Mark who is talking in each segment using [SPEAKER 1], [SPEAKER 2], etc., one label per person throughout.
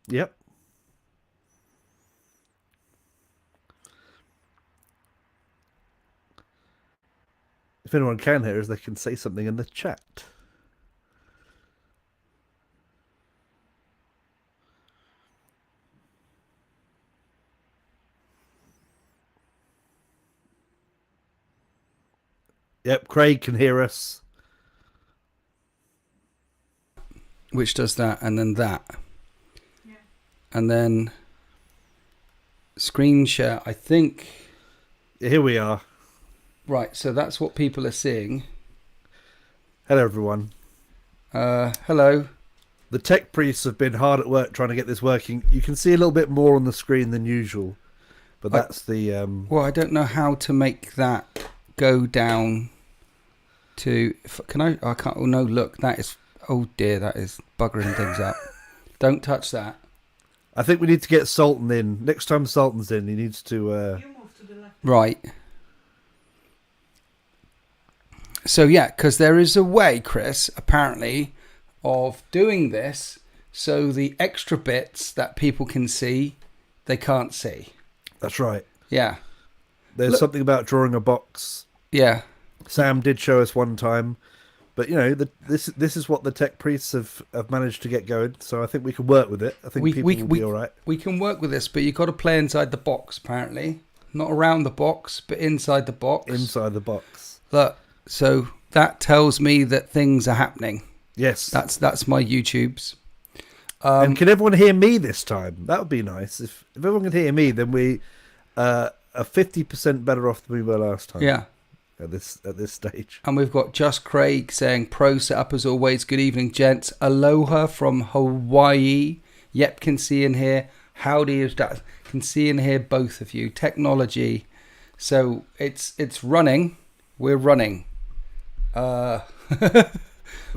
[SPEAKER 1] Yep. If anyone can hear us, they can say something in the chat. Yep, Craig can hear us.
[SPEAKER 2] Which does that, and then that. Yeah. And then screen share, I think.
[SPEAKER 1] Here we are.
[SPEAKER 2] Right, so that's what people are seeing.
[SPEAKER 1] Hello, everyone.
[SPEAKER 2] Hello.
[SPEAKER 1] The tech priests have been hard at work trying to get this working. You can see a little bit more on the screen than usual, but that's the...
[SPEAKER 2] Well, I don't know how to make that go down to... Can I? I can't... Oh, no, look, that is... Oh, dear, that is buggering things up. Don't touch that.
[SPEAKER 1] I think we need to get Sultan in. Next time Sultan's in, he needs to...
[SPEAKER 3] You move to the left.
[SPEAKER 2] Right. So, yeah, because there is a way, Chris, apparently, of doing this so the extra bits that people can see, they can't see.
[SPEAKER 1] That's right.
[SPEAKER 2] Yeah.
[SPEAKER 1] There's something about drawing a box.
[SPEAKER 2] Yeah.
[SPEAKER 1] Sam did show us one time. But, you know, this is what the tech priests have managed to get going. So I think we can work with it. I think people will be all right.
[SPEAKER 2] We can work with this, but you've got to play inside the box, apparently. Not around the box, but inside the box.
[SPEAKER 1] Inside the box.
[SPEAKER 2] Look, so that tells me that things are happening.
[SPEAKER 1] Yes.
[SPEAKER 2] That's my YouTubes.
[SPEAKER 1] And can everyone hear me this time? That would be nice. If everyone can hear me, then we are 50% better off than we were last time.
[SPEAKER 2] Yeah.
[SPEAKER 1] At this stage.
[SPEAKER 2] And we've got Just Craig saying, pro setup as always. Good evening, gents. Aloha from Hawaii. Yep, can see in here. Howdy is that? Can see in here both of you. Technology. So it's running. We're running.
[SPEAKER 1] We've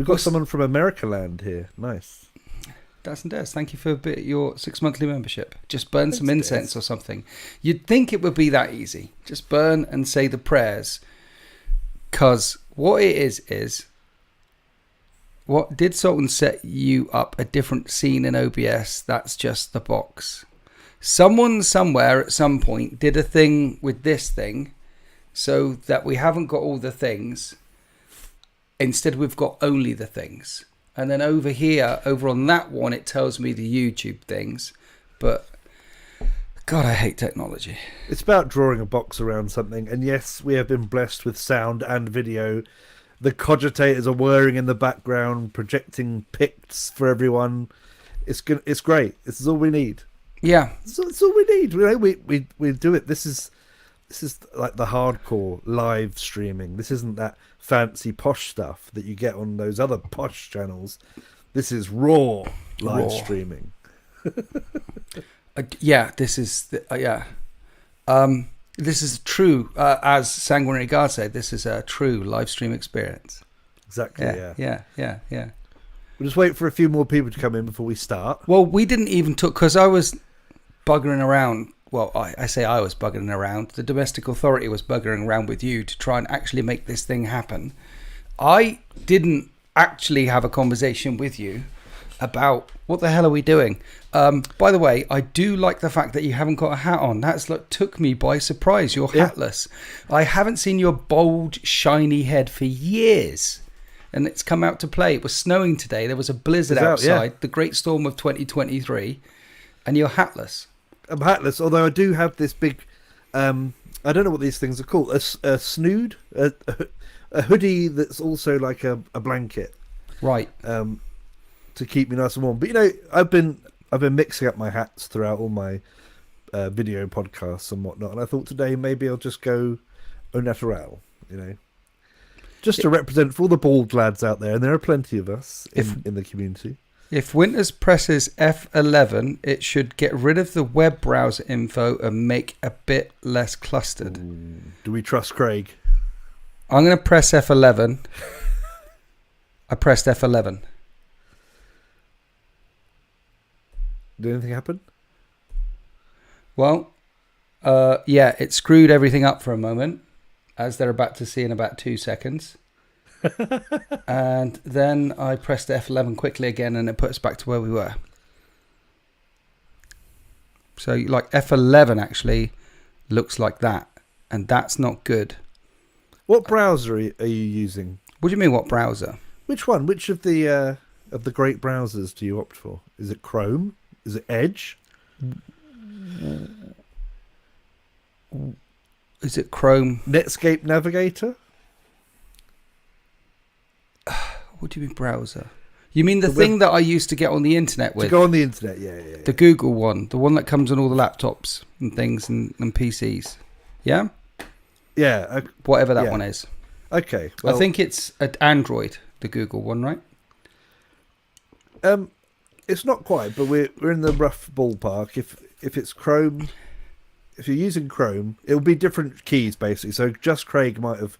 [SPEAKER 1] got someone from America land here. Nice.
[SPEAKER 2] Das and Des, thank you for your 6 monthly membership. Just burn some incense or something. You'd think it would be that easy. Just burn and say the prayers. Because what it is, what did Sultan set you up a different scene in OBS? That's just the box. Someone somewhere at some point did a thing with this thing so that we haven't got all the things. Instead, we've got only the things. And then over here, over on that one, it tells me the YouTube things. But, God, I hate technology.
[SPEAKER 1] It's about drawing a box around something. And yes, we have been blessed with sound and video. The cogitators are whirring in the background, projecting pics for everyone. It's great. This is all we need.
[SPEAKER 2] Yeah.
[SPEAKER 1] It's all we need. We do it. This is like the hardcore live streaming. This isn't that fancy posh stuff that you get on those other posh channels. This is raw live streaming.
[SPEAKER 2] Yeah, this is this is true. As Sanguinary Guard said, this is a true live stream experience.
[SPEAKER 1] Exactly.
[SPEAKER 2] Yeah.
[SPEAKER 1] We'll just wait for a few more people to come in before we start.
[SPEAKER 2] Well, we didn't even talk because I was buggering around. Well, I say I was buggering around. The domestic authority was buggering around with you to try and actually make this thing happen. I didn't actually have a conversation with you about what the hell are we doing. By the way, I do like the fact that you haven't got a hat on. That's like took me by surprise. You're hatless. I haven't seen your bold, shiny head for years. And it's come out to play. It was snowing today. There was a blizzard outside, the great storm of 2023, and you're hatless.
[SPEAKER 1] I'm hatless, although I do have this big, I don't know what these things are called, a snood, a hoodie that's also like a blanket.
[SPEAKER 2] Right.
[SPEAKER 1] To keep me nice and warm. But, you know, I've been mixing up my hats throughout all my video podcasts and whatnot, and I thought today maybe I'll just go au naturel, you know. Just to represent for all the bald lads out there, and there are plenty of us in the community.
[SPEAKER 2] If Winters presses F11, it should get rid of the web browser info and make a bit less clustered.
[SPEAKER 1] Ooh. Do we trust Craig?
[SPEAKER 2] I'm going to press F11. I pressed F11.
[SPEAKER 1] Did anything happen?
[SPEAKER 2] Well, yeah, it screwed everything up for a moment, as they're about to see in about 2 seconds. And then I pressed F11 quickly again, and it put us back to where we were. So like F11 actually looks like that, and that's not good.
[SPEAKER 1] What browser are you using?
[SPEAKER 2] What do you mean, what browser?
[SPEAKER 1] Which one? Which of the great browsers do you opt for? Is it Chrome? Is it Edge?
[SPEAKER 2] Is it Chrome?
[SPEAKER 1] Netscape Navigator?
[SPEAKER 2] What do you mean browser? You mean the thing that I used to get on the internet with?
[SPEAKER 1] To go on the internet, yeah.
[SPEAKER 2] The Google one, the one that comes on all the laptops and things and PCs. Yeah?
[SPEAKER 1] Yeah.
[SPEAKER 2] Whatever that one is.
[SPEAKER 1] Okay. Well,
[SPEAKER 2] I think it's an Android, the Google one, right?
[SPEAKER 1] It's not quite, but we're in the rough ballpark. If it's Chrome, if you're using Chrome, it'll be different keys basically. So just Craig might have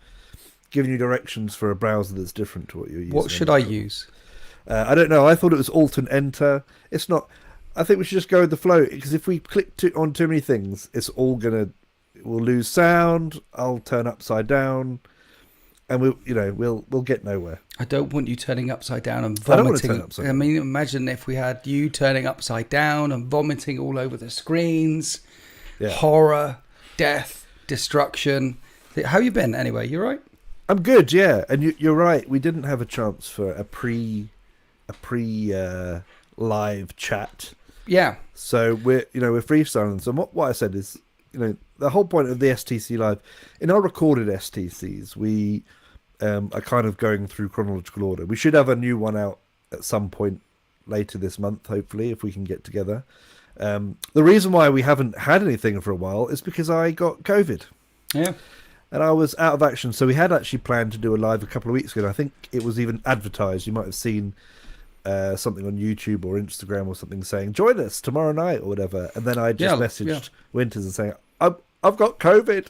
[SPEAKER 1] given you directions for a browser that's different to what you're using.
[SPEAKER 2] What should I use?
[SPEAKER 1] I don't know. I thought it was Alt and Enter. It's not. I think we should just go with the flow, because if we click on too many things, it's all we'll lose sound. I'll turn upside down, and we'll get nowhere.
[SPEAKER 2] I don't want you turning upside down and vomiting.
[SPEAKER 1] I don't want to turn upside down.
[SPEAKER 2] I mean, imagine if we had you turning upside down and vomiting all over the screens. Yeah. Horror, death, destruction. How you been anyway? You right?
[SPEAKER 1] I'm good, yeah. And you're right. We didn't have a chance for a pre live chat.
[SPEAKER 2] Yeah.
[SPEAKER 1] So we're freestyling. So what I said is, the whole point of the STC live, in our recorded STCs, we are kind of going through chronological order. We should have a new one out at some point later this month, hopefully, if we can get together. The reason why we haven't had anything for a while is because I got COVID.
[SPEAKER 2] Yeah.
[SPEAKER 1] And I was out of action. So we had actually planned to do a live a couple of weeks ago. And I think it was even advertised. You might have seen something on YouTube or Instagram or something saying, join us tomorrow night or whatever. And then I just messaged Winters and saying, I've got COVID.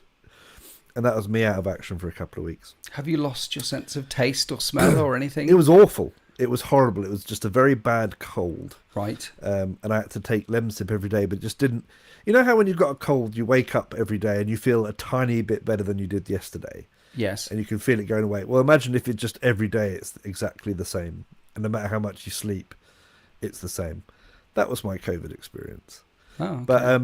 [SPEAKER 1] And that was me out of action for a couple of weeks.
[SPEAKER 2] Have you lost your sense of taste or smell or anything?
[SPEAKER 1] It was awful. It was horrible. It was just a very bad cold.
[SPEAKER 2] Right.
[SPEAKER 1] And I had to take Lemsip every day, but it just didn't. You know how when you've got a cold, you wake up every day and you feel a tiny bit better than you did yesterday?
[SPEAKER 2] Yes.
[SPEAKER 1] And you can feel it going away. Well, imagine if it's just every day it's exactly the same. And no matter how much you sleep, it's the same. That was my COVID experience.
[SPEAKER 2] Oh, okay.
[SPEAKER 1] But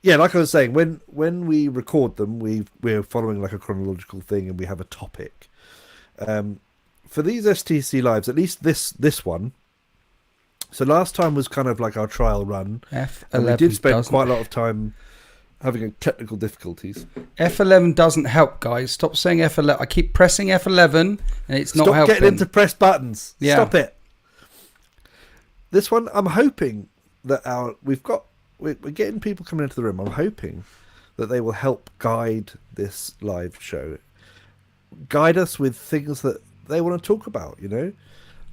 [SPEAKER 1] yeah, like I was saying, when we record them, we're following like a chronological thing and we have a topic. For these STC lives, at least this one. So last time was kind of like our trial run. And we did spend quite a lot of time having technical difficulties.
[SPEAKER 2] F11 doesn't help, guys. Stop saying F11. I keep pressing F11 and it's not helping.
[SPEAKER 1] Stop getting into press buttons.
[SPEAKER 2] Yeah.
[SPEAKER 1] Stop it. This one, I'm hoping that we're getting people coming into the room. I'm hoping that they will help guide this live show. Guide us with things that they want to talk about,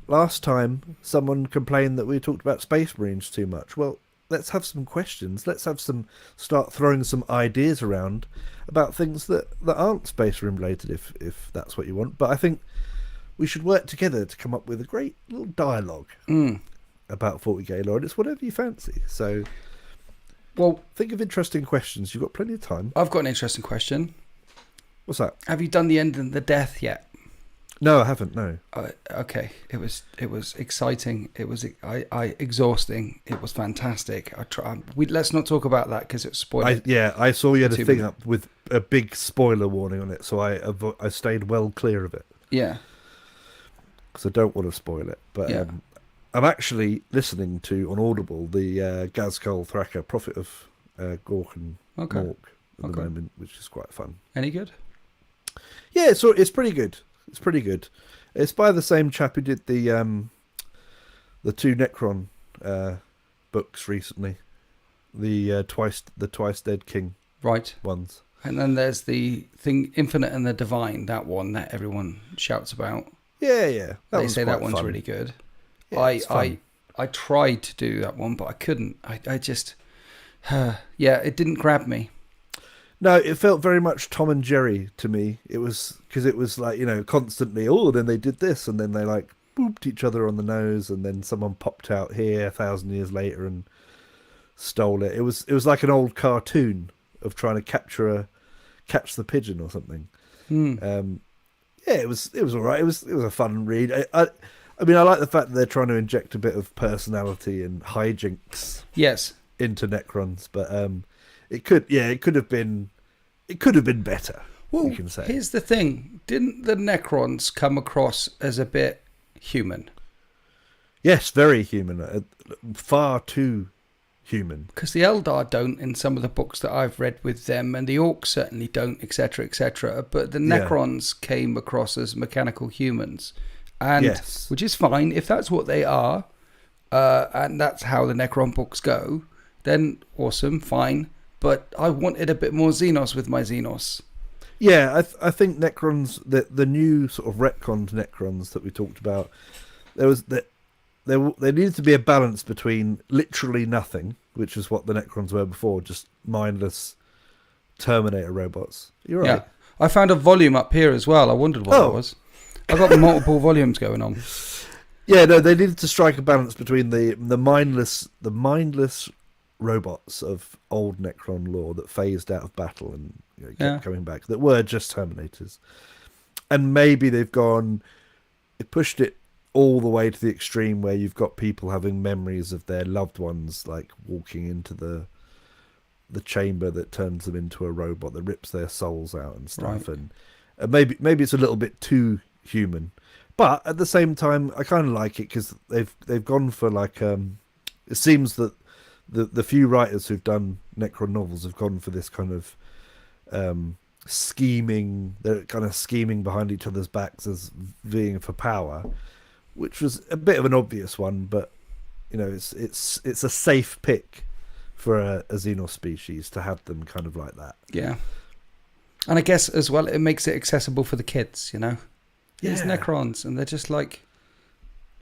[SPEAKER 1] Last time, someone complained that we talked about Space Marines too much. Well, let's have some questions. Let's start throwing some ideas around about things that aren't Space Marine related, if that's what you want. But I think we should work together to come up with a great little dialogue about 40k lore. And it's whatever you fancy. So, well, think of interesting questions. You've got plenty of time.
[SPEAKER 2] I've got an interesting question.
[SPEAKER 1] What's that?
[SPEAKER 2] Have you done the end and the death yet?
[SPEAKER 1] No, I haven't. No.
[SPEAKER 2] Okay. It was exciting. It was exhausting. It was fantastic. Let's not talk about that because it's spoiled.
[SPEAKER 1] I saw you had a thing up with a big spoiler warning on it, so I stayed well clear of it.
[SPEAKER 2] Yeah.
[SPEAKER 1] Because I don't want to spoil it. But I'm actually listening to on Audible the Gazkul Thraka, Prophet of Gork and Mork at the moment, which is quite fun.
[SPEAKER 2] Any good?
[SPEAKER 1] Yeah, so it's pretty good. It's pretty good. It's by the same chap who did the two Necron books recently, the twice dead king ones. And
[SPEAKER 2] then there's the thing Infinite and the Divine, that one that everyone shouts about.
[SPEAKER 1] Yeah.
[SPEAKER 2] They say that one's really good.
[SPEAKER 1] Yeah,
[SPEAKER 2] I tried to do that one, but I couldn't. I just it didn't grab me.
[SPEAKER 1] No, it felt very much Tom and Jerry to me. It was because it was like, constantly, then they did this and then they like booped each other on the nose and then someone popped out here 1,000 years later and stole it. It was like an old cartoon of trying to catch the pigeon or something. It was all right. It was a fun read. I mean, I like the fact that they're trying to inject a bit of personality and hijinks.
[SPEAKER 2] Yes.
[SPEAKER 1] into Necrons, but it could have been better.
[SPEAKER 2] Well,
[SPEAKER 1] you can say.
[SPEAKER 2] Here's the thing: didn't the Necrons come across as a bit human?
[SPEAKER 1] Yes, very human, far too human.
[SPEAKER 2] Because the Eldar don't in some of the books that I've read with them, and the Orcs certainly don't, etc., etc. But the Necrons came across as mechanical humans, and which is fine if that's what they are, and that's how the Necron books go. Then awesome, fine. But I wanted a bit more Xenos with my Xenos.
[SPEAKER 1] Yeah, I think Necrons, the new sort of retconned Necrons that we talked about, there needed to be a balance between literally nothing, which is what the Necrons were before, just mindless Terminator robots. You're right. Yeah.
[SPEAKER 2] I found a volume up here as well. I wondered what that was. I got multiple volumes going on.
[SPEAKER 1] Yeah, no, they needed to strike a balance between the mindless robots of old Necron lore that phased out of battle and kept coming back, that were just Terminators. And maybe they pushed it all the way to the extreme where you've got people having memories of their loved ones, like walking into the chamber that turns them into a robot that rips their souls out and stuff. Right. And maybe it's a little bit too human, but at the same time I kind of like it because they've gone for like it seems that the few writers who've done Necron novels have gone for this kind of scheming. They're kind of scheming behind each other's backs as vying for power, which was a bit of an obvious one, but it's a safe pick for a Xenos species to have them kind of like that.
[SPEAKER 2] Yeah, and I guess as well it makes it accessible for the kids. These Necrons, and they're just like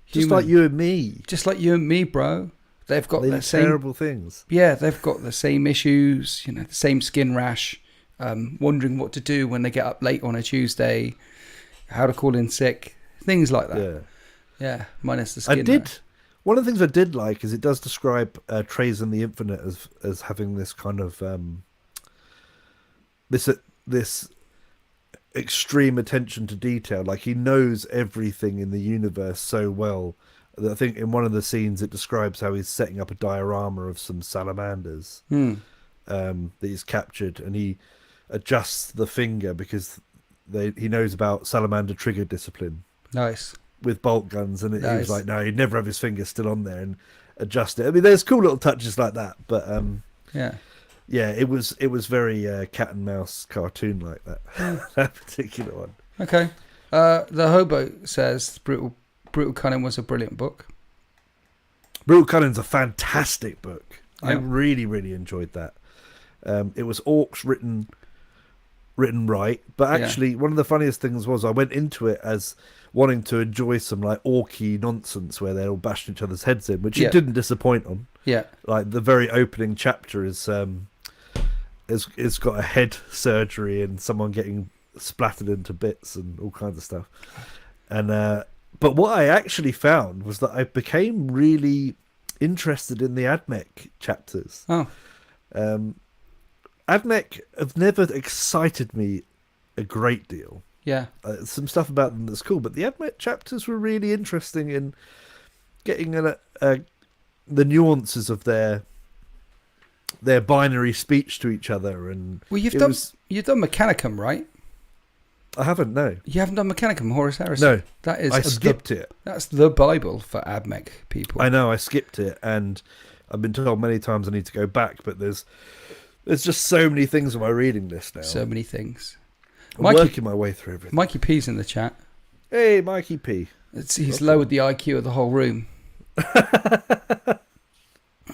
[SPEAKER 2] human.
[SPEAKER 1] Just like you and me.
[SPEAKER 2] Just like you and me, bro. They've got the same
[SPEAKER 1] terrible things.
[SPEAKER 2] Yeah, they've got the same issues. The same skin rash. Wondering what to do when they get up late on a Tuesday. How to call in sick. Things like that. Yeah, minus the skin rash.
[SPEAKER 1] One of the things I did like is it does describe Trays in the Infinite as having this kind of this extreme attention to detail. Like he knows everything in the universe so well that I think in one of the scenes it describes how he's setting up a diorama of some salamanders that he's captured, and he adjusts the finger because he knows about salamander trigger discipline.
[SPEAKER 2] Nice.
[SPEAKER 1] With bolt guns, and he was like, no, he'd never have his finger still on there and adjust it. I mean, there's cool little touches like that, but it was very cat and mouse cartoon like that. That particular one.
[SPEAKER 2] Okay, the Hobo says Brutal Cunning was a brilliant book.
[SPEAKER 1] Brutal Cunning's a fantastic book. I really, really enjoyed that. It was Orcs written right, but actually one of the funniest things was I went into it as wanting to enjoy some like orky nonsense where they're all bashing each other's heads in, which it didn't disappoint on. Yeah, like the very opening chapter is it's got a head surgery and someone getting splattered into bits and all kinds of stuff. And but what I actually found was that I became really interested in the Admech chapters. Admech have never excited me a great deal.
[SPEAKER 2] Yeah,
[SPEAKER 1] some stuff about them that's cool, but the Admech chapters were really interesting in getting the nuances of their binary speech to each other. And
[SPEAKER 2] you've done Mechanicum, right?
[SPEAKER 1] I haven't. No,
[SPEAKER 2] you haven't done Mechanicum, Horace Harrison. No, I
[SPEAKER 1] skipped it.
[SPEAKER 2] That's the Bible for Admech people.
[SPEAKER 1] I know, I skipped it, and I've been told many times I need to go back, but there's just so many things on my reading list now.
[SPEAKER 2] So many things.
[SPEAKER 1] I'm working my way through everything.
[SPEAKER 2] Mikey P's in the chat.
[SPEAKER 1] Hey, Mikey P.
[SPEAKER 2] He's lowered the IQ of the whole room.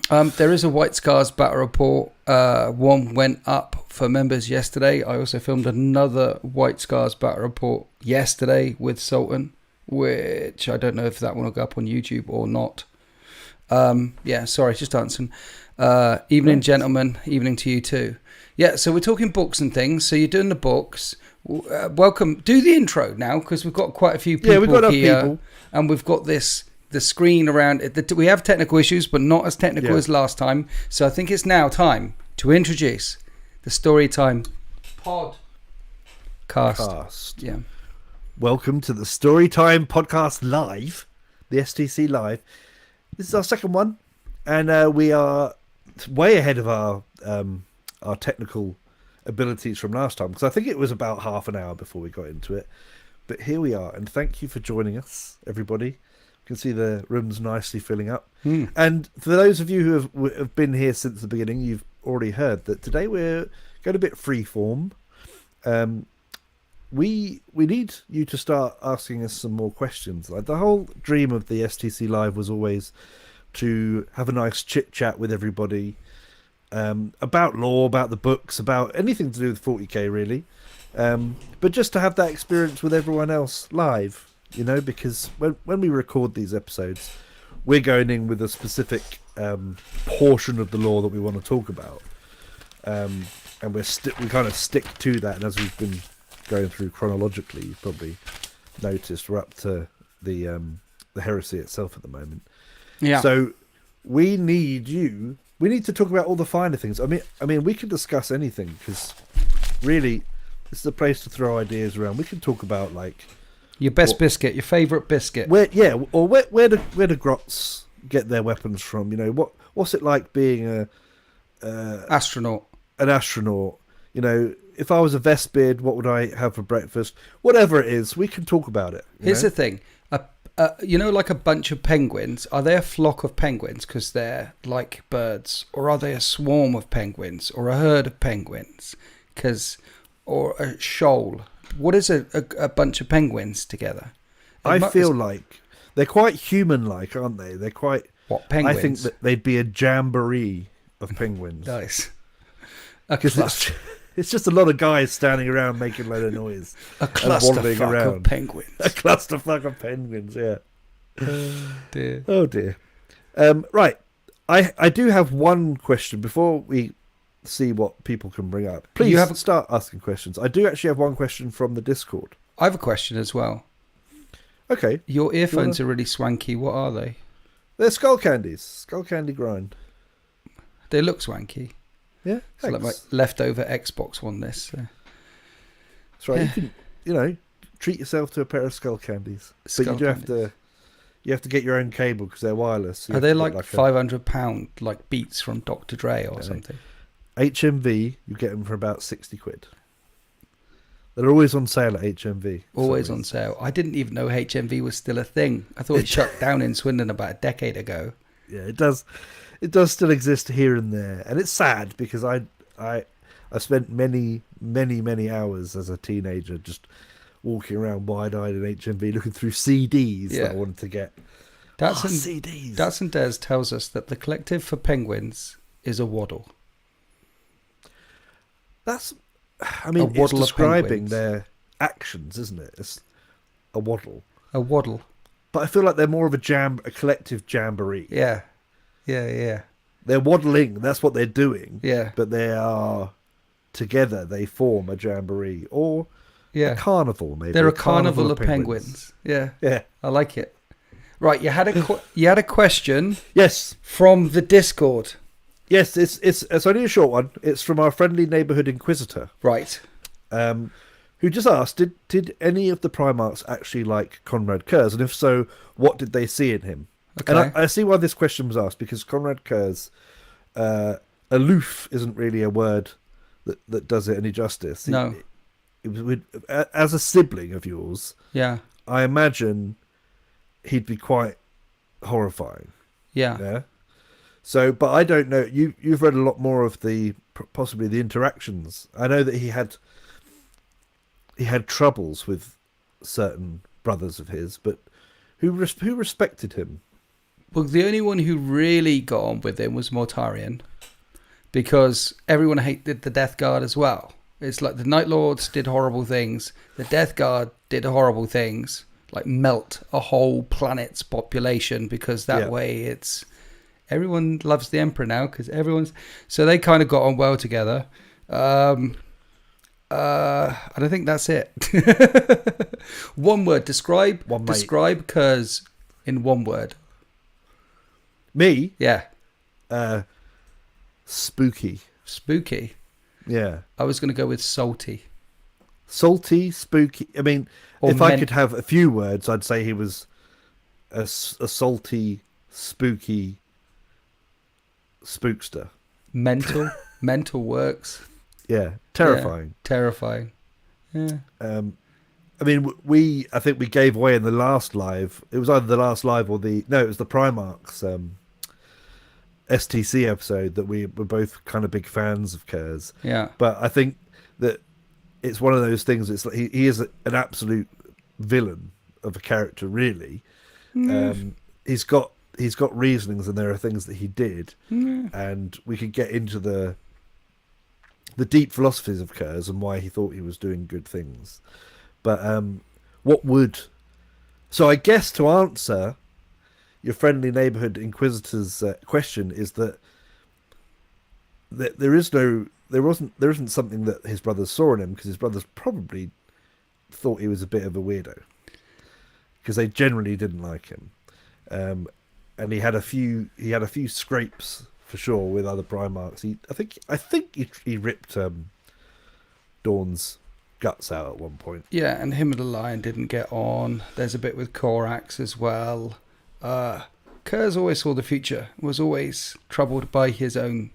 [SPEAKER 2] There is a White Scars battle report. One went up for members yesterday. I also filmed another White Scars battle report yesterday with Sultan, which I don't know if that one will go up on YouTube or not. Sorry, just answering. Evening, gentlemen. Evening to you too. Yeah, so we're talking books and things. So you're doing the books. Welcome. Do the intro now, because we've got quite a few people
[SPEAKER 1] we've got
[SPEAKER 2] here,
[SPEAKER 1] people.
[SPEAKER 2] And we've got the screen around it. We have technical issues, but not as technical as last time. So I think it's now time to introduce the Storytime podcast. Yeah.
[SPEAKER 1] Welcome to the Storytime podcast live, the STC live. This is our second one, and we are way ahead of our technical abilities from last time, because I think it was about half an hour before we got into it. But here we are, and thank you for joining us, everybody. You can see the room's nicely filling up. And for those of you who have been here since the beginning, you've already heard that today we're going a bit freeform. We need you to start asking us some more questions. Like, the whole dream of the STC Live was always to have a nice chit chat with everybody, about lore, about the books, about anything to do with 40k really, but just to have that experience with everyone else live, you know, because when we record these episodes, we're going in with a specific portion of the lore that we want to talk about, and we kind of stick to that. And as we've been going through chronologically, you've probably noticed we're up to the heresy itself at the moment.
[SPEAKER 2] Yeah.
[SPEAKER 1] So we need you. We need to talk about all the finer things. I mean, we can discuss anything, because really, this is a place to throw ideas around. We can talk about, like,
[SPEAKER 2] your best biscuit, your favourite biscuit.
[SPEAKER 1] Where do grots get their weapons from? You know, what's it like being an astronaut? You know, if I was a Vestbeard, what would I have for breakfast? Whatever it is, we can talk about it.
[SPEAKER 2] Here's the thing. You know, like a bunch of penguins, are they a flock of penguins because they're like birds? Or are they a swarm of penguins? Or a herd of penguins? Or a shoal? What is a bunch of penguins together?
[SPEAKER 1] I feel like they're quite human-like, aren't they? They're quite...
[SPEAKER 2] What, penguins?
[SPEAKER 1] I think that they'd be a jamboree of penguins.
[SPEAKER 2] Nice.
[SPEAKER 1] Because it's just a lot of guys standing around making a load of noise.
[SPEAKER 2] A clusterfuck of penguins.
[SPEAKER 1] A clusterfuck of penguins, yeah.
[SPEAKER 2] Dear.
[SPEAKER 1] Oh, dear. Right. I do have one question before we see what people can bring up. Please start asking questions. I do actually have one question from the Discord.
[SPEAKER 2] I have a question as well.
[SPEAKER 1] Okay.
[SPEAKER 2] Your earphones are really swanky. What are they?
[SPEAKER 1] They're skull candies. Skull candy grind.
[SPEAKER 2] They look swanky.
[SPEAKER 1] Yeah,
[SPEAKER 2] it's like my leftover Xbox One. This. So.
[SPEAKER 1] That's right. Yeah. You can, treat yourself to a pair of skull candies, but you do have to. You have to get your own cable because they're wireless. So
[SPEAKER 2] are they like £500 like Beats from Dr. Dre or something?
[SPEAKER 1] HMV, you get them for about £60. They're always on sale at HMV.
[SPEAKER 2] Always on sale. I didn't even know HMV was still a thing. I thought it shut down in Swindon about a decade ago.
[SPEAKER 1] Yeah, it does. It does still exist here and there, and it's sad because I spent many hours as a teenager just walking around wide-eyed in HMV looking through CDs that I wanted to get. CDs.
[SPEAKER 2] Dats and Des tells us that the collective for penguins is a waddle.
[SPEAKER 1] It's describing their actions, isn't it? It's a waddle.
[SPEAKER 2] A waddle.
[SPEAKER 1] But I feel like they're more of a collective jamboree.
[SPEAKER 2] Yeah. Yeah.
[SPEAKER 1] They're waddling. That's what they're doing.
[SPEAKER 2] Yeah.
[SPEAKER 1] But they are together. They form a jamboree or a carnival. Maybe
[SPEAKER 2] they're a carnival of penguins. Yeah.
[SPEAKER 1] Yeah.
[SPEAKER 2] I like it. Right. You had a question.
[SPEAKER 1] Yes.
[SPEAKER 2] From the Discord.
[SPEAKER 1] Yes. It's only a short one. It's from our friendly neighbourhood inquisitor.
[SPEAKER 2] Right.
[SPEAKER 1] Who just asked, did any of the Primarchs actually like Conrad Kurz? And if so, what did they see in him? Okay. And I see why this question was asked, because Conrad Kurz, aloof isn't really a word that does it any justice.
[SPEAKER 2] No.
[SPEAKER 1] As a sibling of yours,
[SPEAKER 2] yeah,
[SPEAKER 1] I imagine he'd be quite horrifying.
[SPEAKER 2] Yeah.
[SPEAKER 1] So, but I don't know. You've read a lot more of possibly the interactions. I know that he had troubles with certain brothers of his, but who respected him?
[SPEAKER 2] Well, the only one who really got on with him was Mortarion, because everyone hated the Death Guard as well. It's like the Night Lords did horrible things, the Death Guard did horrible things, like melt a whole planet's population, because that way it's everyone loves the Emperor now, because so they kind of got on well together. And I think that's it. One word. Describe Kurz in one word.
[SPEAKER 1] Me?
[SPEAKER 2] Yeah.
[SPEAKER 1] Spooky.
[SPEAKER 2] Spooky?
[SPEAKER 1] Yeah.
[SPEAKER 2] I was going to go with salty.
[SPEAKER 1] Salty, spooky. I mean, I could have a few words, I'd say he was a salty, spooky spookster.
[SPEAKER 2] mental works.
[SPEAKER 1] Yeah, terrifying.
[SPEAKER 2] Yeah, terrifying. Yeah.
[SPEAKER 1] I mean, I think we gave away in the last live. It was either the last live or it was the Primarch's STC episode that we were both kind of big fans of Kurz.
[SPEAKER 2] Yeah.
[SPEAKER 1] But I think that it's one of those things. It's like he is an absolute villain of a character, really. He's got reasonings, and there are things that he did, and we could get into the deep philosophies of Kurz and why he thought he was doing good things. But so I guess to answer your friendly neighborhood inquisitor's question is that there isn't something that his brothers saw in him, because his brothers probably thought he was a bit of a weirdo, because they generally didn't like him, and he had a few scrapes for sure with other Primarchs. I think he ripped Dawn's guts out at one point.
[SPEAKER 2] Yeah, and him and the Lion didn't get on. There's a bit with Korax as well. Kurz always saw the future, was always troubled by his own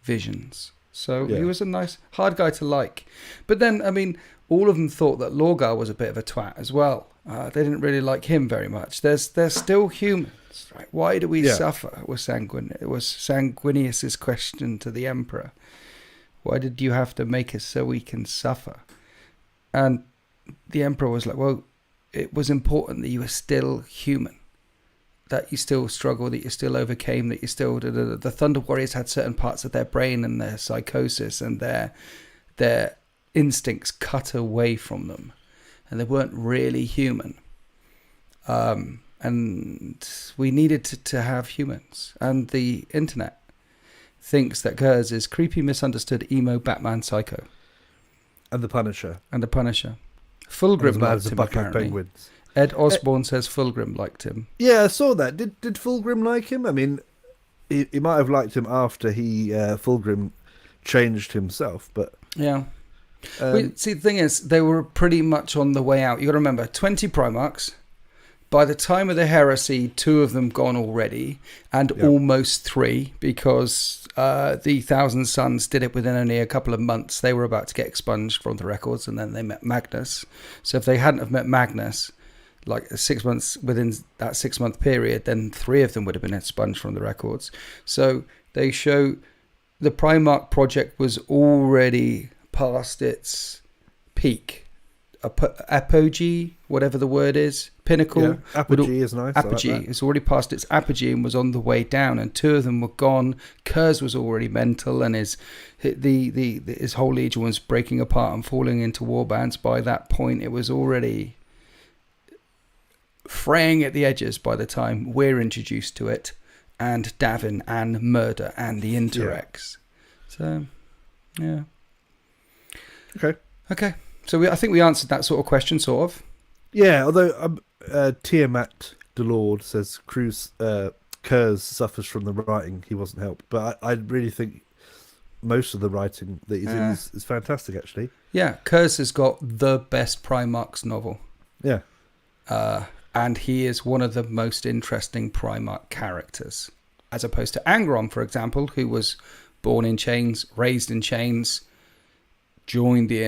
[SPEAKER 2] visions. So he was a nice, hard guy to like. But then, I mean, all of them thought that Lorgar was a bit of a twat as well. They didn't really like him very much. They're still humans, right? Why do we suffer? It was Sanguinius's question to the Emperor. Why did you have to make us so we can suffer? And the Emperor was like, well, it was important that you were still human, that you still struggled, that you still overcame, that you still... The Thunder Warriors had certain parts of their brain and their psychosis and their instincts cut away from them, and they weren't really human. And we needed to have humans. And the internet thinks that Kurz is creepy, misunderstood, emo, Batman, psycho.
[SPEAKER 1] And the Punisher.
[SPEAKER 2] Fulgrim liked
[SPEAKER 1] a
[SPEAKER 2] him,
[SPEAKER 1] bucket of
[SPEAKER 2] apparently.
[SPEAKER 1] penguins.
[SPEAKER 2] Ed Osborne says Fulgrim liked him.
[SPEAKER 1] Yeah, I saw that. Did Fulgrim like him? I mean, he might have liked him after Fulgrim changed himself, but...
[SPEAKER 2] Yeah. See, the thing is, they were pretty much on the way out. You got to remember, 20 Primarchs. By the time of the heresy, 2 of them gone already, and almost 3, because the Thousand Sons did it within only a couple of months. They were about to get expunged from the records, and then they met Magnus. So if they hadn't have met Magnus, like 6 months within that 6-month period, then 3 of them would have been expunged from the records. So they show the Primarch project was already past its peak. Apogee, whatever the word is, pinnacle.
[SPEAKER 1] Yeah, apogee is nice.
[SPEAKER 2] Apogee is already past its apogee and was on the way down, and 2 of them were gone. Kurz was already mental, and his whole legion was breaking apart and falling into warbands. By that point, it was already fraying at the edges by the time we're introduced to it, and Davin and Murder and the Interrex. So, yeah. Okay. So I think we answered that sort of question, sort of.
[SPEAKER 1] Yeah, although Tiamat Delord says Kurz suffers from the writing. He wasn't helped. But I really think most of the writing that he's in is fantastic, actually.
[SPEAKER 2] Yeah, Kurz has got the best Primarchs novel.
[SPEAKER 1] Yeah.
[SPEAKER 2] And he is one of the most interesting Primarch characters. As opposed to Angron, for example, who was born in chains, raised in chains, joined the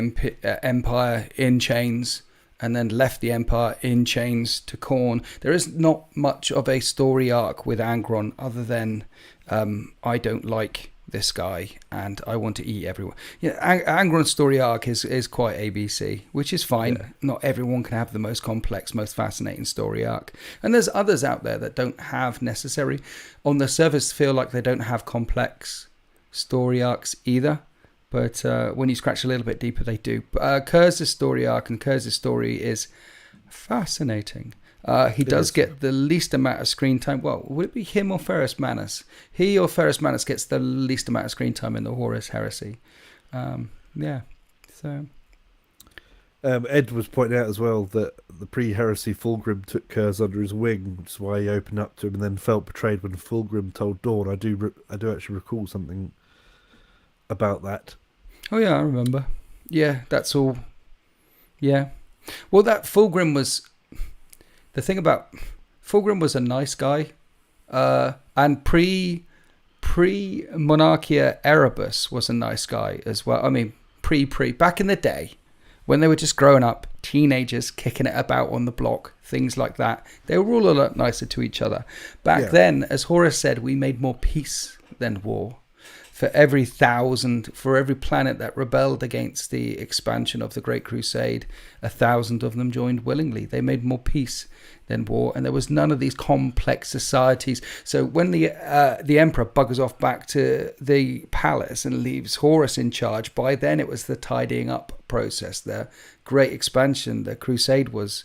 [SPEAKER 2] Empire in chains, and then left the Empire in chains to Khorne. There is not much of a story arc with Angron other than I don't like this guy and I want to eat everyone. Yeah, Angron's story arc is quite ABC, which is fine. Yeah. Not everyone can have the most complex, most fascinating story arc. And there's others out there that don't have necessary, on the surface, feel like they don't have complex story arcs either. But when you scratch a little bit deeper, they do. Kurz's story arc and Kurz's story is fascinating. He does get the least amount of screen time. Well, would it be him or Ferrus Manus? He or Ferrus Manus gets the least amount of screen time in the Horus Heresy. Yeah. So
[SPEAKER 1] Ed was pointing out as well that the pre-heresy Fulgrim took Kurz under his wing, which is why he opened up to him and then felt betrayed when Fulgrim told Dawn. I do actually recall something about that.
[SPEAKER 2] Oh yeah, I remember. Yeah, that's all. Yeah. Well, that Fulgrim was... The thing about Fulgrim was a nice guy, and pre pre-Monarchia Erebus was a nice guy as well. I mean, back in the day, when they were just growing up, teenagers kicking it about on the block, things like that, they were all a lot nicer to each other. Back then, as Horus said, we made more peace than war. For every planet that rebelled against the expansion of the Great Crusade, 1,000 of them joined willingly. They made more peace than war, and there was none of these complex societies. So when the Emperor buggers off back to the palace and leaves Horus in charge, by then it was the tidying up process. The Great Expansion, the Crusade, was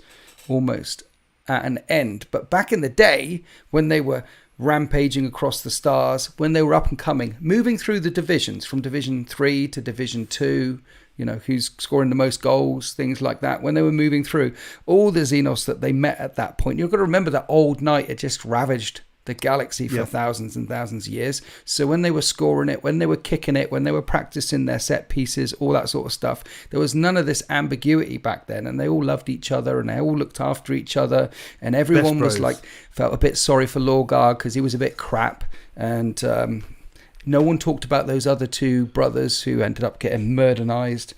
[SPEAKER 2] almost at an end. But back in the day, when they were rampaging across the stars, when they were up and coming, moving through the divisions from Division 3 to Division 2, who's scoring the most goals, things like that. When they were moving through all the Xenos that they met at that point, you've got to remember that old night had just ravaged the galaxy for thousands and thousands of years. So when they were scoring it, when they were kicking it, when they were practicing their set pieces, all that sort of stuff, there was none of this ambiguity back then, and they all loved each other and they all looked after each other, and everyone was felt a bit sorry for Lorgar because he was a bit crap, and no one talked about those other two brothers who ended up getting murderized.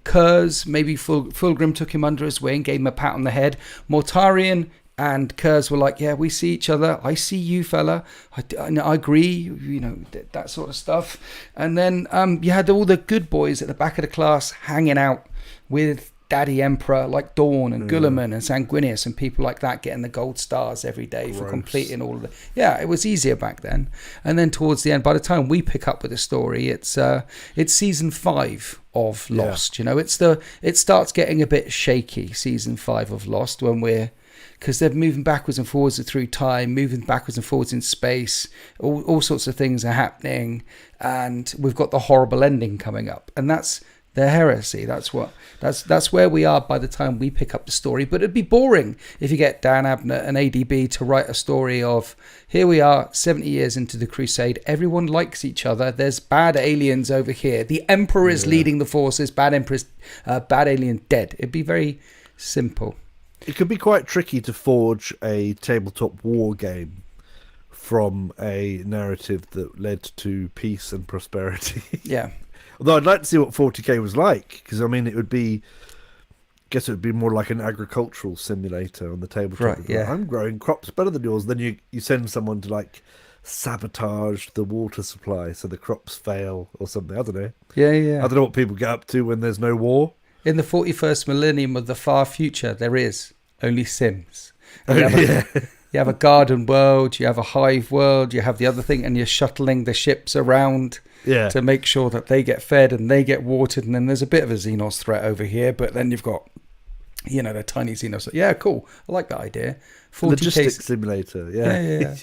[SPEAKER 2] Kurz, maybe Fulgrim took him under his wing, gave him a pat on the head. Mortarion and Kurz were like, yeah, we see each other. I see you, fella. I agree, that sort of stuff. And then you had all the good boys at the back of the class hanging out with Daddy Emperor, like Dawn and Guilliman and Sanguinius and people like that, getting the gold stars every day for completing all of it. Yeah, it was easier back then. And then towards the end, by the time we pick up with the story, it's season 5 of Lost. It starts getting a bit shaky, season 5 of Lost, because they're moving backwards and forwards through time, moving backwards and forwards in space. All sorts of things are happening, and we've got the horrible ending coming up, and that's the heresy. That's where we are by the time we pick up the story. But it'd be boring if you get Dan Abnett and ADB to write a story of, here we are 70 years into the Crusade, everyone likes each other, there's bad aliens over here, the Emperor is leading the forces, bad alien dead. It'd be very simple.
[SPEAKER 1] It could be quite tricky to forge a tabletop war game from a narrative that led to peace and prosperity.
[SPEAKER 2] Yeah.
[SPEAKER 1] Although I'd like to see what 40k was like, because it would be more like an agricultural simulator on the tabletop.
[SPEAKER 2] Right, yeah.
[SPEAKER 1] I'm growing crops better than yours. Then you send someone to sabotage the water supply so the crops fail or something. I don't know.
[SPEAKER 2] Yeah.
[SPEAKER 1] I don't know what people get up to when there's no war.
[SPEAKER 2] In the 41st millennium of the far future, there is only Sims. You have a garden world, you have a hive world, you have the other thing, and you're shuttling the ships around to make sure that they get fed and they get watered. And then there's a bit of a Xenos threat over here, but then you've got, the tiny Xenos. Yeah, cool. I like that idea.
[SPEAKER 1] Logistics simulator. Yeah.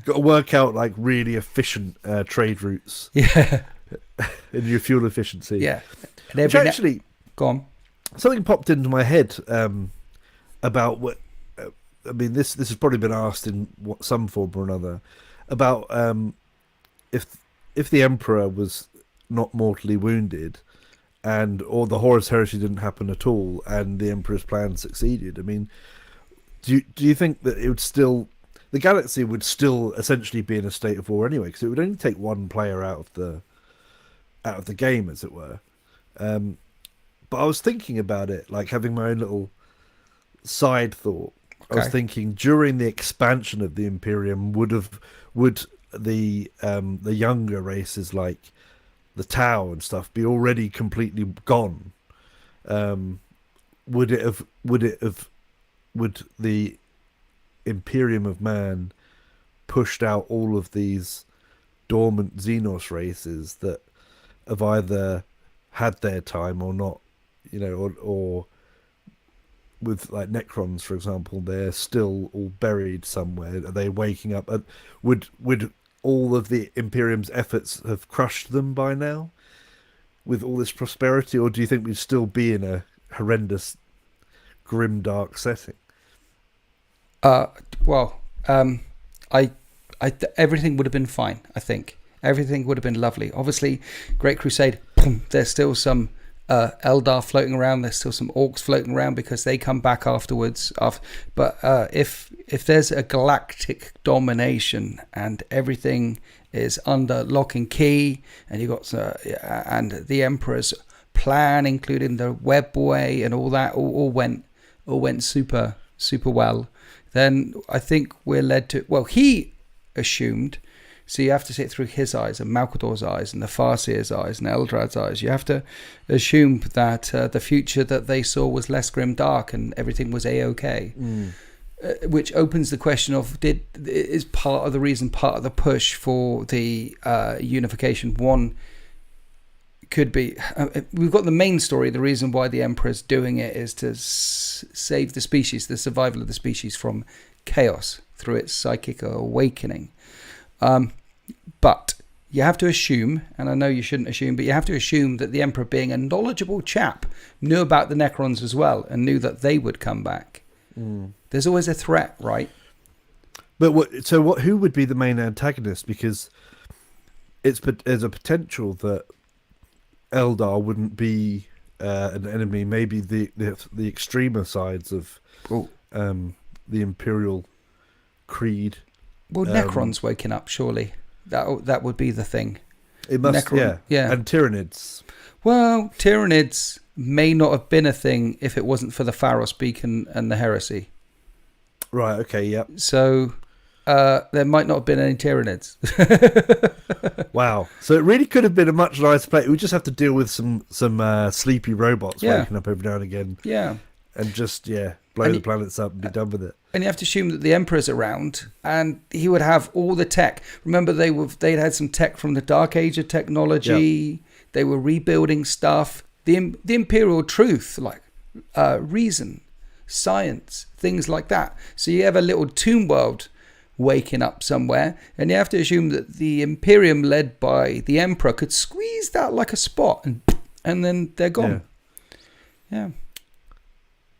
[SPEAKER 1] Got to work out really efficient trade routes.
[SPEAKER 2] Yeah.
[SPEAKER 1] And your fuel efficiency.
[SPEAKER 2] Yeah.
[SPEAKER 1] And actually,
[SPEAKER 2] go on. Something
[SPEAKER 1] popped into my head about what. This has probably been asked in some form or another about if the Emperor was not mortally wounded, or the Horus Heresy didn't happen at all, and the Emperor's plan succeeded. Do you think that the galaxy would still essentially be in a state of war anyway? Because it would only take one player out of the game, as it were. But I was thinking about it, having my own little side thought. Okay. I was thinking during the expansion of the Imperium, would the younger races like the Tau and stuff be already completely gone? Would the Imperium of Man pushed out all of these dormant Xenos races that have either had their time or not, or with Necrons, for example, they're still all buried somewhere. Are they waking up? Would all of the Imperium's efforts have crushed them by now with all this prosperity, or do you think we'd still be in a horrendous, grim, dark setting?
[SPEAKER 2] Everything would have been fine. I think everything would have been lovely. Obviously, Great Crusade. There's still some Eldar floating around. There's still some orcs floating around because they come back afterwards. But if there's a galactic domination and everything is under lock and key, and you got and the Emperor's plan, including the webway and all that, all went super well. Then I think we're led to, well, he assumed. So you have to see it through his eyes and Malcador's eyes and the Farseer's eyes and Eldrad's eyes. You have to assume that the future that they saw was less grim dark and everything was A-OK. Which opens the question of, is part of the reason, part of the push for the unification? One could be, we've got the main story. The reason why the Emperor's doing it is to save the species, the survival of the species from chaos through its psychic awakening. But you have to assume, and I know you shouldn't assume, but you have to assume that the Emperor, being a knowledgeable chap, knew about the Necrons as well and knew that they would come back. There's always a threat, right?
[SPEAKER 1] But who would be the main antagonist? Because there's a potential that Eldar wouldn't be an enemy. Maybe the extremer sides of the Imperial creed.
[SPEAKER 2] Well, Necrons waking up, surely. That would be the thing.
[SPEAKER 1] It must, yeah. And Tyranids.
[SPEAKER 2] Well, Tyranids may not have been a thing if it wasn't for the Pharos beacon and the heresy.
[SPEAKER 1] Right, okay, yeah.
[SPEAKER 2] So there might not have been any Tyranids.
[SPEAKER 1] Wow. So it really could have been a much nicer place. We just have to deal with some sleepy robots waking up every now and again.
[SPEAKER 2] Yeah.
[SPEAKER 1] And just, blow the planets up and be done with it.
[SPEAKER 2] And you have to assume that the Emperor's around and he would have all the tech. Remember, they'd had some tech from the Dark Age of technology. Yep. They were rebuilding stuff. The Imperial truth, like reason, science, things like that. So you have a little tomb world waking up somewhere, and you have to assume that the Imperium, led by the Emperor, could squeeze that like a spot, and then they're gone. Yeah.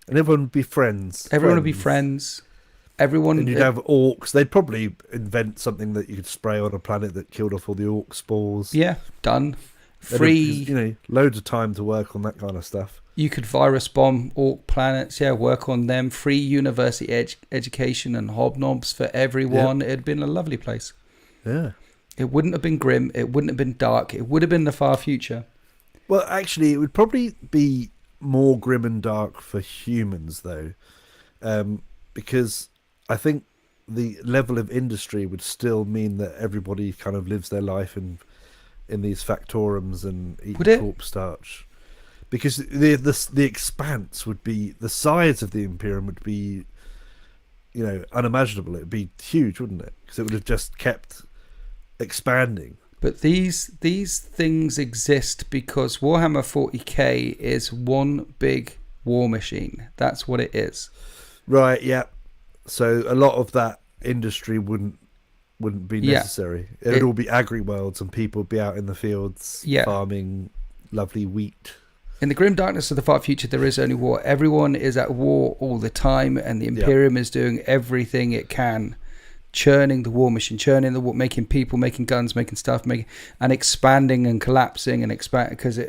[SPEAKER 1] And everyone would be friends.
[SPEAKER 2] Everyone would be friends. And
[SPEAKER 1] you'd have orcs. They'd probably invent something that you could spray on a planet that killed off all the orc spores.
[SPEAKER 2] Yeah, done. Free.
[SPEAKER 1] Loads of time to work on that kind of stuff.
[SPEAKER 2] You could virus bomb orc planets. Yeah, work on them. Free university education and hobnobs for everyone. It'd been a lovely place.
[SPEAKER 1] Yeah.
[SPEAKER 2] It wouldn't have been grim. It wouldn't have been dark. It would have been the far future.
[SPEAKER 1] Well, actually, it would probably be more grim and dark for humans, though, because I think the level of industry would still mean that everybody kind of lives their life in these factorums and eat corpse starch, because the expanse would be, the size of the Imperium would be, unimaginable. It would be huge, wouldn't it? Because it would have just kept expanding.
[SPEAKER 2] But these things exist because Warhammer 40k is one big war machine. That's what it is.
[SPEAKER 1] Right, yeah. So a lot of that industry wouldn't be necessary. It would all be agri-worlds and people would be out in the fields farming lovely wheat.
[SPEAKER 2] In the grim darkness of the far future, there is only war. Everyone is at war all the time, and the Imperium is doing everything it can, churning the war machine, making people, making guns, making stuff, and expanding and collapsing and because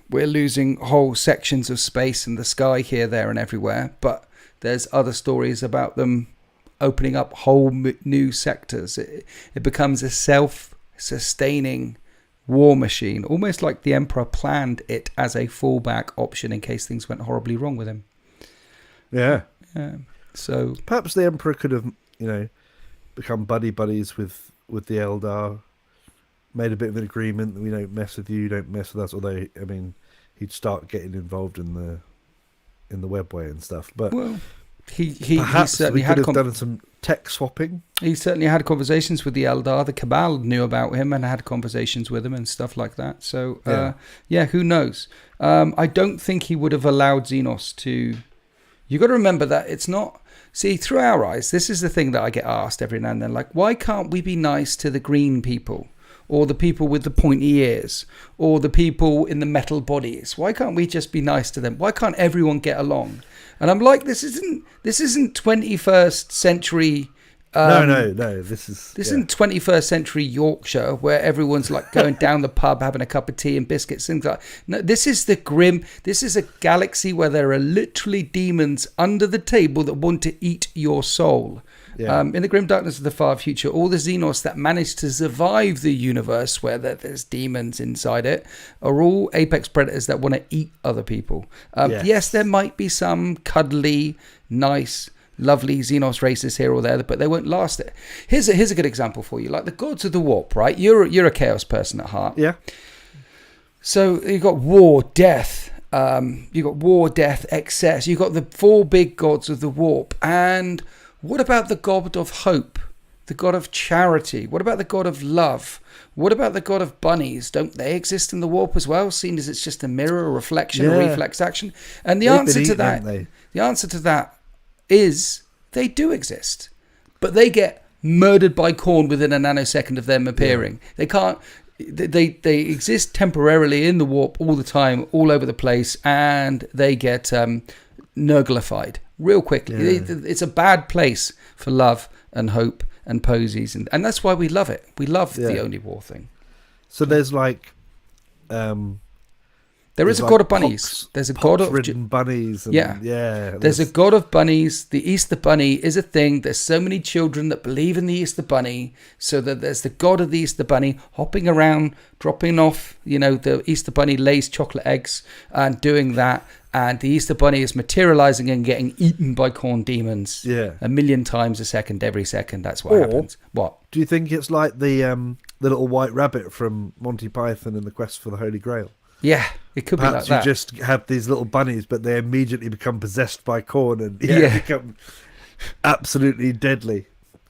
[SPEAKER 2] we're losing whole sections of space and the sky here, there, and everywhere. But there's other stories about them opening up whole new sectors. It becomes a self-sustaining war machine, almost like the Emperor planned it as a fallback option in case things went horribly wrong with him.
[SPEAKER 1] Yeah.
[SPEAKER 2] So
[SPEAKER 1] perhaps the Emperor could have, become buddies with the Eldar, made a bit of an agreement that we don't mess with you don't mess with us. Although, I mean, he'd start getting involved in the webway and stuff. But he certainly could have done some tech swapping.
[SPEAKER 2] He certainly had conversations with the Eldar. The Cabal knew about him and had conversations with him and stuff like that. So, who knows? I don't think he would have allowed Xenos to... You got to remember that it's not... See, through our eyes, this is the thing that I get asked every now and then. Like, why can't we be nice to the green people? Or the people with the pointy ears? Or the people in the metal bodies? Why can't we just be nice to them? Why can't everyone get along? And I'm like, this isn't 21st century...
[SPEAKER 1] No. This
[SPEAKER 2] isn't 21st century Yorkshire where everyone's like going down the pub having a cup of tea and biscuits, things like that. No, this is the grim. This is a galaxy where there are literally demons under the table that want to eat your soul.
[SPEAKER 1] Yeah.
[SPEAKER 2] In the grim darkness of the far future, all the Xenos that manage to survive the universe where there's demons inside it are all apex predators that want to eat other people.
[SPEAKER 1] Yes.
[SPEAKER 2] Yes, there might be some cuddly, nice, lovely Xenos races here or there, but they won't last it. Here's a good example for you. Like the gods of the warp, right? You're a chaos person at heart.
[SPEAKER 1] Yeah.
[SPEAKER 2] So you've got war, death. You've got war, death, excess. You've got the 4 big gods of the warp. And what about the god of hope? The god of charity? What about the god of love? What about the god of bunnies? Don't they exist in the warp as well, seen as it's just a mirror, a reflection, a reflex action? And the answer to that is they do exist. But they get murdered by Khorne within a nanosecond of them appearing. They can't... They exist temporarily in the warp all the time, all over the place, and they get Nurglified real quickly. Yeah. It's a bad place for love and hope and posies, and that's why we love it. We love the Only War thing.
[SPEAKER 1] So there's like...
[SPEAKER 2] there is a god of bunnies. There's a god of
[SPEAKER 1] bunnies. And,
[SPEAKER 2] There's a god of bunnies. The Easter Bunny is a thing. There's so many children that believe in the Easter Bunny, so that there's the god of the Easter Bunny hopping around, dropping off. The Easter Bunny lays chocolate eggs and doing that. And the Easter Bunny is materializing and getting eaten by Khorne demons.
[SPEAKER 1] Yeah,
[SPEAKER 2] 1,000,000 times a second, every second. That's what happens. What
[SPEAKER 1] do you think it's like the little white rabbit from Monty Python and the Quest for the Holy Grail?
[SPEAKER 2] Yeah, it could
[SPEAKER 1] Perhaps
[SPEAKER 2] be like that.
[SPEAKER 1] You just have these little bunnies, but they immediately become possessed by Khorne and become absolutely deadly.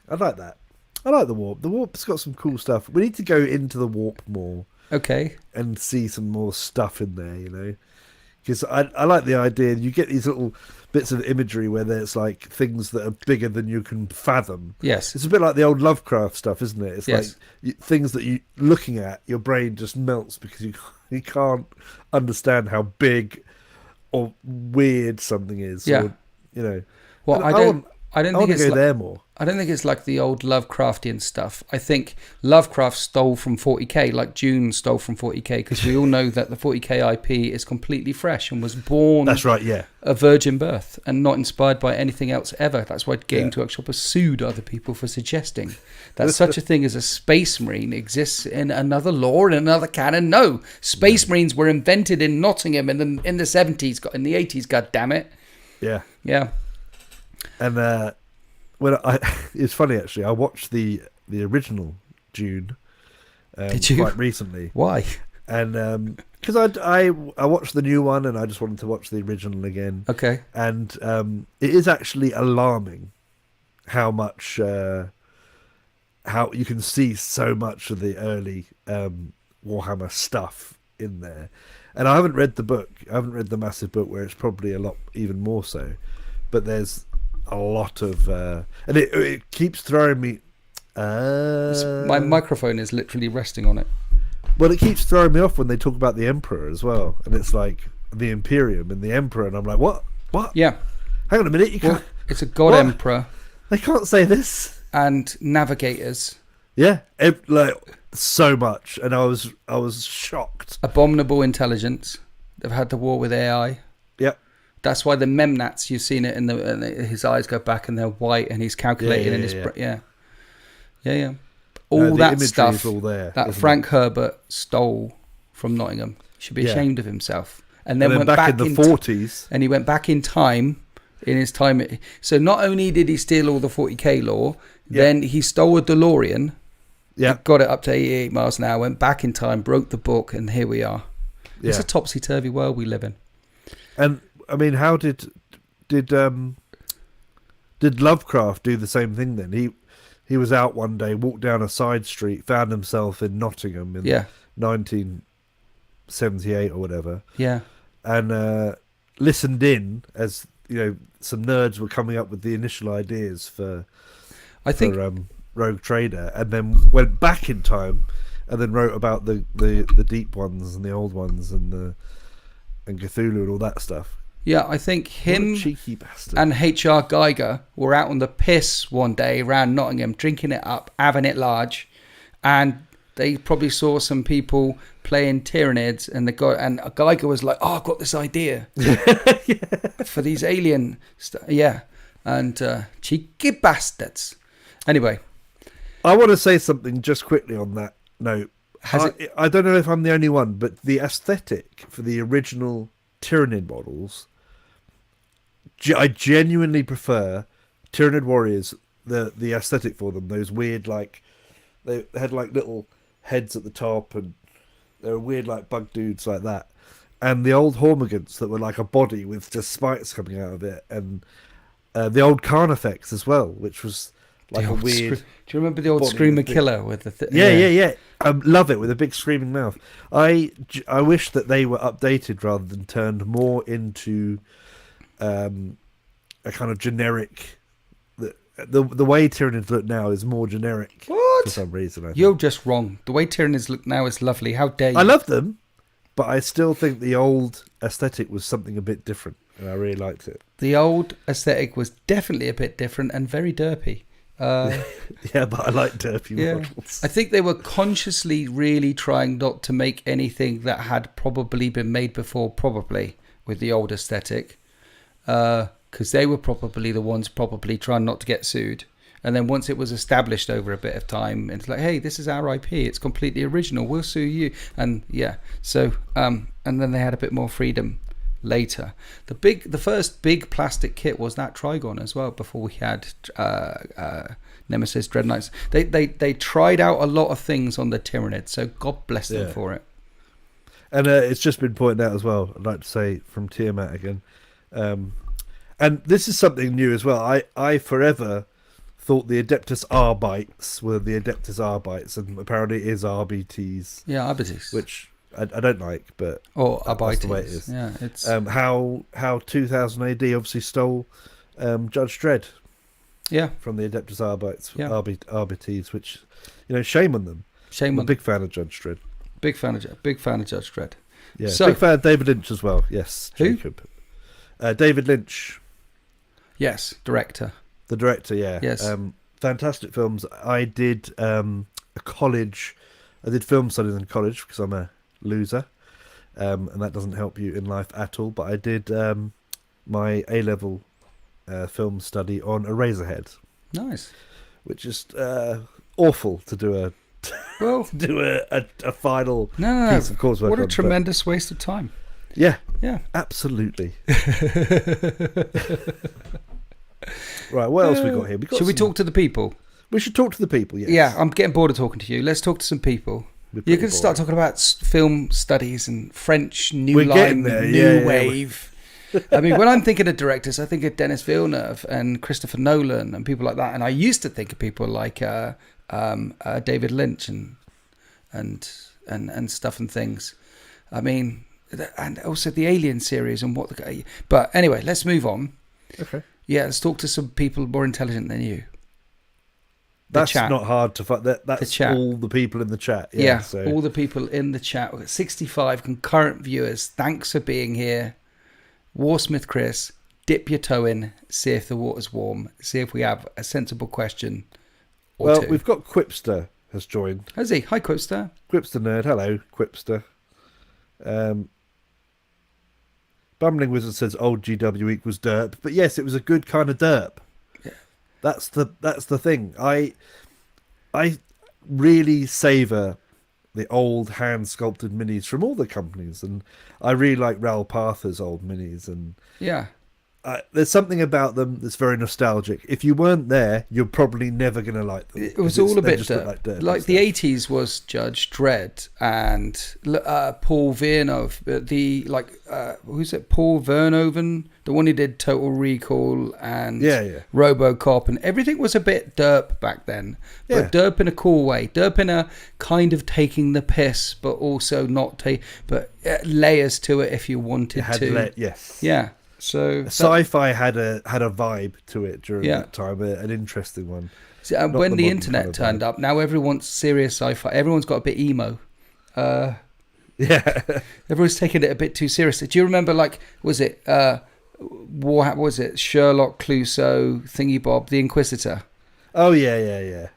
[SPEAKER 1] I like that. I like the warp. The warp's got some cool stuff. We need to go into the warp more.
[SPEAKER 2] Okay.
[SPEAKER 1] And see some more stuff in there, Because I like the idea. You get these little bits of imagery where there's like things that are bigger than you can fathom.
[SPEAKER 2] Yes.
[SPEAKER 1] It's a bit like the old Lovecraft stuff, isn't it? It's
[SPEAKER 2] yes.
[SPEAKER 1] like things that you looking at, your brain just melts because you can't understand how big or weird something is.
[SPEAKER 2] Yeah.
[SPEAKER 1] Or,
[SPEAKER 2] Well, I don't think it's
[SPEAKER 1] go there more.
[SPEAKER 2] I don't think it's like the old Lovecraftian stuff. I think Lovecraft stole from 40k, like Dune stole from 40k, because we all know that the 40k IP is completely fresh and was born.
[SPEAKER 1] That's right, yeah.
[SPEAKER 2] A virgin birth and not inspired by anything else ever. That's why Games Workshop has sued other people for suggesting that such a thing as a space marine exists in another lore, in another canon. No, space marines were invented in Nottingham in the 70s, in the 80s. God damn it.
[SPEAKER 1] Yeah,
[SPEAKER 2] yeah.
[SPEAKER 1] And it's funny actually. I watched the original Dune
[SPEAKER 2] Did you?
[SPEAKER 1] quite recently.
[SPEAKER 2] Why?
[SPEAKER 1] And because I watched the new one and I just wanted to watch the original again.
[SPEAKER 2] Okay.
[SPEAKER 1] And it is actually alarming how much how you can see so much of the early Warhammer stuff in there. And I haven't read the book. I haven't read the massive book where it's probably a lot even more so. But there's a lot of and it keeps throwing me
[SPEAKER 2] my microphone is literally resting on it.
[SPEAKER 1] Well, it keeps throwing me off when they talk about the Emperor as well, and it's like the Imperium and the Emperor, and I'm like, what
[SPEAKER 2] Yeah,
[SPEAKER 1] hang on a minute, you can't.
[SPEAKER 2] It's a god emperor.
[SPEAKER 1] They can't say this.
[SPEAKER 2] And navigators.
[SPEAKER 1] Yeah, like so much, and I was shocked.
[SPEAKER 2] Abominable intelligence. They've had the war with AI.
[SPEAKER 1] Yep.
[SPEAKER 2] That's why the Memnats, you've seen it and his eyes go back and they're white and he's calculating in his yeah. All that stuff
[SPEAKER 1] all there,
[SPEAKER 2] that Frank Herbert stole from Nottingham. Should be ashamed of himself. And then went back
[SPEAKER 1] in the 40s.
[SPEAKER 2] And he went back in time. In his time, so not only did he steal all the 40k lore, then he stole a DeLorean, got it up to 88 miles an hour, went back in time, broke the book, and here we are. Yeah. It's a topsy-turvy world we live in.
[SPEAKER 1] And I mean, how did Lovecraft do the same thing then? He was out one day, walked down a side street, found himself in Nottingham in 1978 or whatever.
[SPEAKER 2] Yeah,
[SPEAKER 1] and listened in as some nerds were coming up with the initial ideas for Rogue Trader, and then went back in time and then wrote about the deep ones and the old ones and Cthulhu and all that stuff.
[SPEAKER 2] Yeah, I think him
[SPEAKER 1] cheeky bastard.
[SPEAKER 2] And H.R. Geiger were out on the piss one day around Nottingham, drinking it up, having it large, and they probably saw some people playing Tyranids, and Geiger was like, "Oh, I've got this idea for these alien stuff." Yeah, and cheeky bastards. Anyway,
[SPEAKER 1] I want to say something just quickly on that note. I don't know if I'm the only one, but the aesthetic for the original Tyranid models, I genuinely prefer Tyranid warriors. The aesthetic for them, those weird like they had like little heads at the top, and they were weird like bug dudes like that. And the old Hormigants that were like a body with just spikes coming out of it, and the old Carnifex as well, which was like a weird.
[SPEAKER 2] Do you remember the old Screamer Killer with the?
[SPEAKER 1] Yeah. Love it, with a big screaming mouth. I wish that they were updated rather than turned more into a kind of generic. The way Tyranids look now is more generic.
[SPEAKER 2] What?
[SPEAKER 1] For some reason, I think.
[SPEAKER 2] You're just wrong. The way Tyranids look now is lovely. How dare you?
[SPEAKER 1] I love them, but I still think the old aesthetic was something a bit different, and I really liked it.
[SPEAKER 2] The old aesthetic was definitely a bit different and very derpy.
[SPEAKER 1] Yeah, but I like derpy models.
[SPEAKER 2] I think they were consciously really trying not to make anything that had probably been made before, probably, with the old aesthetic. Because they were probably the ones trying not to get sued. And then once it was established over a bit of time, it's like, hey, this is our IP. It's completely original. We'll sue you. And yeah, so and then they had a bit more freedom later. The first big plastic kit was that Trigon as well. Before we had Nemesis Dread Knights, they tried out a lot of things on the Tyranid. So God bless them for it.
[SPEAKER 1] And it's just been pointed out as well. I'd like to say from Tiamat again. And this is something new as well. I forever thought the Adeptus Arbites were the Adeptus Arbites, and apparently it is RBTs.
[SPEAKER 2] Yeah, Arbites.
[SPEAKER 1] Which I don't like, but
[SPEAKER 2] or Arbites.
[SPEAKER 1] That's the way it is.
[SPEAKER 2] Yeah, it's
[SPEAKER 1] how 2000 AD obviously stole Judge Dredd.
[SPEAKER 2] Yeah,
[SPEAKER 1] from the Adeptus Arbites,
[SPEAKER 2] yeah.
[SPEAKER 1] RBTs, which shame on them.
[SPEAKER 2] Shame
[SPEAKER 1] I'm
[SPEAKER 2] on.
[SPEAKER 1] A big fan of Judge Dredd.
[SPEAKER 2] Big fan of Judge Dredd.
[SPEAKER 1] Yeah,
[SPEAKER 2] so,
[SPEAKER 1] big fan of David Lynch as well. Yes,
[SPEAKER 2] who?
[SPEAKER 1] Jacob. David Lynch.
[SPEAKER 2] Yes, director.
[SPEAKER 1] The director, yeah.
[SPEAKER 2] Yes.
[SPEAKER 1] Fantastic films. I did I did film studies in college because I'm a loser, and that doesn't help you in life at all. But I did my A-level film study on Eraserhead.
[SPEAKER 2] Nice.
[SPEAKER 1] Which is awful to do a final piece of coursework.
[SPEAKER 2] What a tremendous waste of time.
[SPEAKER 1] Yeah.
[SPEAKER 2] Yeah.
[SPEAKER 1] Absolutely. Right, what else we got here?
[SPEAKER 2] Should we talk to the people?
[SPEAKER 1] We should talk to the people, yes.
[SPEAKER 2] Yeah, I'm getting bored of talking to you. Let's talk to some people. You can start talking about film studies and French new wave. I mean, when I'm thinking of directors, I think of Denis Villeneuve and Christopher Nolan and people like that. And I used to think of people like David Lynch and stuff and things. I mean, and also the Alien series and but anyway, let's move on.
[SPEAKER 1] Okay.
[SPEAKER 2] Yeah, let's talk to some people more intelligent than you.
[SPEAKER 1] That's not hard to find. That's all the people in the chat.
[SPEAKER 2] Yeah,
[SPEAKER 1] so.
[SPEAKER 2] All the people in the chat. We've got 65 concurrent viewers. Thanks for being here. Warsmith Chris, dip your toe in, see if the water's warm, see if we have a sensible question or two.
[SPEAKER 1] We've got Quipster has joined.
[SPEAKER 2] Has he? Hi, Quipster.
[SPEAKER 1] Quipster nerd. Hello, Quipster. Bumbling Wizard says old GW equals derp, but yes, it was a good kind of derp.
[SPEAKER 2] Yeah.
[SPEAKER 1] That's the thing. I really savour the old hand sculpted minis from all the companies, and I really like Raoul Parther's old minis, and
[SPEAKER 2] yeah.
[SPEAKER 1] There's something about them that's very nostalgic. If you weren't there, you're probably never going to like them.
[SPEAKER 2] It was all a bit
[SPEAKER 1] derp.
[SPEAKER 2] Like the 80s was Judge Dredd and Paul Verhoeven. Who's it? Paul Verhoeven, the one who did Total Recall and RoboCop, and everything was a bit derp back then. But derp in a cool way. Derp in a kind of taking the piss, but also not but layers to it if you wanted to.
[SPEAKER 1] Yes.
[SPEAKER 2] Yeah. So
[SPEAKER 1] sci-fi had a vibe to it during that time, an interesting one.
[SPEAKER 2] So, when the internet turned up, now everyone's serious sci-fi. Everyone's got a bit emo. Everyone's taking it a bit too seriously. Do you remember, was it Sherlock, Clouseau, Thingy Bob, the Inquisitor?
[SPEAKER 1] Oh yeah.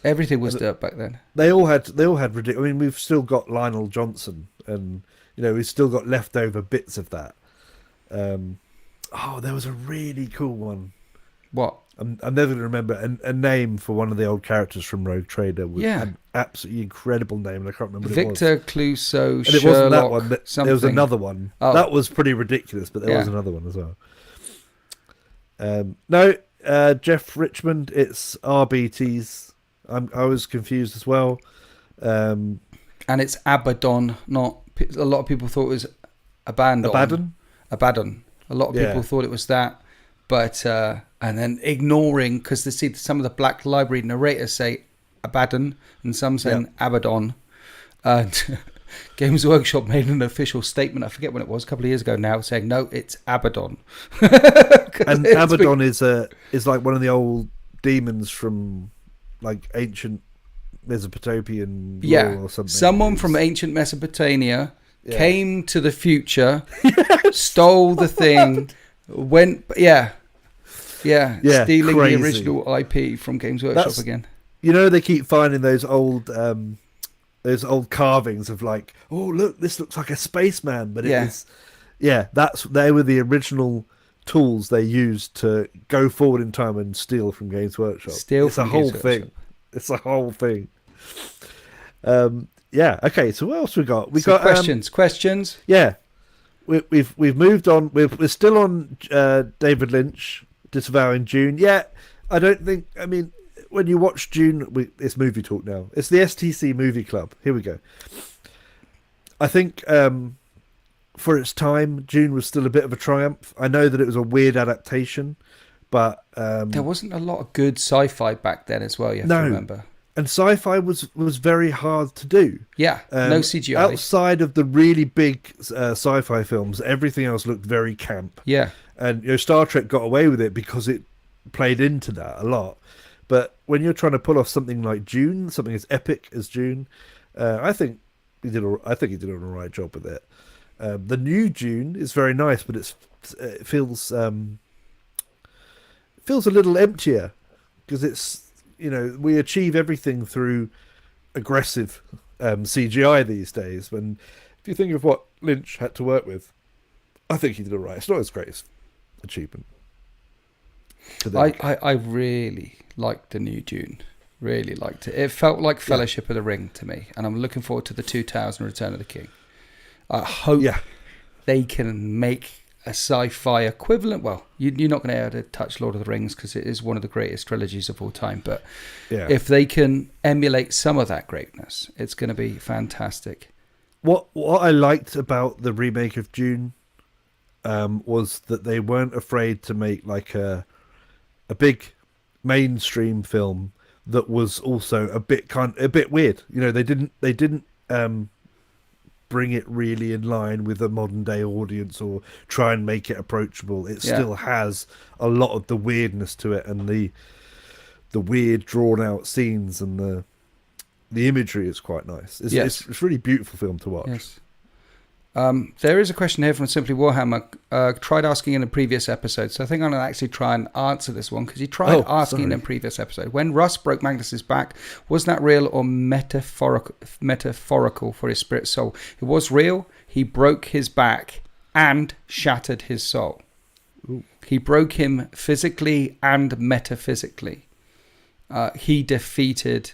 [SPEAKER 2] Everything was dirt back then.
[SPEAKER 1] They all had ridiculous. I mean, we've still got Lionel Johnson, and we've still got leftover bits of that. There was a really cool one.
[SPEAKER 2] What?
[SPEAKER 1] I'm never going to remember a name for one of the old characters from Rogue Trader with an absolutely incredible name, and I can't remember what
[SPEAKER 2] Victor
[SPEAKER 1] it was.
[SPEAKER 2] Clouseau,
[SPEAKER 1] And it
[SPEAKER 2] Sherlock,
[SPEAKER 1] wasn't that one.
[SPEAKER 2] something.
[SPEAKER 1] There was another one.
[SPEAKER 2] Oh.
[SPEAKER 1] That was pretty ridiculous, but there was another one as well. No, Jeff Richmond, it's RBT's. I was confused as well.
[SPEAKER 2] And it's Abaddon, not... A lot of people thought it was Abaddon. A lot of people thought it was that. But, and then ignoring, because some of the Black Library narrators say Abaddon, and some saying Abaddon. And Games Workshop made an official statement, I forget when it was, a couple of years ago now, saying, no, it's Abaddon.
[SPEAKER 1] And Abaddon is like one of the old demons from like ancient Mesopotamian lore or something.
[SPEAKER 2] Someone from ancient Mesopotamia came to the future, stole the thing, went... stealing
[SPEAKER 1] crazy.
[SPEAKER 2] The original IP from Games Workshop again.
[SPEAKER 1] You know, they keep finding those old carvings of like, oh look, this looks like a spaceman, but they were the original tools they used to go forward in time and steal from Games Workshop. It's a whole thing. Okay. So what else we got? We got
[SPEAKER 2] questions.
[SPEAKER 1] Yeah, we've moved on. We're still on David Lynch, Disavowing Dune. Yeah, I don't think. I mean, when you watch Dune, it's movie talk now. It's the STC Movie Club. Here we go. I think for its time, Dune was still a bit of a triumph. I know that it was a weird adaptation, but
[SPEAKER 2] there wasn't a lot of good sci-fi back then as well. You have to remember.
[SPEAKER 1] And sci-fi was very hard to do.
[SPEAKER 2] Yeah, no CGI.
[SPEAKER 1] Outside of the really big sci-fi films, everything else looked very camp.
[SPEAKER 2] Yeah.
[SPEAKER 1] And Star Trek got away with it because it played into that a lot. But when you're trying to pull off something like Dune, something as epic as Dune, I think he did an all right job with it. The new Dune is very nice, but it feels a little emptier because it's, we achieve everything through aggressive CGI these days. When if you think of what Lynch had to work with, I think he did all right. It's not his greatest achievement.
[SPEAKER 2] I really liked the new Dune. Really liked it. It felt like Fellowship of the Ring to me, and I'm looking forward to the 2000 Return of the King. I hope they can make a sci-fi equivalent. Well, you're not going to be able to touch Lord of the Rings because it is one of the greatest trilogies of all time. But if they can emulate some of that greatness, it's going to be fantastic.
[SPEAKER 1] What I liked about the remake of Dune was that they weren't afraid to make like a big mainstream film that was also a bit weird. They didn't bring it really in line with a modern day audience or try and make it approachable. It still has a lot of the weirdness to it, and the weird drawn out scenes, and the imagery is quite nice. It's a really beautiful film to watch.
[SPEAKER 2] Yes. There is a question here from Simply Warhammer. Tried asking in a previous episode, so I think I'm going to actually try and answer this one because he tried asking in a previous episode. When Russ broke Magnus's back, was that real or metaphorical for his spirit soul? It was real. He broke his back and shattered his soul. Ooh. He broke him physically and metaphysically. He defeated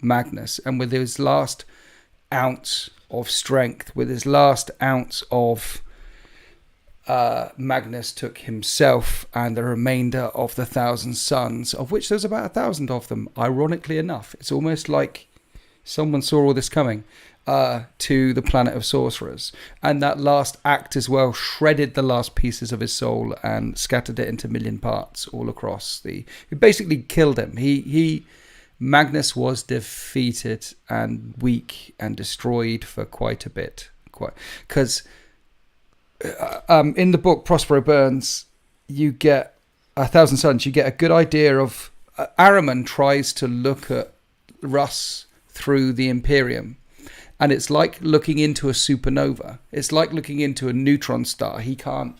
[SPEAKER 2] Magnus, and with his last ounce of strength, with his last ounce of Magnus took himself and the remainder of the 1,000 sons, of which there's about 1,000 of them, ironically enough. It's almost like someone saw all this coming, to the planet of sorcerers. And that last act as well shredded the last pieces of his soul and scattered it into 1,000,000 parts all across it basically killed him. Magnus was defeated and weak and destroyed for quite a bit. Because in the book Prospero Burns, you get 1,000 Sons, you get a good idea of... Ahriman tries to look at Russ through the Imperium, and it's like looking into a supernova. It's like looking into a neutron star. He can't...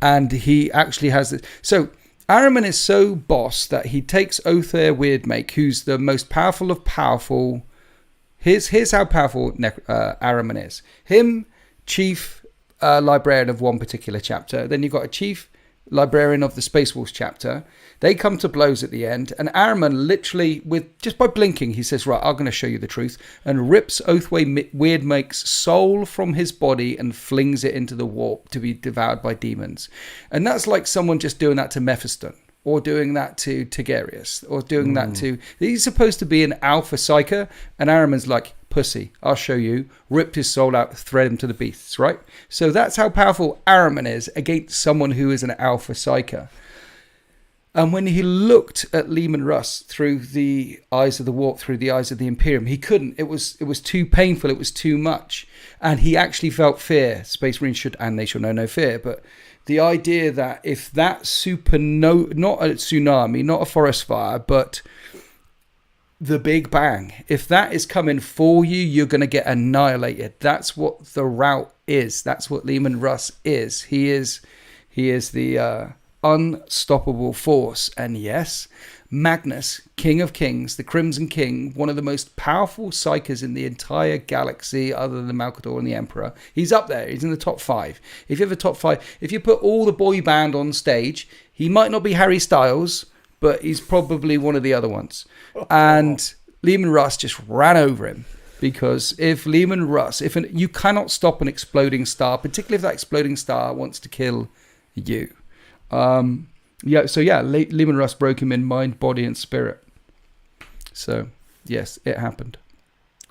[SPEAKER 2] And he actually has this... So... Ahriman is so boss that he takes Othar Weirdmake, who's the most powerful of powerful. Here's how powerful Ahriman is. Him, chief librarian of one particular chapter. Then you've got a chief librarian of the Space Wolves chapter. They come to blows at the end, and Ahriman literally, with just by blinking, he says, right, I'm going to show you the truth, and rips Oathway Weirdmake's soul from his body and flings it into the warp to be devoured by demons. And that's like someone just doing that to Mephiston, or doing that to Tigerius, or doing that to... He's supposed to be an alpha psyker, and Ahriman's like, pussy, I'll show you. Ripped his soul out, thread him to the beasts, right? So that's how powerful Ahriman is against someone who is an alpha psyker. And when he looked at Lehman Russ through the eyes of the warp, through the eyes of the Imperium, he couldn't. It was too painful. It was too much. And he actually felt fear. Space Marines should, and they shall know no fear. But the idea that if that supernova, not a tsunami, not a forest fire, but the Big Bang, if that is coming for you, you're going to get annihilated. That's what the route is. That's what Lehman Russ is. He is the unstoppable force. And yes, Magnus, King of Kings, the Crimson King, one of the most powerful psychers in the entire galaxy other than Malcador and the Emperor. He's up there. He's in the top 5. If you have a top 5, if you put all the boy band on stage, he might not be Harry Styles, but he's probably one of the other ones. And Lehman Russ just ran over him. Because if Lehman Russ, you cannot stop an exploding star, particularly if that exploding star wants to kill you. Lehman Russ broke him in mind, body, and spirit. So, yes, it happened.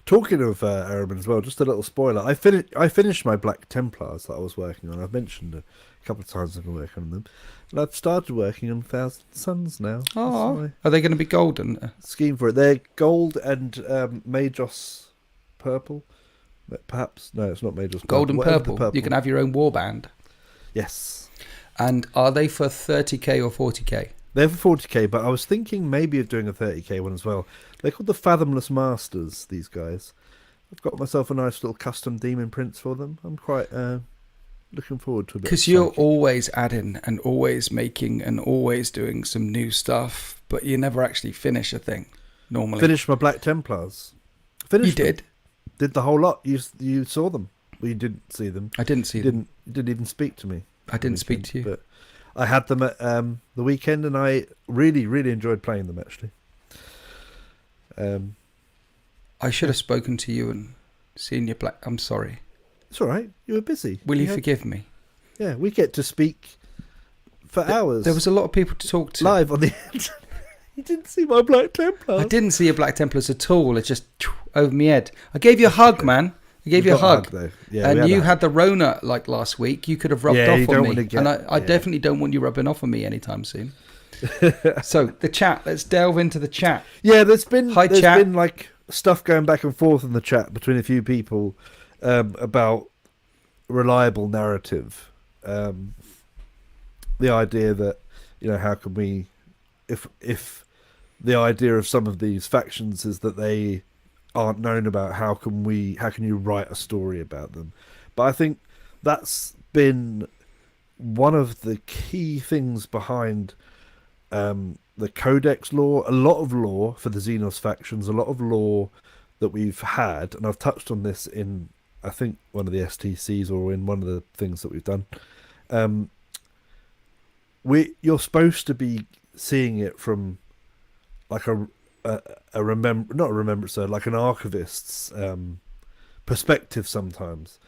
[SPEAKER 1] Talking of Ahriman as well, just a little spoiler. I finished my Black Templars that I was working on. I've mentioned a couple of times I've been working on them. And I've started working on Thousand Suns now.
[SPEAKER 2] Oh, are they going to be golden?
[SPEAKER 1] Scheme for it. They're gold and Magos purple. Perhaps. No, it's not Magos purple.
[SPEAKER 2] Gold and purple. You can have your own warband.
[SPEAKER 1] Yes.
[SPEAKER 2] And are they for 30k or 40k?
[SPEAKER 1] They're for 40k, but I was thinking maybe of doing a 30k one as well. They're called the Fathomless Masters, these guys. I've got myself a nice little custom demon prints for them. I'm quite looking forward to it.
[SPEAKER 2] Because you're always adding and always making and always doing some new stuff, but you never actually finish a thing, normally.
[SPEAKER 1] Finished my Black Templars. Finished
[SPEAKER 2] You did?
[SPEAKER 1] Them. Did the whole lot. You saw them. Well, you didn't see them.
[SPEAKER 2] I didn't see them.
[SPEAKER 1] You didn't even speak to me.
[SPEAKER 2] I didn't speak to you.
[SPEAKER 1] But I had them at the weekend, and I really, really enjoyed playing them, actually.
[SPEAKER 2] I should have spoken to you and seen your black... I'm sorry.
[SPEAKER 1] It's all right. You were busy.
[SPEAKER 2] Will you forgive me?
[SPEAKER 1] Yeah, we get to speak for hours.
[SPEAKER 2] There was a lot of people to talk to.
[SPEAKER 1] Live on the internet. You didn't see my Black Templars.
[SPEAKER 2] I didn't see your Black Templars at all. It just over my head. I gave you a hug, man. I gave you a hug.
[SPEAKER 1] Yeah,
[SPEAKER 2] and you had the Rona like last week. You could have rubbed off on me. And I definitely don't want you rubbing off on me anytime soon. So, the chat. Let's delve into the chat.
[SPEAKER 1] Yeah, there's been
[SPEAKER 2] chat.
[SPEAKER 1] been like stuff going back and forth in the chat between a few people about reliable narrative. The idea that, how can we, if the idea of some of these factions is that they aren't known about, how can you write a story about them? But I think that's been one of the key things behind the Codex lore. A lot of lore for the Xenos factions, a lot of lore that we've had, and I've touched on this in, I think, one of the STCs or in one of the things that we've done. You're supposed to be seeing it from like not a remembrance, like an archivist's perspective. Sometimes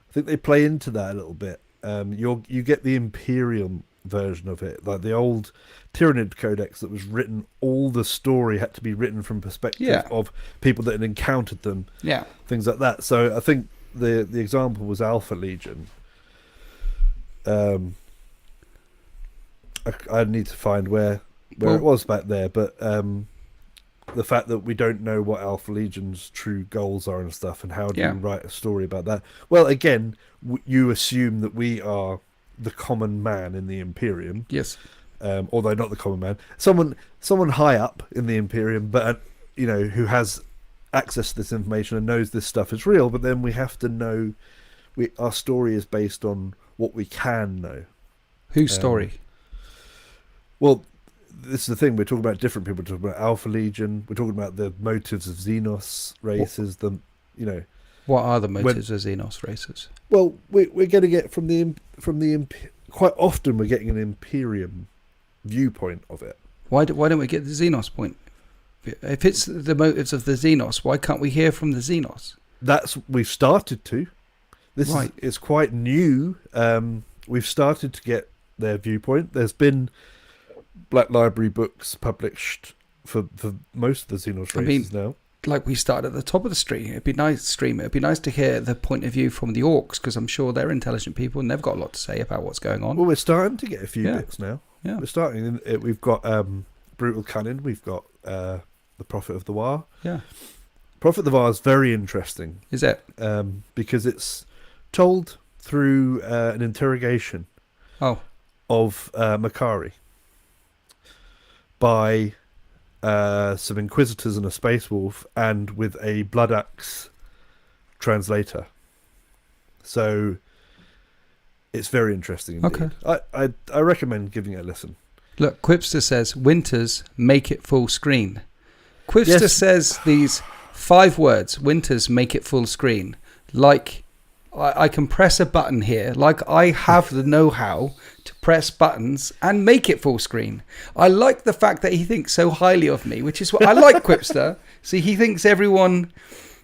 [SPEAKER 1] I think they play into that a little bit. You get the Imperium version of it, like the old Tyranid Codex that was written. All the story had to be written from perspective of people that had encountered them. Yeah, things like that. So I think the example was Alpha Legion. I need to find where it was back there, but the fact that we don't know what Alpha Legion's true goals are and stuff, and how do you write a story about that? Well, again, you assume that we are the common man in the Imperium.
[SPEAKER 2] Yes.
[SPEAKER 1] Although not the common man, someone high up in the Imperium, but who has access to this information and knows this stuff is real. But then we have to know, our story is based on what we can know.
[SPEAKER 2] Whose story?
[SPEAKER 1] Well, this is the thing. We're talking about different people. We're talking about Alpha Legion. We're talking about the motives of Xenos races. What
[SPEAKER 2] are the motives of Xenos races?
[SPEAKER 1] Well, we're getting it from quite often we're getting an Imperium viewpoint of it.
[SPEAKER 2] Why don't we get the Xenos point? If it's the motives of the Xenos, why can't we hear from the Xenos?
[SPEAKER 1] We've started to. This
[SPEAKER 2] Right.
[SPEAKER 1] is quite new. We've started to get their viewpoint. There's been Black Library books published for most of the Xenos races now.
[SPEAKER 2] Like we started at the top of the stream. It'd be nice to hear the point of view from the Orcs, because I'm sure they're intelligent people and they've got a lot to say about what's going on.
[SPEAKER 1] Well, we're starting to get a few
[SPEAKER 2] Yeah.
[SPEAKER 1] bits now.
[SPEAKER 2] Yeah.
[SPEAKER 1] We're starting. We've got Brutal Cannon. We've got the Prophet of the War.
[SPEAKER 2] Yeah.
[SPEAKER 1] Prophet of the War is very interesting
[SPEAKER 2] Is it?
[SPEAKER 1] because it's told through an interrogation
[SPEAKER 2] Oh.
[SPEAKER 1] of Makari by some Inquisitors and a Space Wolf, and with a Blood Axe translator. So it's very interesting indeed.
[SPEAKER 2] Okay.
[SPEAKER 1] I recommend giving it a listen.
[SPEAKER 2] Look, Quipster says, Winters, make it full screen. Quipster
[SPEAKER 1] Yes.
[SPEAKER 2] says these 5 words, Winters, make it full screen. Like, I can press a button here, like I have the know-how to press buttons and make it full screen. I like the fact that he thinks so highly of me, which is what I like Quipster. See, he thinks everyone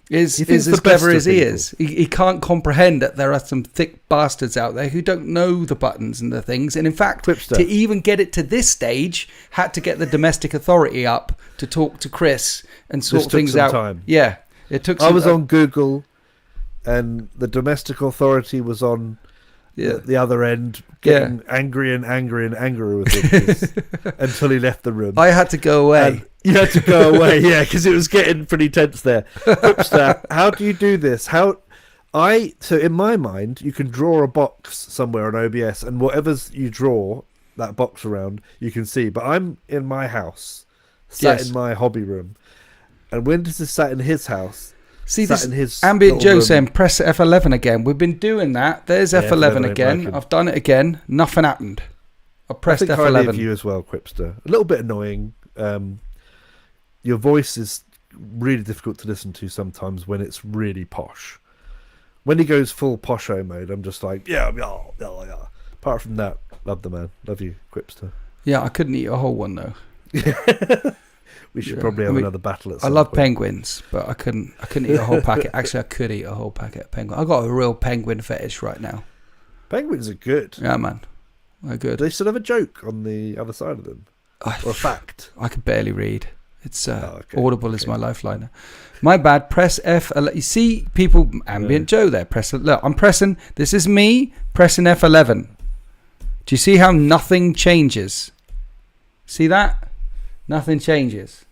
[SPEAKER 2] is
[SPEAKER 1] He thinks
[SPEAKER 2] as
[SPEAKER 1] the
[SPEAKER 2] clever
[SPEAKER 1] best
[SPEAKER 2] as
[SPEAKER 1] of
[SPEAKER 2] he
[SPEAKER 1] people.
[SPEAKER 2] is. He can't comprehend that there are some thick bastards out there who don't know the buttons and the things. And in fact,
[SPEAKER 1] Quipster.
[SPEAKER 2] to even get it to this stage, had to get the domestic authority up to talk to Chris and sort
[SPEAKER 1] This took
[SPEAKER 2] things
[SPEAKER 1] some
[SPEAKER 2] out.
[SPEAKER 1] time.
[SPEAKER 2] Yeah, it took.
[SPEAKER 1] I
[SPEAKER 2] some,
[SPEAKER 1] was on Google, and the domestic authority was on the other end, getting angrier and angrier and angrier with him until he left the room.
[SPEAKER 2] I had to go away.
[SPEAKER 1] And you had to go away, yeah, because it was getting pretty tense there. Quipster, how do you do this? So in my mind, you can draw a box somewhere on OBS, and whatever's you draw that box around, you can see. But I'm in my house, sat
[SPEAKER 2] Yes.
[SPEAKER 1] in my hobby room, and Winters is sat in his house.
[SPEAKER 2] See
[SPEAKER 1] sat
[SPEAKER 2] this
[SPEAKER 1] in his
[SPEAKER 2] ambient
[SPEAKER 1] little
[SPEAKER 2] Joe
[SPEAKER 1] room.
[SPEAKER 2] saying press F11 again. We've been doing that. There's
[SPEAKER 1] Yeah,
[SPEAKER 2] F11
[SPEAKER 1] F11
[SPEAKER 2] again.
[SPEAKER 1] working.
[SPEAKER 2] I've done it again. Nothing happened. I
[SPEAKER 1] I
[SPEAKER 2] pressed
[SPEAKER 1] think highly of
[SPEAKER 2] F11.
[SPEAKER 1] you as well, Quipster. A little bit annoying. Your voice is really difficult to listen to sometimes when it's really posh. When he goes full posho mode, I'm just like, yeah. Apart from that, love the man. Love you, Quipster.
[SPEAKER 2] Yeah, I couldn't eat a whole one though.
[SPEAKER 1] We should
[SPEAKER 2] Yeah.
[SPEAKER 1] probably
[SPEAKER 2] I
[SPEAKER 1] have
[SPEAKER 2] mean,
[SPEAKER 1] another battle at
[SPEAKER 2] I
[SPEAKER 1] some
[SPEAKER 2] love
[SPEAKER 1] point.
[SPEAKER 2] penguins, but I couldn't eat a whole packet. Actually, I could eat a whole packet of penguin. I got a real penguin fetish right now.
[SPEAKER 1] Penguins are good.
[SPEAKER 2] Yeah, man, they're good.
[SPEAKER 1] Do they still have a joke on the other side of them? Or a fact?
[SPEAKER 2] I could barely read. It's
[SPEAKER 1] okay,
[SPEAKER 2] Audible is
[SPEAKER 1] okay.
[SPEAKER 2] my lifeline. My bad. Press F. You see people, ambient Joe there. Look, I'm pressing. This is me pressing F11. Do you see how nothing changes? See that? Nothing changes.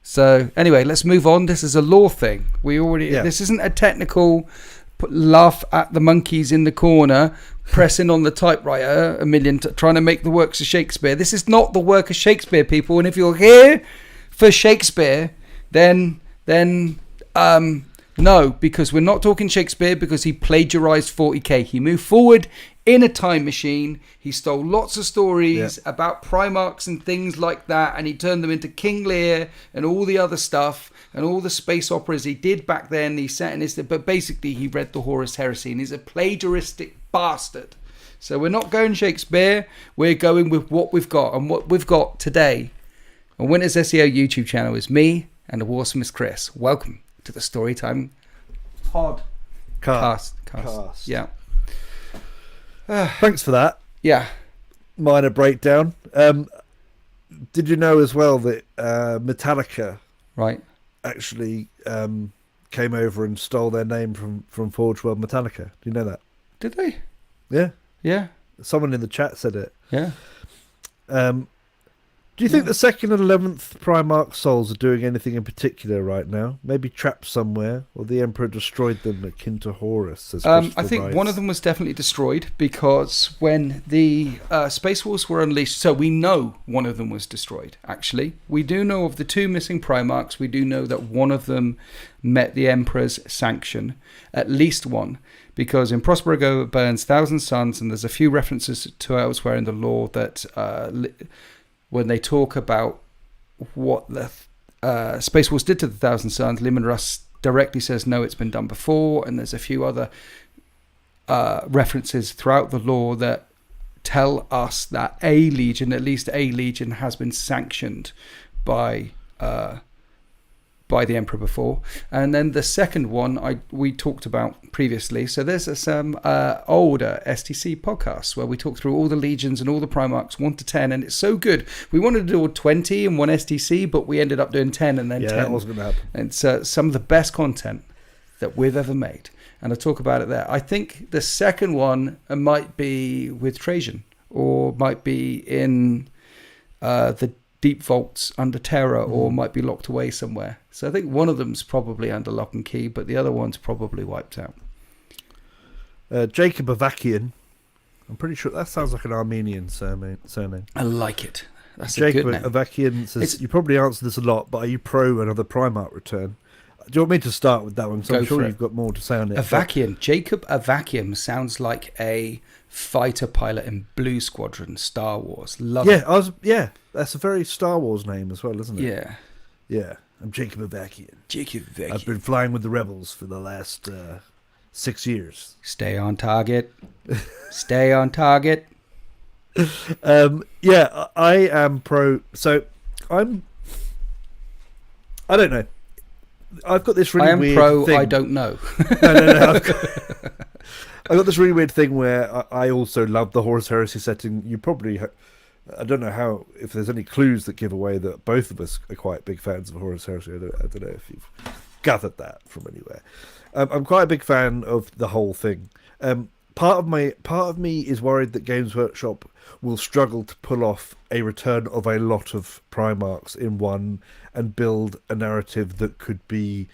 [SPEAKER 2] So anyway, let's move on. This is a law thing. This isn't a technical laugh at the monkeys in the corner pressing on the typewriter trying to make the works of Shakespeare. This is not the work of Shakespeare, people. And if you're here for Shakespeare, then no, because we're not talking Shakespeare, because he plagiarized 40k. He moved forward in a time machine. He stole lots of stories about Primarchs and things like that, and he turned them into King Lear and all the other stuff and all the space operas he did back then. He sat in his, but basically he read the Horus Heresy, and he's a plagiaristic bastard. So we're not going Shakespeare. We're going with what we've got, and what we've got today on Winters SEO YouTube channel is me and the Warsmith Chris. Welcome to the Storytime Podcast.
[SPEAKER 1] Cast.
[SPEAKER 2] Yeah.
[SPEAKER 1] Thanks for that
[SPEAKER 2] Yeah.
[SPEAKER 1] minor breakdown. Did you know as well that Metallica
[SPEAKER 2] Right.
[SPEAKER 1] actually came over and stole their name from Forge World Metallica? Do you know that?
[SPEAKER 2] Did they?
[SPEAKER 1] Yeah.
[SPEAKER 2] Yeah.
[SPEAKER 1] Someone in the chat said it.
[SPEAKER 2] Yeah.
[SPEAKER 1] Do you think the 2nd and 11th Primarch souls are doing anything in particular right now? Maybe trapped somewhere, or the Emperor destroyed them akin to Horus? Says
[SPEAKER 2] I
[SPEAKER 1] Christopher
[SPEAKER 2] think
[SPEAKER 1] Rice.
[SPEAKER 2] one of them was definitely destroyed, because when the Space Wolves were unleashed, so we know one of them was destroyed, actually. We do know of the 2 missing Primarchs. We do know that one of them met the Emperor's sanction, at least one, because in Prospero it burns 1,000 suns, and there's a few references to elsewhere in the lore that when they talk about what the Space Wolves did to the 1,000 suns, Lyman Russ directly says, no, it's been done before, and there's a few other references throughout the lore that tell us that a legion, at least a legion, has been sanctioned by the Emperor before. And then the second one we talked about previously. So there's some older STC podcasts where we talk through all the legions and all the Primarchs 1 to 10, and it's so good. We wanted to do all 20 in one STC, but we ended up doing 10 and then 10.
[SPEAKER 1] Yeah, that wasn't going to happen.
[SPEAKER 2] It's some of the best content that we've ever made, and I'll talk about it there. I think the second one might be with Trajan, or might be in the deep vaults under Terra, or might be locked away somewhere. So I think one of them's probably under lock and key, but the other one's probably wiped out.
[SPEAKER 1] Jacob Avakian. I'm pretty sure that sounds like an Armenian surname.
[SPEAKER 2] I like it. That's
[SPEAKER 1] Jacob
[SPEAKER 2] a good name.
[SPEAKER 1] Avakian says, you probably answered this a lot, but are you pro another Primarch return? Do you want me to start with that one? So I'm sure you've got more to say on it.
[SPEAKER 2] Avakian. Jacob Avakian sounds like a fighter pilot in Blue Squadron, Star Wars. Love it.
[SPEAKER 1] That's a very Star Wars name as well, isn't it?
[SPEAKER 2] Yeah.
[SPEAKER 1] Yeah. I'm Jacob Avakian.
[SPEAKER 2] Jacob Avakian.
[SPEAKER 1] I've been flying with the Rebels for the last 6 years.
[SPEAKER 2] Stay on target. Stay on target.
[SPEAKER 1] I am pro. So I don't know. I've got this really weird
[SPEAKER 2] pro,
[SPEAKER 1] thing.
[SPEAKER 2] I don't know.
[SPEAKER 1] No. I've got this really weird thing where I also love the Horus Heresy setting. You probably, I don't know if there's any clues that give away that both of us are quite big fans of Horus Heresy. I don't know if you've gathered that from anywhere. I'm quite a big fan of the whole thing. Part of me is worried that Games Workshop will struggle to pull off a return of a lot of Primarchs in one and build a narrative that could be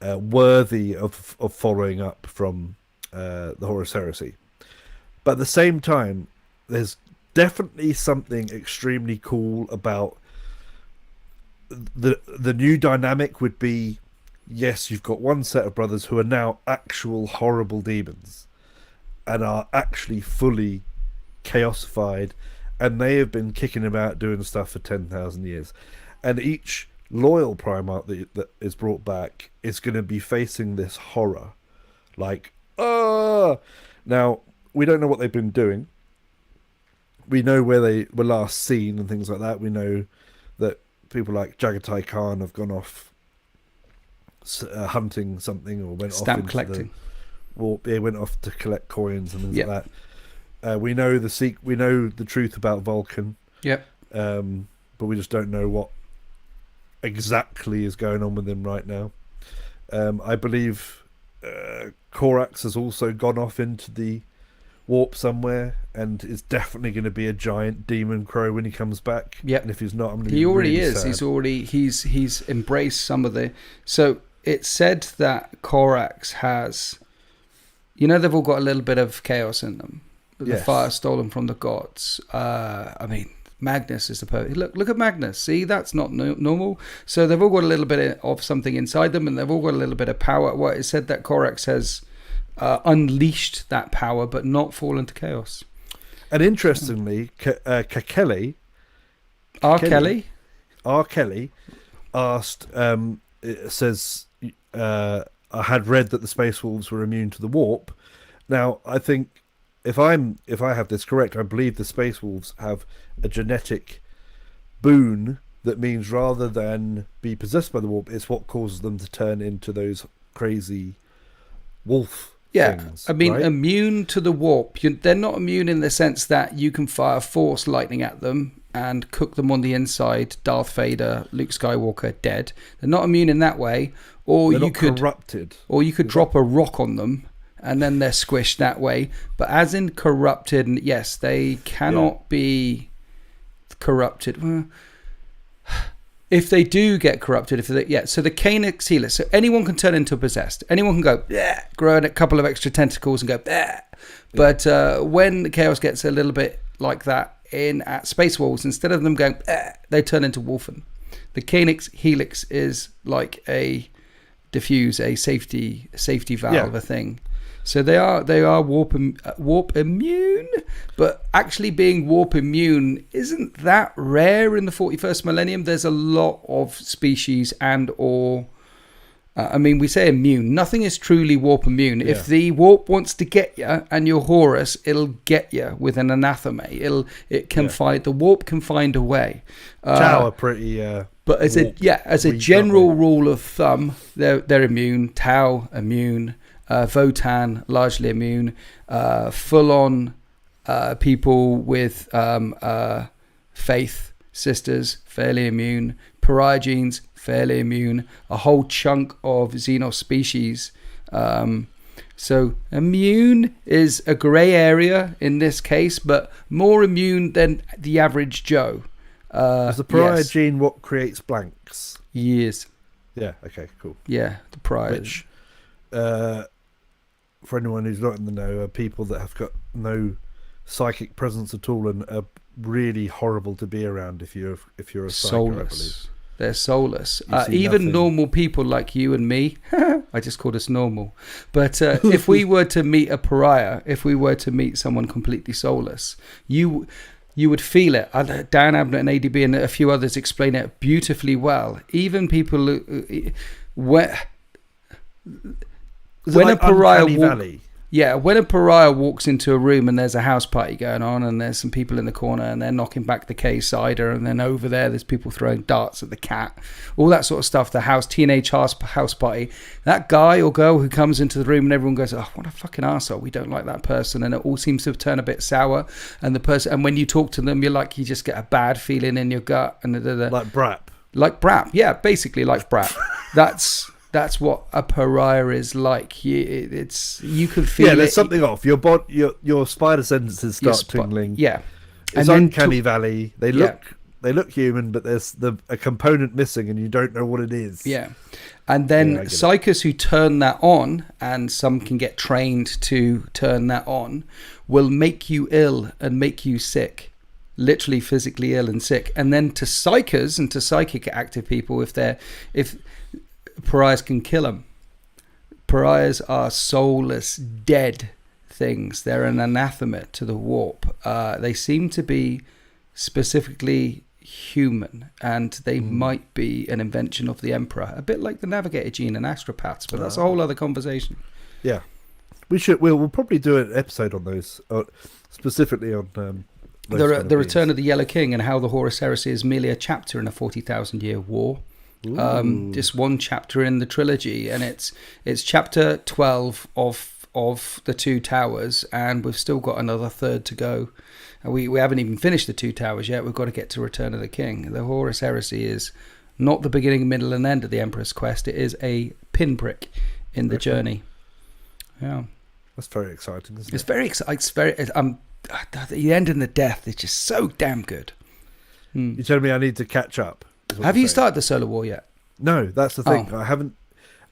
[SPEAKER 1] worthy of following up from the Horus Heresy. But at the same time, there's definitely something extremely cool about the new dynamic would be, yes, you've got one set of brothers who are now actual horrible demons and are actually fully chaosified, and they have been kicking about doing stuff for 10,000 years. And each loyal Primarch that is brought back is going to be facing this horror. Like, now, we don't know what they've been doing. We know where they were last seen and things like that. We know that people like Jagatai Khan have gone off hunting something, or went
[SPEAKER 2] Stamp
[SPEAKER 1] off
[SPEAKER 2] collecting.
[SPEAKER 1] Went off to collect coins and things like that. We know the truth about Vulcan.
[SPEAKER 2] Yep.
[SPEAKER 1] But we just don't know what exactly is going on with him right now. I believe Korax has also gone off into the warp somewhere and is definitely going to be a giant demon crow when he comes back.
[SPEAKER 2] Yep.
[SPEAKER 1] And if he's not, I'm going to
[SPEAKER 2] He
[SPEAKER 1] be
[SPEAKER 2] already
[SPEAKER 1] really
[SPEAKER 2] is.
[SPEAKER 1] sad.
[SPEAKER 2] He's embraced some of the. So it's said that Korax has. They've all got a little bit of chaos in them. The fire stolen from the gods. Magnus is the perfect. Look at Magnus. See, that's not normal. So they've all got a little bit of something inside them, and they've all got a little bit of power. Well, it said that Korax has unleashed that power, but not fallen to chaos.
[SPEAKER 1] And interestingly, Kelly asked. It says, I had read that the Space Wolves were immune to the warp. Now, I think if I have this correct, I believe the Space Wolves have a genetic boon that means rather than be possessed by the warp, it's what causes them to turn into those crazy wolf things.
[SPEAKER 2] I mean,
[SPEAKER 1] right?
[SPEAKER 2] Immune to the warp. They're not immune in the sense that you can fire force lightning at them and cook them on the inside. Darth Vader, Luke Skywalker, dead. They're not immune in that way. Or
[SPEAKER 1] they're
[SPEAKER 2] you
[SPEAKER 1] not
[SPEAKER 2] could
[SPEAKER 1] corrupted.
[SPEAKER 2] Or you could drop a rock on them, and then they're squished that way. But as in corrupted, and yes, they cannot be corrupted. If they do get corrupted, so the Calyx Helix, so anyone can turn into a possessed. Anyone can go, grow a couple of extra tentacles and go, But when the Chaos gets a little bit like that at Space Wolves, instead of them going, they turn into Wolfen. The Calyx Helix is like a diffuse, a safety valve, a thing. So they are warp immune, but actually being warp immune isn't that rare in the 41st millennium. There's a lot of species and or I mean, we say immune. Nothing is truly warp immune. If the warp wants to get you and you're Horus, it'll get you with an anathema. The warp can find a way.
[SPEAKER 1] Tau are pretty.
[SPEAKER 2] But as a general rule of thumb, they're immune. Tau immune. Votan largely immune. Full on people with faith sisters fairly immune. Pariah genes fairly immune. A whole chunk of Xenos species. So immune is a grey area in this case, but more immune than the average Joe.
[SPEAKER 1] Is the pariah gene what creates blanks?
[SPEAKER 2] Yes.
[SPEAKER 1] Yeah. Okay. Cool.
[SPEAKER 2] Yeah, the pariah.
[SPEAKER 1] Which, for anyone who's not in the know, are people that have got no psychic presence at all and are really horrible to be around if you're a psycho, I believe.
[SPEAKER 2] They're soulless. Even normal people like you and me, I just called us normal. But if we were to meet a pariah, if we were to meet someone completely soulless, you would feel it. Dan Abnett and ADB and a few others explain it beautifully well. Even people when a pariah when a pariah walks into a room and there's a house party going on and there's some people in the corner and they're knocking back the K cider and then over there's people throwing darts at the cat, all that sort of stuff, the teenage house party, that guy or girl who comes into the room and everyone goes, oh, what a fucking arsehole, we don't like that person, and it all seems to turn a bit sour, and when you talk to them, you just get a bad feeling in your gut, and like Brap, yeah, basically like Brap. That's what a pariah is like. You can feel it.
[SPEAKER 1] Yeah, there's something off. Your spider senses start tingling.
[SPEAKER 2] Yeah.
[SPEAKER 1] It's uncanny valley. They look human, but there's a component missing and you don't know what it is.
[SPEAKER 2] Yeah. And then psychers who turn that on, and some can get trained to turn that on, will make you ill and make you sick. Literally physically ill and sick. And then to psychers and to psychic active people, if pariahs can kill them. Pariahs are soulless, dead things. They're an anathema to the warp. They seem to be specifically human, and they might be an invention of the Emperor, a bit like the Navigator gene and astropaths, but that's a whole other conversation.
[SPEAKER 1] Yeah, we'll probably do an episode on those, specifically on
[SPEAKER 2] the return of the Yellow King and how the Horus Heresy is merely a chapter in a 40,000 year war. Just one chapter in the trilogy, and it's chapter 12 of the Two Towers, and we've still got another third to go. We haven't even finished the Two Towers yet. We've got to get to Return of the King. The Horus Heresy is not the beginning, middle, and end of the Emperor's quest. It is a pinprick in the journey. Yeah,
[SPEAKER 1] that's very exciting, isn't it?
[SPEAKER 2] It's very exciting. The end and the death is just so damn good.
[SPEAKER 1] You telling me I need to catch up?
[SPEAKER 2] Have you started the Solar War yet?
[SPEAKER 1] No, that's the thing. I haven't.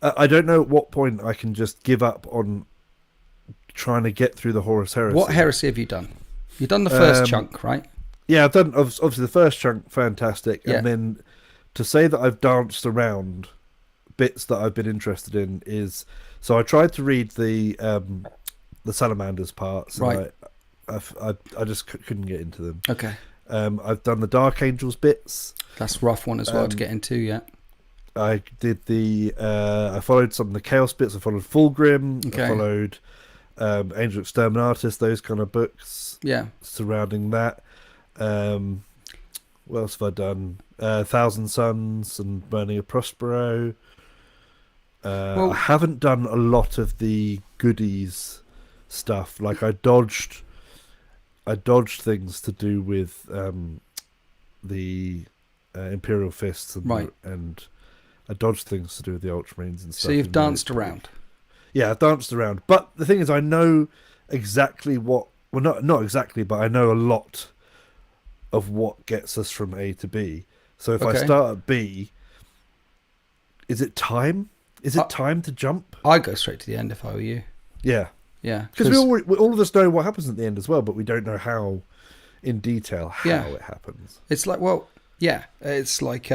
[SPEAKER 1] I don't know at what point I can just give up on trying to get through the Horus Heresy.
[SPEAKER 2] What heresy have you done? You've done the first chunk, right?
[SPEAKER 1] Yeah, I've done obviously the first chunk, fantastic, and then to say that I've danced around bits that I've been interested in is, so I tried to read the Salamanders parts,
[SPEAKER 2] right?
[SPEAKER 1] I just couldn't get into them.
[SPEAKER 2] Okay.
[SPEAKER 1] I've done the Dark Angels bits.
[SPEAKER 2] That's a rough one as well to get into, yeah.
[SPEAKER 1] I did I followed some of the Chaos bits. I followed Fulgrim. Okay. I followed Angel Exterminatus, those kind of books.
[SPEAKER 2] Yeah.
[SPEAKER 1] Surrounding that. What else have I done? Thousand Suns and Burning of Prospero. I haven't done a lot of the goodies stuff. Like I dodged things to do with the Imperial Fists and I dodged things to do with the Ultramarines and stuff.
[SPEAKER 2] So you've danced around.
[SPEAKER 1] Yeah, I've danced around. But the thing is, I know exactly what... Well, not exactly, but I know a lot of what gets us from A to B. So if I start at B, is it time? Is it time to jump?
[SPEAKER 2] I'd go straight to the end if I were you.
[SPEAKER 1] Yeah.
[SPEAKER 2] Yeah.
[SPEAKER 1] Because all of us know what happens at the end as well, but we don't know how, in detail, how it happens.
[SPEAKER 2] It's like, it's like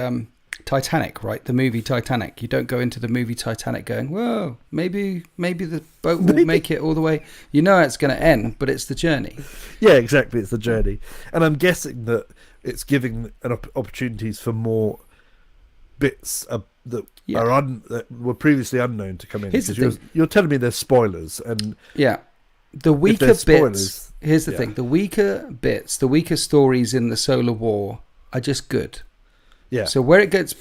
[SPEAKER 2] Titanic, right? The movie Titanic. You don't go into the movie Titanic going, whoa, maybe the boat will make it all the way. You know it's going to end, but it's the journey.
[SPEAKER 1] Yeah, exactly. It's the journey. And I'm guessing that it's giving opportunities for more bits that
[SPEAKER 2] Yeah.
[SPEAKER 1] are that were previously unknown to come in.
[SPEAKER 2] Here's the
[SPEAKER 1] Because you're telling me there's spoilers, and
[SPEAKER 2] Yeah. The
[SPEAKER 1] if
[SPEAKER 2] weaker
[SPEAKER 1] there's
[SPEAKER 2] bits.
[SPEAKER 1] spoilers,
[SPEAKER 2] Here's the
[SPEAKER 1] yeah.
[SPEAKER 2] thing: the weaker bits, the weaker stories in the Solar War are just good.
[SPEAKER 1] Yeah.
[SPEAKER 2] So where it gets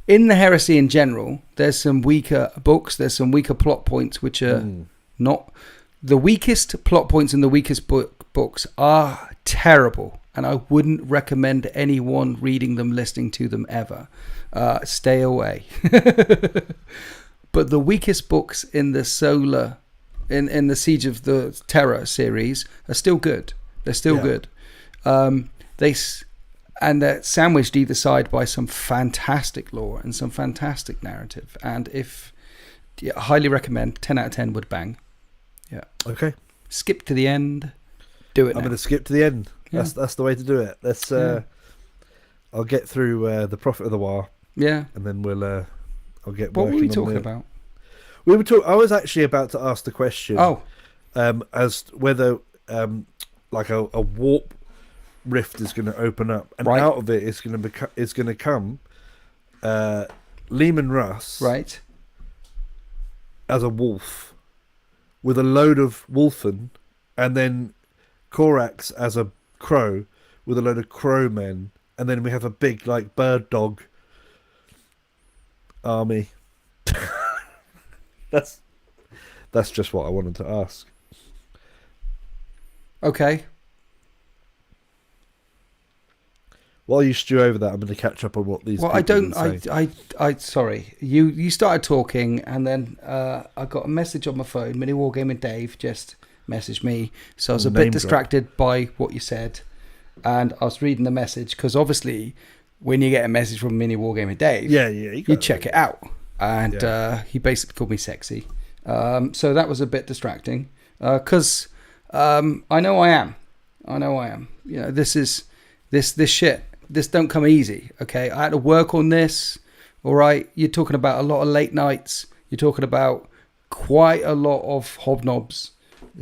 [SPEAKER 2] in the Heresy in general, there's some weaker books. There's some weaker plot points which are not the weakest plot points in the weakest books are terrible, and I wouldn't recommend anyone reading them, listening to them ever. Stay away. But the weakest books in the Solar, in the Siege of the Terror series are still good. They're still good. They're sandwiched either side by some fantastic lore and some fantastic narrative. And highly recommend. 10 out of 10 would bang. Yeah.
[SPEAKER 1] Okay.
[SPEAKER 2] Skip to the end. Do it.
[SPEAKER 1] I'm going to skip to the end.
[SPEAKER 2] Yeah.
[SPEAKER 1] That's the way to do it. Let's. I'll get through the Prophet of the War.
[SPEAKER 2] Yeah.
[SPEAKER 1] And then I'll get.
[SPEAKER 2] What were we
[SPEAKER 1] working on
[SPEAKER 2] talking about?
[SPEAKER 1] We were talking. I was actually about to ask the question. As whether like a warp rift is going to open up, and out of it is going to come Lehman Russ,
[SPEAKER 2] right,
[SPEAKER 1] as a wolf with a load of wolfen, and then Korax as a crow with a load of crow men, and then we have a big like bird dog army. That's just what I wanted to ask.
[SPEAKER 2] Okay.
[SPEAKER 1] While you stew over that, I'm going to catch up on what these.
[SPEAKER 2] Well, I sorry. You started talking, and then I got a message on my phone. Mini Wargaming Dave just messaged me, so I was a bit distracted by what you said, and I was reading the message because obviously, when you get a message from Mini Wargaming Dave, you check it out, and he basically called me sexy. So that was a bit distracting because I know I am. You know, this shit. This don't come easy, okay? I had to work on this, all right? You're talking about a lot of late nights. You're talking about quite a lot of hobnobs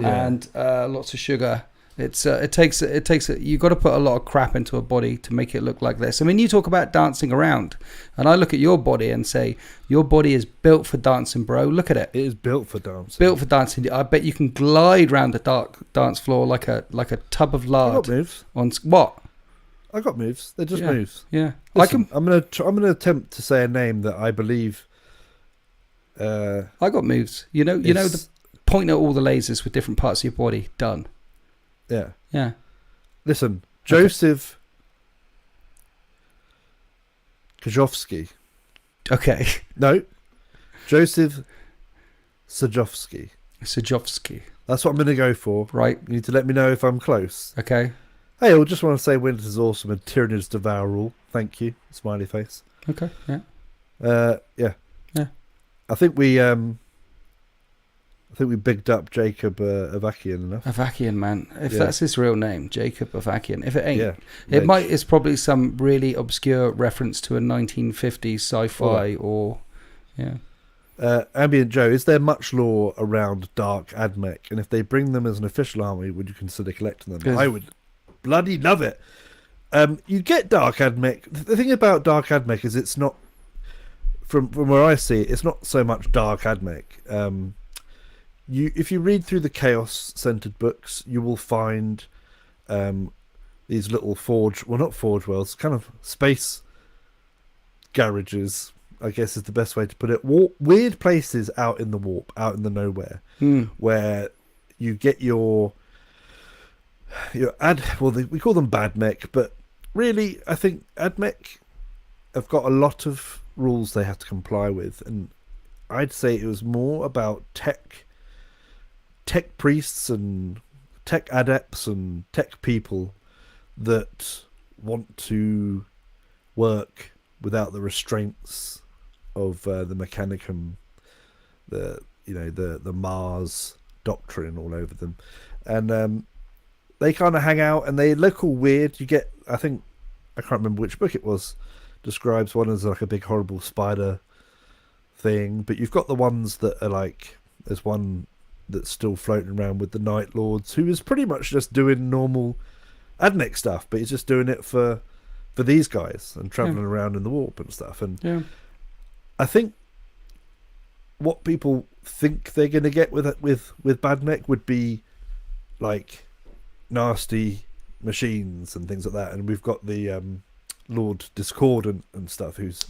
[SPEAKER 2] and lots of sugar. It takes you got to put a lot of crap into a body to make it look like this. I mean, you talk about dancing around, and I look at your body and say, your body is built for dancing, bro. Look at it.
[SPEAKER 1] It is built for dancing.
[SPEAKER 2] Built for dancing. I bet you can glide around the dance floor like a tub of lard.
[SPEAKER 1] I got moves.
[SPEAKER 2] On what?
[SPEAKER 1] I got moves. They're just moves.
[SPEAKER 2] Yeah.
[SPEAKER 1] Listen, I'm gonna attempt to say a name that I believe.
[SPEAKER 2] I got moves. You know the point at all the lasers with different parts of your body. Done.
[SPEAKER 1] Yeah.
[SPEAKER 2] Yeah.
[SPEAKER 1] Listen, Joseph Kajovsky.
[SPEAKER 2] Okay.
[SPEAKER 1] No, Joseph Sajovsky.
[SPEAKER 2] Sajovsky.
[SPEAKER 1] That's what I'm going to go for.
[SPEAKER 2] Right.
[SPEAKER 1] You need to let me know if I'm close.
[SPEAKER 2] Okay.
[SPEAKER 1] Hey, I just want to say Winter's awesome and Tyranids devour all. Thank you. Smiley face.
[SPEAKER 2] Okay. Yeah.
[SPEAKER 1] Yeah.
[SPEAKER 2] Yeah.
[SPEAKER 1] I think we bigged up Jacob Avakian enough.
[SPEAKER 2] Avakian, man. If that's his real name, Jacob Avakian. If it ain't,
[SPEAKER 1] Reg.
[SPEAKER 2] it's probably some really obscure reference to a 1950s sci-fi or
[SPEAKER 1] Ambient Joe, is there much lore around Dark Admech? And if they bring them as an official army, would you consider collecting them? I would bloody love it. You get Dark Admech. The thing about Dark Admech is it's not, from where I see it, it's not so much Dark Admech. If you read through the Chaos centered books, you will find these little not forge worlds, kind of space garages, I guess is the best way to put it. Weird places out in the warp, out in the nowhere, where you get we call them bad mech, but really I think admech have got a lot of rules they have to comply with, and I'd say it was more about tech priests and tech adepts and tech people that want to work without the restraints of the Mechanicum, the Mars doctrine all over them, and they kind of hang out and they look all weird. You get, I can't remember which book it was, describes one as like a big horrible spider thing, but you've got the ones that are like, there's one that's still floating around with the Night Lords, who is pretty much just doing normal Admech stuff, but he's just doing it for for these guys and traveling around in the warp and stuff. And
[SPEAKER 2] Yeah.
[SPEAKER 1] I think what people think they're going to get with Bad Mech would be like nasty machines and things like that. And we've got the Lord Discordant and stuff, who's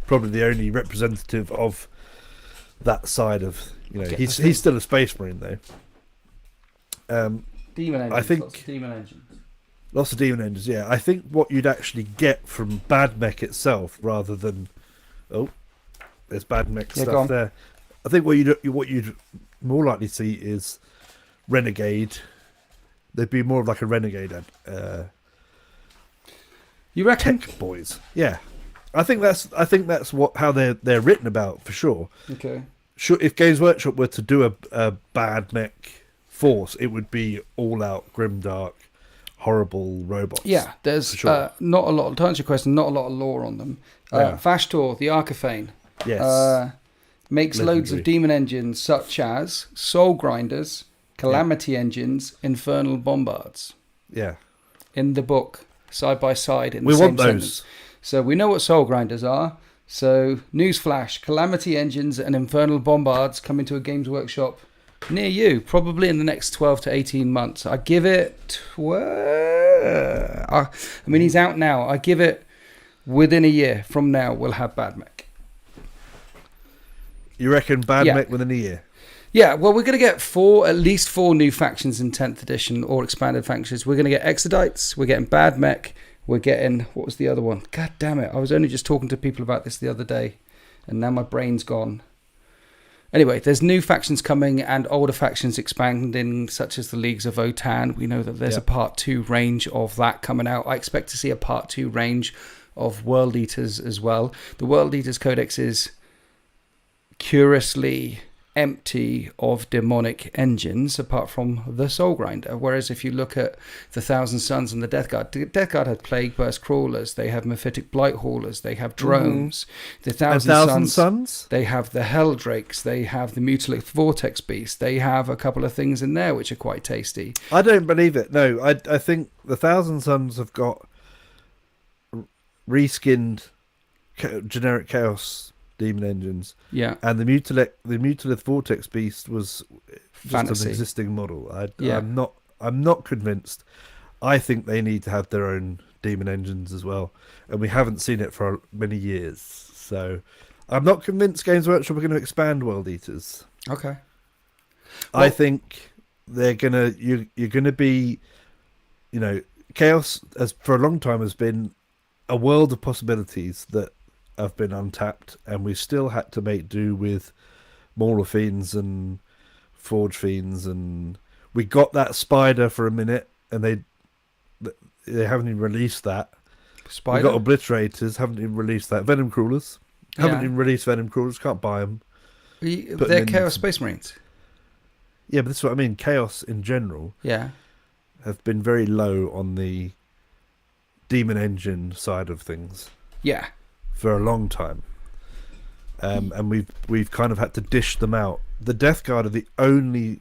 [SPEAKER 1] probably the only representative of that side of, he's still a space marine though.
[SPEAKER 2] Demon engines.
[SPEAKER 1] I think
[SPEAKER 2] lots of demon engines.
[SPEAKER 1] Lots of demon engines, yeah. I think what you'd actually get from Bad Mech itself, rather than there's Bad Mech stuff there. I think what you'd more likely see is Renegade. They'd be more of like a Renegade.
[SPEAKER 2] You reckon?
[SPEAKER 1] Tech boys, yeah. I think that's how they're written about for sure.
[SPEAKER 2] Okay.
[SPEAKER 1] Sure, if Games Workshop were to do a Bad Mech force, it would be all out grimdark, horrible robots.
[SPEAKER 2] Yeah, there's
[SPEAKER 1] sure.
[SPEAKER 2] Not a lot. To answer your question, not a lot of lore on them. Vashtor, the Arcaphane,
[SPEAKER 1] yes,
[SPEAKER 2] makes
[SPEAKER 1] legendary.
[SPEAKER 2] loads of demon engines such as Soul Grinders, Calamity engines, Infernal Bombards.
[SPEAKER 1] Yeah,
[SPEAKER 2] in the book, side by side in the
[SPEAKER 1] we
[SPEAKER 2] same
[SPEAKER 1] want those.
[SPEAKER 2] sentence. So we know what Soul Grinders are. So newsflash: Calamity engines and Infernal Bombards coming to a Games Workshop near you, probably in the next 12 to 18 months. I give it... I mean, he's out now. I give it within a year from now, we'll have Bad Mech.
[SPEAKER 1] You reckon Bad Mech within a year?
[SPEAKER 2] Yeah, well, we're going to get at least four new factions in 10th edition or expanded factions. We're going to get Exodites, we're getting Bad Mech, we're getting... What was the other one? God damn it. I was only just talking to people about this the other day, and now my brain's gone. Anyway, there's new factions coming and older factions expanding, such as the Leagues of Votan. We know that there's a Part 2 range of that coming out. I expect to see a Part 2 range of World Eaters as well. The World Eaters Codex is curiously empty of demonic engines, apart from the Soul Grinder. Whereas if you look at the Thousand Suns and the Death Guard have Plague Burst Crawlers, they have Mephitic Blight Haulers, they have drones. The Thousand Suns, they have the Hell Drakes, they have the Mutilith Vortex Beast, they have a couple of things in there which are quite tasty.
[SPEAKER 1] I don't believe it. No, I think the Thousand Suns have got reskinned generic Chaos demon engines, and the Mutilith Vortex Beast was just an existing model. I'm not convinced. I think they need to have their own demon engines as well, and we haven't seen it for many years. So I'm not convinced Games Workshop are going to expand World Eaters.
[SPEAKER 2] Okay,
[SPEAKER 1] I think they're gonna. You're gonna be, Chaos as for a long time has been a world of possibilities that have been untapped, and we still had to make do with Mauler Fiends and Forge Fiends, and we got that Spider for a minute, and they haven't even released that.
[SPEAKER 2] Spider?
[SPEAKER 1] We got Obliterators, haven't even released that. Venom Crawlers, haven't even released Venom Crawlers, can't buy them.
[SPEAKER 2] They're Chaos Space Marines.
[SPEAKER 1] Yeah, but this is what I mean. Chaos in general have been very low on the demon engine side of things.
[SPEAKER 2] Yeah.
[SPEAKER 1] For a long time, and we've kind of had to dish them out. The Death Guard are the only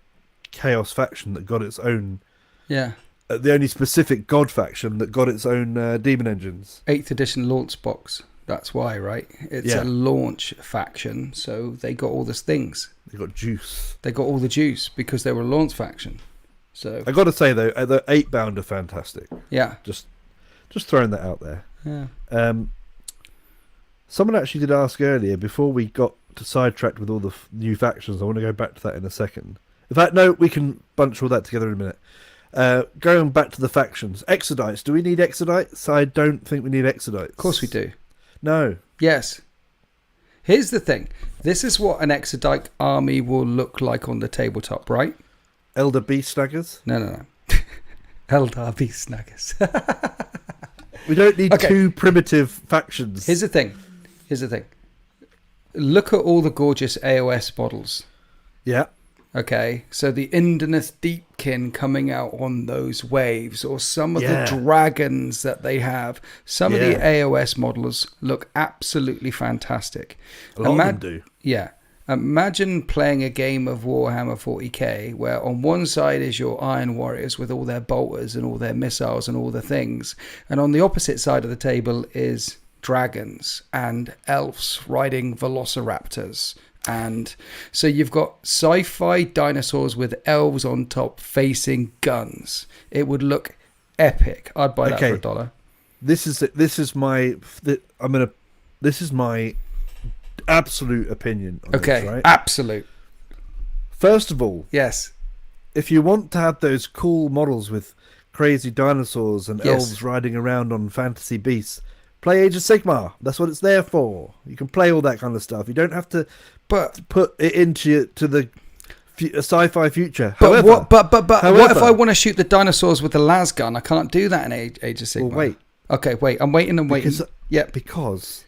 [SPEAKER 1] Chaos faction that got its own, the only specific God faction that got its own demon engines.
[SPEAKER 2] 8th edition launch box. That's why, right? It's a launch faction, so they got all these things.
[SPEAKER 1] They got juice.
[SPEAKER 2] They got all the juice because they were a launch faction. So
[SPEAKER 1] I got to say though, the 8-bound are fantastic.
[SPEAKER 2] Yeah,
[SPEAKER 1] just throwing that out there.
[SPEAKER 2] Yeah.
[SPEAKER 1] Someone actually did ask earlier, before we got to sidetracked with all the new factions. I want to go back to that in a second. In fact, no, we can bunch all that together in a minute. Going back to the factions. Exodites. Do we need Exodites? I don't think we need Exodites.
[SPEAKER 2] Of course we do.
[SPEAKER 1] No.
[SPEAKER 2] Yes. Here's the thing. This is what an Exodite army will look like on the tabletop, right?
[SPEAKER 1] Elder Beast Snaggers?
[SPEAKER 2] No. Elder Beast Snaggers.
[SPEAKER 1] We don't need two primitive factions.
[SPEAKER 2] Here's the thing. Look at all the gorgeous AOS models.
[SPEAKER 1] Yeah.
[SPEAKER 2] Okay, so the Indoneth Deepkin coming out on those waves, or some of the dragons that they have. Some of the AOS models look absolutely fantastic.
[SPEAKER 1] A lot of them do.
[SPEAKER 2] Yeah. Imagine playing a game of Warhammer 40k where on one side is your Iron Warriors with all their bolters and all their missiles and all the things, and on the opposite side of the table is dragons and elves riding velociraptors. And so you've got sci-fi dinosaurs with elves on top facing guns. It would look epic. I'd buy that for $1.
[SPEAKER 1] This is my absolute opinion on this, right?
[SPEAKER 2] Absolute.
[SPEAKER 1] First of all,
[SPEAKER 2] yes,
[SPEAKER 1] if you want to have those cool models with crazy dinosaurs and elves riding around on fantasy beasts, play Age of Sigmar. That's what it's there for. You can play all that kind of stuff. You don't have to put it into the sci-fi future.
[SPEAKER 2] But what if I want to shoot the dinosaurs with the las gun? I can't do that in Age of Sigmar.
[SPEAKER 1] Well, wait.
[SPEAKER 2] Okay, wait. I'm waiting and waiting.
[SPEAKER 1] Because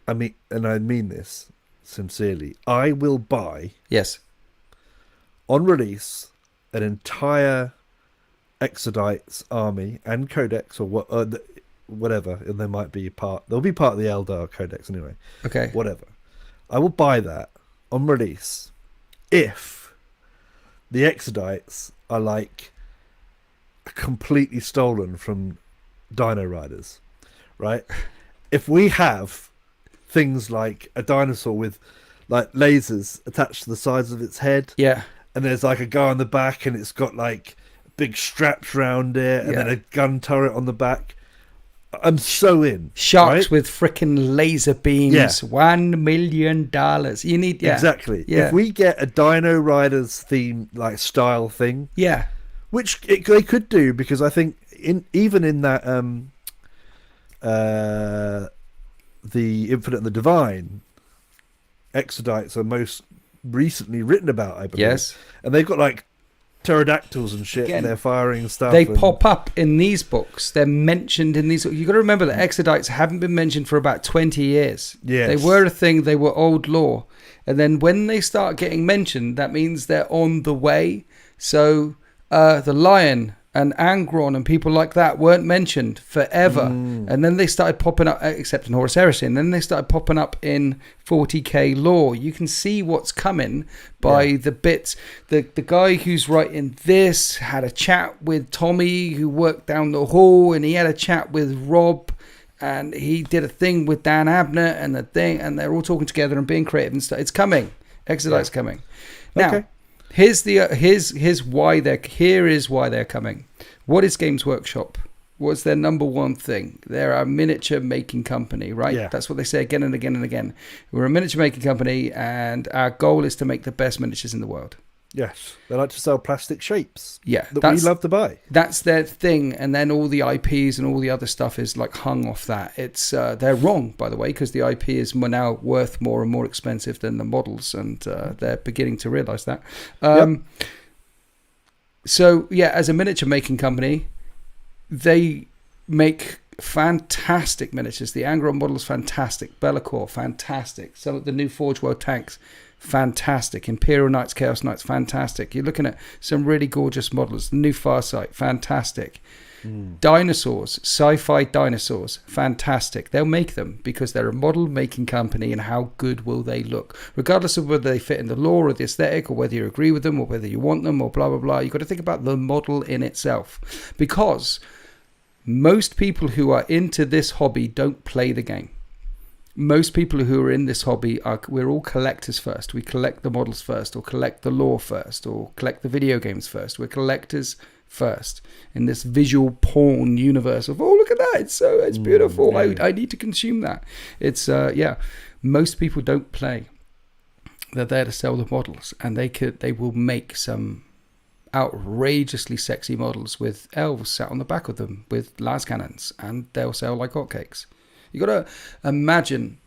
[SPEAKER 1] I mean this sincerely. I will buy on release an entire Exodites army and codex or whatever, and there might be they'll be part of the Eldar codex anyway.
[SPEAKER 2] Okay.
[SPEAKER 1] Whatever. I will buy that on release if the Exodites are like completely stolen from Dino Riders, right? If we have things like a dinosaur with like lasers attached to the sides of its head, and there's like a guy on the back and it's got like big straps around it, and then a gun turret on the back, I'm so in.
[SPEAKER 2] Sharks with freaking laser beams. $1 million. You need
[SPEAKER 1] exactly. If we get a Dino Riders theme like style thing, which they could do, because I think even in that the Infinite and the Divine, Exodites are most recently written about, I believe. And they've got like pterodactyls and shit, and they're firing stuff.
[SPEAKER 2] They pop up in these books. They're mentioned in these. You've got to remember that Exodites haven't been mentioned for about 20 years. They were a thing. They were old lore. And then when they start getting mentioned, that means they're on the way. So the Lion and Angron and people like that weren't mentioned forever. And then they started popping up, except in Horus Heresy, and then they started popping up in 40k lore. You can see what's coming by the bits. The guy who's writing this had a chat with Tommy, who worked down the hall, and he had a chat with Rob, and he did a thing with Dan Abner and the thing, and they're all talking together and being creative and stuff. It's coming. Exodite's coming. Now, Here's why they're coming. What is Games Workshop? What's their number one thing? They're a miniature making company, right?
[SPEAKER 1] Yeah.
[SPEAKER 2] That's what they say again and again and again. We're a miniature making company, and our goal is to make the best miniatures in the world.
[SPEAKER 1] Yes, they like to sell plastic shapes.
[SPEAKER 2] Yeah,
[SPEAKER 1] that we love to buy.
[SPEAKER 2] That's their thing, and then all the IPs and all the other stuff is like hung off that. It's they're wrong, by the way, because the IP is now worth more and more expensive than the models, and they're beginning to realise that. So as a miniature making company, they make fantastic miniatures. The Angron model is fantastic. Be'lakor, fantastic. Some of the new Forge World tanks, fantastic. Imperial Knights, Chaos Knights, fantastic. You're looking at some really gorgeous models. The new Farsight, fantastic. Dinosaurs, sci-fi dinosaurs, fantastic. They'll make them because they're a model making company, and how good will they look? Regardless of whether they fit in the lore or the aesthetic, or whether you agree with them, or whether you want them, or blah, blah, blah. You've got to think about the model in itself, because most people who are into this hobby don't play the game. Most people who are in this hobby we're all collectors first. We collect the models first, or collect the lore first, or collect the video games first. We're collectors first in this visual porn universe of, oh, look at that, it's beautiful. I need to consume that. It's most people don't play. They're there to sell the models, and they will make some outrageously sexy models with elves sat on the back of them with las cannons, and they'll sell like hotcakes. You got to imagine.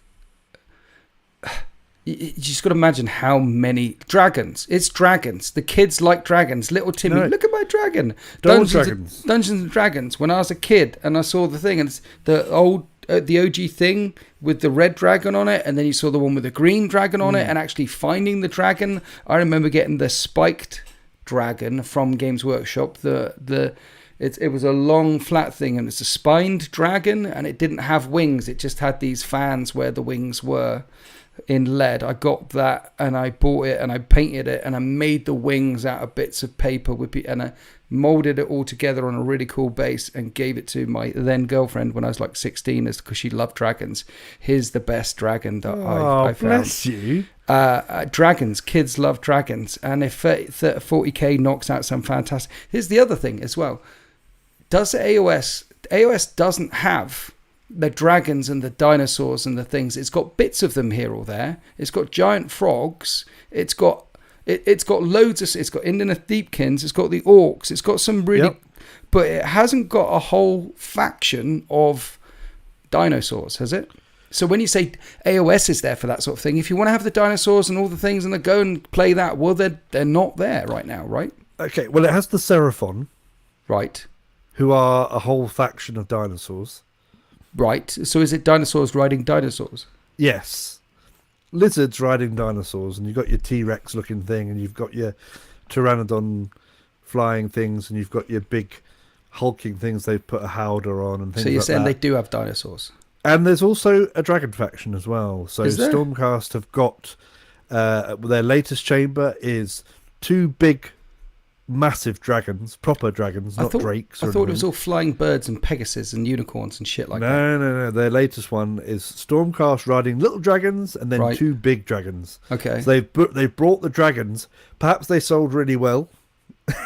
[SPEAKER 2] You just got to imagine how many dragons. It's dragons. The kids like dragons. Little Timmy, look at my dragon. Dungeons and Dragons. When I was a kid and I saw the thing, and it's the old, the OG thing with the red dragon on it, and then you saw the one with the green dragon on it, and actually finding the dragon. I remember getting the spiked dragon from Games Workshop. It was a long flat thing, and it's a spined dragon, and it didn't have wings. It just had these fans where the wings were. in lead. I got that and I bought it and I painted it and I made the wings out of bits of paper and I molded it all together on a really cool base and gave it to my then girlfriend when I was like 16 because she loved dragons. Here's the best dragon that I found.
[SPEAKER 1] Bless you.
[SPEAKER 2] Dragons, kids love dragons, and if 40k knocks out some fantastic. Here's the other thing as well. Does AOS doesn't have the dragons and the dinosaurs and the things. It's got bits of them here or there. It's got giant frogs. It's got loads of. It's got Indian Deepkins. It's got the orcs. It's got some really, but it hasn't got a whole faction of dinosaurs, has it? So when you say AOS is there for that sort of thing, if you want to have the dinosaurs and all the things and they go and play that, well, they're not there right now, right?
[SPEAKER 1] Okay, well, it has the Seraphon,
[SPEAKER 2] right,
[SPEAKER 1] who are a whole faction of dinosaurs.
[SPEAKER 2] Right. So is it dinosaurs riding dinosaurs?
[SPEAKER 1] Yes. Lizards riding dinosaurs, and you've got your T-Rex looking thing, and you've got your Pteranodon flying things, and you've got your big hulking things they've put a howder on and things like that.
[SPEAKER 2] So you're saying they do have dinosaurs?
[SPEAKER 1] And there's also a dragon faction as well. So
[SPEAKER 2] Is there?
[SPEAKER 1] Stormcast have got their latest chamber is 2 big, massive dragons, proper dragons, not drakes.
[SPEAKER 2] I thought it was all flying birds and Pegasus and unicorns and shit like that.
[SPEAKER 1] No. Their latest one is Stormcast riding little dragons and then 2 big dragons.
[SPEAKER 2] Okay.
[SPEAKER 1] So they've brought the dragons. Perhaps they sold really well.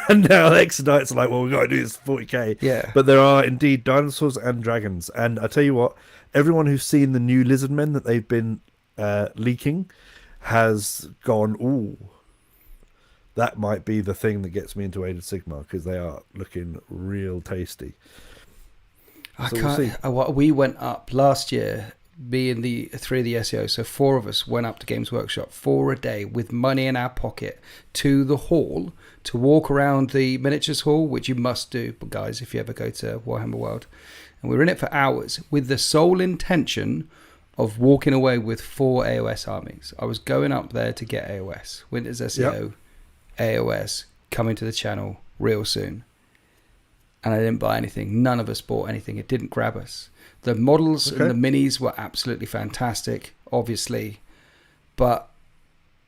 [SPEAKER 1] And now Exodite's like, well, we've got to do this for 40k.
[SPEAKER 2] Yeah.
[SPEAKER 1] But there are indeed dinosaurs and dragons. And I tell you what, everyone who's seen the new lizard men that they've been leaking has gone, ooh, that might be the thing that gets me into Age of Sigmar, because they are looking real tasty.
[SPEAKER 2] We went up last year, me and the 3 of the SEO, so 4 of us went up to Games Workshop for a day with money in our pocket to the hall to walk around the miniatures hall, which you must do, guys, if you ever go to Warhammer World. And we were in it for hours with the sole intention of walking away with 4 AOS armies. I was going up there to get AOS. Winter's SEO, AOS, coming to the channel real soon. And I didn't buy anything. None of us bought anything. It didn't grab us. The models and the minis were absolutely fantastic, obviously. But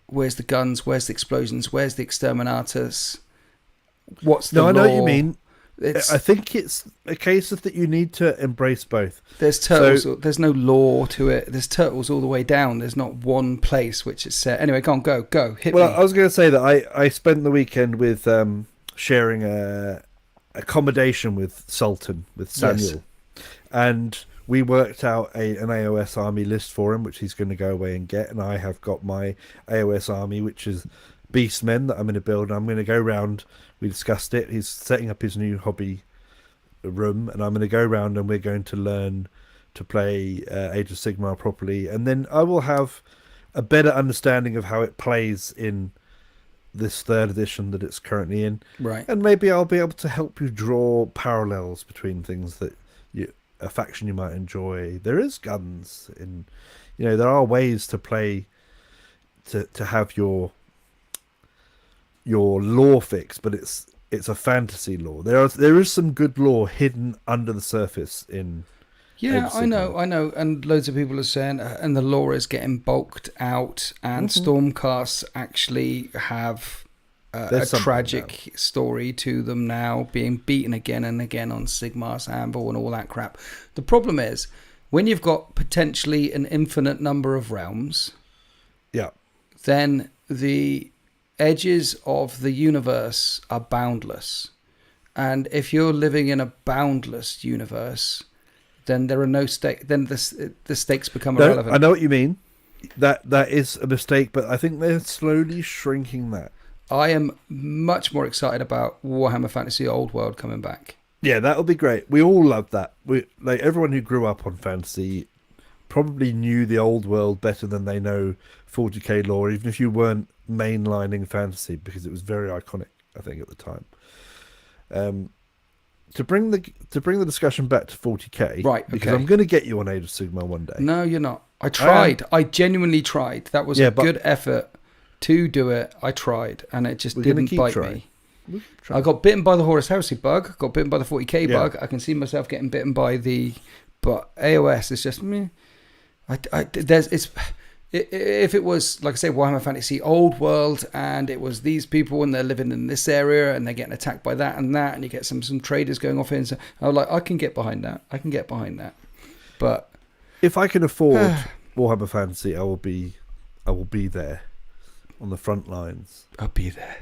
[SPEAKER 2] where's the guns? Where's the explosions? Where's the exterminators? What's the lore?
[SPEAKER 1] I know what you mean. I think it's a case of that you need to embrace both.
[SPEAKER 2] There's turtles. There's no lore to it. There's turtles all the way down. There's not one place which is set. Anyway, go on, go. Hit me.
[SPEAKER 1] Well, I was going to say that I spent the weekend with sharing accommodation with Sultan, with Samuel. Yes. And we worked out an AOS army list for him, which he's going to go away and get. And I have got my AOS army, which is Beastmen that I'm going to build. And I'm going to go round. We discussed it. He's setting up his new hobby room, and I'm going to go around and we're going to learn to play Age of Sigmar properly. And then I will have a better understanding of how it plays in this 3rd edition that it's currently in.
[SPEAKER 2] Right.
[SPEAKER 1] And maybe I'll be able to help you draw parallels between things that a faction you might enjoy. There is guns in, there are ways to play, to have your lore fix, but it's a fantasy lore. There is some good lore hidden under the surface in.
[SPEAKER 2] Yeah, I know, and loads of people are saying, and the lore is getting bulked out, and Stormcasts actually have a tragic story to them now, being beaten again and again on Sigmar's Anvil and all that crap. The problem is, when you've got potentially an infinite number of realms, then the edges of the universe are boundless. And if you're living in a boundless universe, then there are no stakes. Then the stakes become irrelevant.
[SPEAKER 1] I know what you mean. That is a mistake, but I think they're slowly shrinking that.
[SPEAKER 2] I am much more excited about Warhammer Fantasy Old World coming back.
[SPEAKER 1] Yeah, that'll be great. We all love that. Everyone who grew up on fantasy probably knew the old world better than they know 40k lore, even if you weren't mainlining fantasy, because it was very iconic, I think, at the time. To bring the discussion back to 40k,
[SPEAKER 2] right?
[SPEAKER 1] Because I'm going to get you on Age of Sigmar one day.
[SPEAKER 2] No, you're not. I tried. I genuinely tried. That was a good effort to do it. I tried, and it just didn't bite me. I got bitten by the Horus Heresy bug. Got bitten by the 40k bug. I can see myself getting bitten by but AOS is just me. if it was, like I say, Warhammer Fantasy Old World, and it was these people and they're living in this area and they're getting attacked by that, and you get some traders going off in. So I was like, I can get behind that. But
[SPEAKER 1] if I can afford Warhammer Fantasy, I will be there on the front lines.
[SPEAKER 2] I'll be there.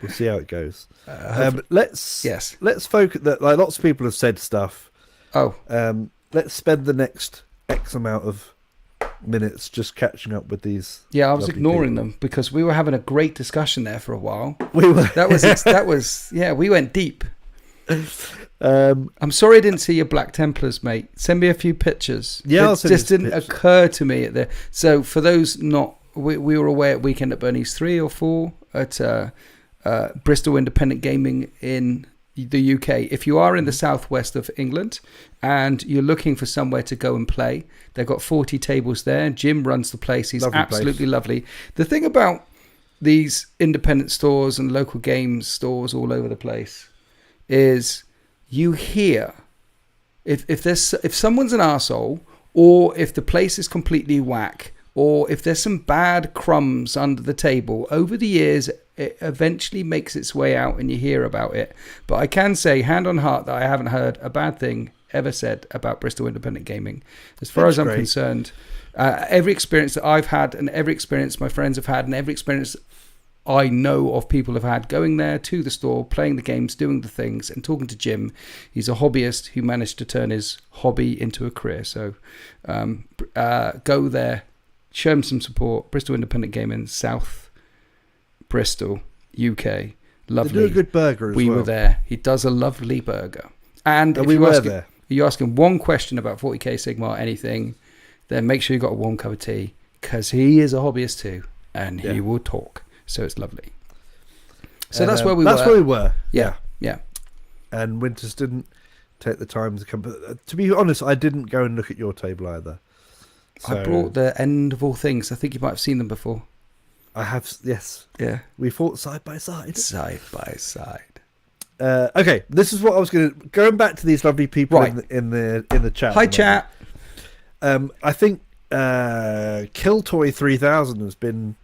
[SPEAKER 1] We'll see how it goes. Let's focus. That like lots of people have said stuff. Let's spend the next X amount of minutes just catching up with these.
[SPEAKER 2] Yeah, I was ignoring them because we were having a great discussion there for a while.
[SPEAKER 1] We were.
[SPEAKER 2] That was. Yeah, we went deep. I'm sorry I didn't see your Black Templars, mate. Send me a few pictures.
[SPEAKER 1] Yeah,
[SPEAKER 2] it just didn't occur to me at the. So for those not, we were away at Weekend at Bernie's 3 or 4 at Bristol Independent Gaming in the UK. If you are in the southwest of England and you're looking for somewhere to go and play, they've got 40 tables there. Jim runs the place. He's absolutely lovely. The thing about these independent stores and local games stores all over the place is you hear if someone's an arsehole, or if the place is completely whack, or if there's some bad crumbs under the table, over the years it eventually makes its way out and you hear about it. But I can say, hand on heart, that I haven't heard a bad thing ever said about Bristol Independent Gaming. As far as I'm concerned, every experience that I've had, and every experience my friends have had, and every experience I know of people have had going there to the store, playing the games, doing the things, and talking to Jim. He's a hobbyist who managed to turn his hobby into a career. So go there, show him some support. Bristol Independent Gaming, South Bristol, UK. Lovely.
[SPEAKER 1] They do a good burger as well.
[SPEAKER 2] We were there. He does a lovely burger. And
[SPEAKER 1] we were there.
[SPEAKER 2] If you're asking one question about 40k Sigmar, anything, then make sure you got a warm cup of tea, because he is a hobbyist too, and he will talk. So it's lovely. So that's where we were.
[SPEAKER 1] That's where we were.
[SPEAKER 2] Yeah.
[SPEAKER 1] And Winters didn't take the time to come. But to be honest, I didn't go and look at your table either. So
[SPEAKER 2] I brought the End of All Things. I think you might have seen them before.
[SPEAKER 1] I have, yes.
[SPEAKER 2] Yeah.
[SPEAKER 1] We fought side by side.
[SPEAKER 2] Side by side.
[SPEAKER 1] Okay, this is what I was going back to these lovely people in the chat.
[SPEAKER 2] Hi, chat.
[SPEAKER 1] I think Killtoy 3000 has been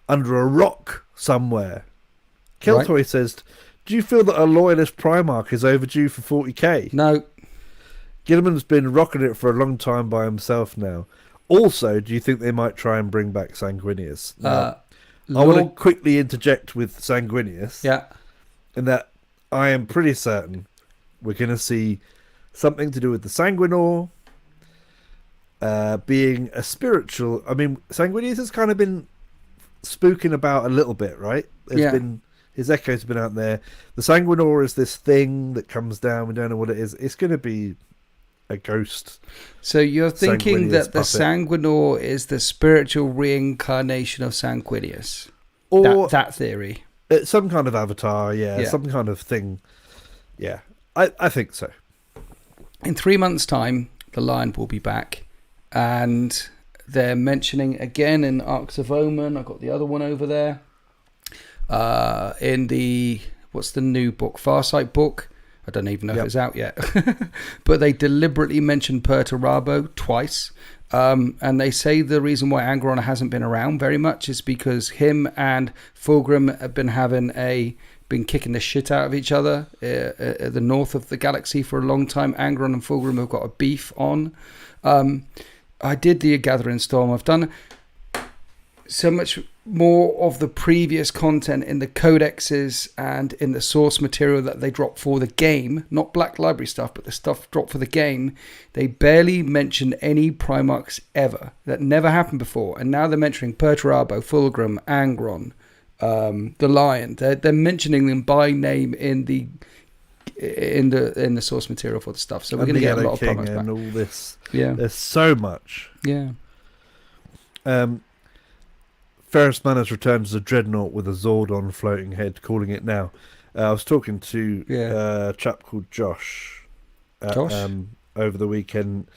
[SPEAKER 1] under a rock somewhere. Killtoy says, do you feel that a loyalist Primarch is overdue for 40k?
[SPEAKER 2] No.
[SPEAKER 1] Gilliman's been rocking it for a long time by himself now. Also, do you think they might try and bring back Sanguinius? I want to quickly interject with Sanguinius.
[SPEAKER 2] Yeah.
[SPEAKER 1] In that I am pretty certain we're going to see something to do with the Sanguinor being a spiritual. I mean, Sanguinius has kind of been spooking about a little bit, right? His echoes have been out there. The Sanguinor is this thing that comes down. We don't know what it is. It's going to be a ghost.
[SPEAKER 2] So you're thinking that the Sanguinor is the spiritual reincarnation of Sanguinius? Or that theory?
[SPEAKER 1] It's some kind of avatar, some kind of thing. Yeah, I think so.
[SPEAKER 2] In 3 months' time, the Lion will be back, and they're mentioning again in Arcs of Omen. I've got the other one over there. In the, what's the new book? Farsight book. I don't even know if it's out yet. But they deliberately mentioned Perturabo twice. And they say the reason why Angron hasn't been around very much is because him and Fulgrim have been kicking the shit out of each other at the north of the galaxy for a long time. Angron and Fulgrim have got a beef on. I did the Gathering Storm. I've done so much more of the previous content in the codexes and in the source material that they dropped for the game, not Black Library stuff, but the stuff dropped for the game. They barely mentioned any Primarchs ever. That never happened before. And now they're mentioning Perturabo, Fulgrim, Angron, the Lion. They're mentioning them by name in the source material for the stuff. So we're going to get a lot of Primarchs back.
[SPEAKER 1] And all this.
[SPEAKER 2] Yeah.
[SPEAKER 1] There's so much.
[SPEAKER 2] Yeah.
[SPEAKER 1] Ferrus Manners returns as a dreadnought with a Zordon floating head, calling it now. I was talking to a chap called Josh over the weekend,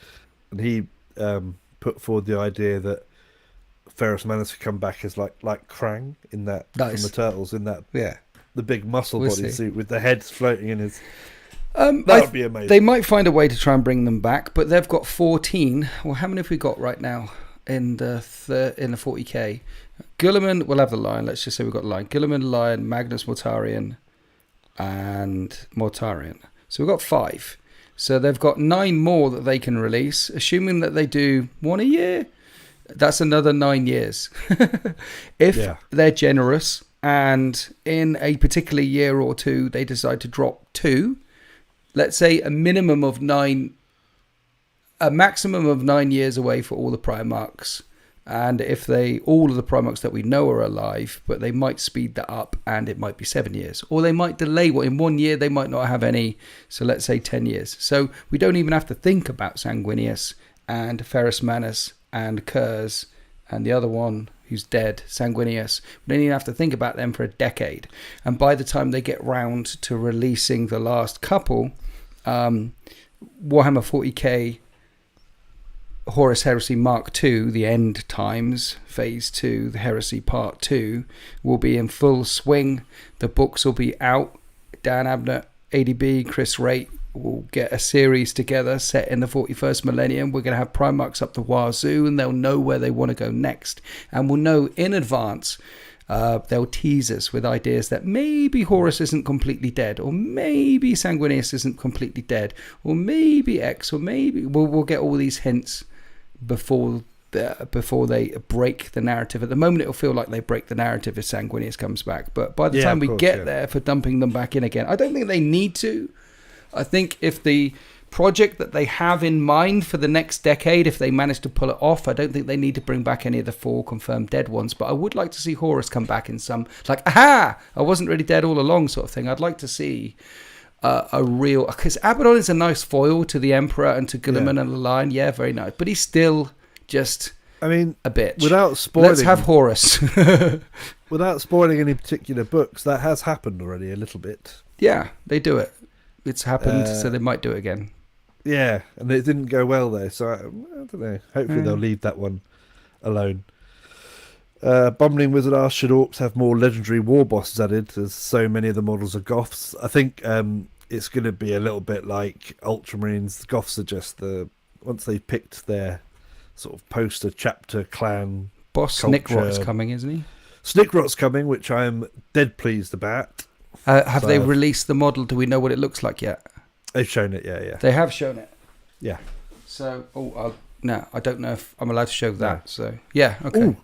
[SPEAKER 1] and he put forward the idea that Ferrus Manners could come back as like Krang in that from the Turtles, in that the big muscle bodysuit with the heads floating in his. That would be amazing.
[SPEAKER 2] They might find a way to try and bring them back, but they've got 14. Well, how many have we got right now? in the 40k. Guilliman will have the Lion. Let's just say we've got Lion. Guilliman, Lion, Magnus Mortarion, and Mortarion. So we've got 5. So they've got 9 more that they can release, assuming that they do 1 a year. That's another 9 years. If they're generous and in a particular year or two they decide to drop 2, let's say a maximum of 9 years away for all the Primarchs. And if all of the Primarchs that we know are alive, but they might speed that up and it might be 7 years. Or they might delay in 1 year, they might not have any. So let's say 10 years. So we don't even have to think about Sanguinius and Ferrus Manus and Kurz and the other one who's dead, Sanguinius. We don't even have to think about them for a decade. And by the time they get round to releasing the last couple, Warhammer 40k Horus Heresy Mark II, the End Times, Phase 2, the Heresy Part 2, will be in full swing. The books will be out. Dan Abnett, ADB, Chris Raitt will get a series together set in the 41st millennium. We're going to have Primarchs up the wazoo, and they'll know where they want to go next. And we'll know in advance. They'll tease us with ideas that maybe Horus isn't completely dead, or maybe Sanguinius isn't completely dead, or maybe X, or maybe we'll get all these hints before they break the narrative. At the moment, it'll feel like they break the narrative if Sanguinius comes back. But by the time we get there for dumping them back in again, I don't think they need to. I think if the project that they have in mind for the next decade, if they manage to pull it off, I don't think they need to bring back any of the 4 confirmed dead ones. But I would like to see Horus come back in some, like, aha, I wasn't really dead all along sort of thing. I'd like to see a real, because Abaddon is a nice foil to the Emperor and to Guilliman and the Lion. Yeah, very nice. But he's still just a bitch.
[SPEAKER 1] Without spoiling,
[SPEAKER 2] let's have Horus.
[SPEAKER 1] Without spoiling any particular books, that has happened already a little bit.
[SPEAKER 2] Yeah, they do it. It's happened, so they might do it again.
[SPEAKER 1] Yeah, and it didn't go well there, so I don't know. Hopefully they'll leave that one alone. Bumbling Wizard asks, should Orcs have more legendary war bosses added, as so many of the models are Goths? I think it's going to be a little bit like Ultramarines. The Goths are just once they've picked their sort of poster, chapter, clan,
[SPEAKER 2] Boss Snickrot's coming, isn't he?
[SPEAKER 1] Snickrot's coming, which I'm dead pleased about.
[SPEAKER 2] Have they released the model? Do we know what it looks like yet?
[SPEAKER 1] They've shown it, yeah.
[SPEAKER 2] They have shown it?
[SPEAKER 1] Yeah.
[SPEAKER 2] So, no, I don't know if I'm allowed to show that. No. So, yeah, okay.
[SPEAKER 1] Ooh,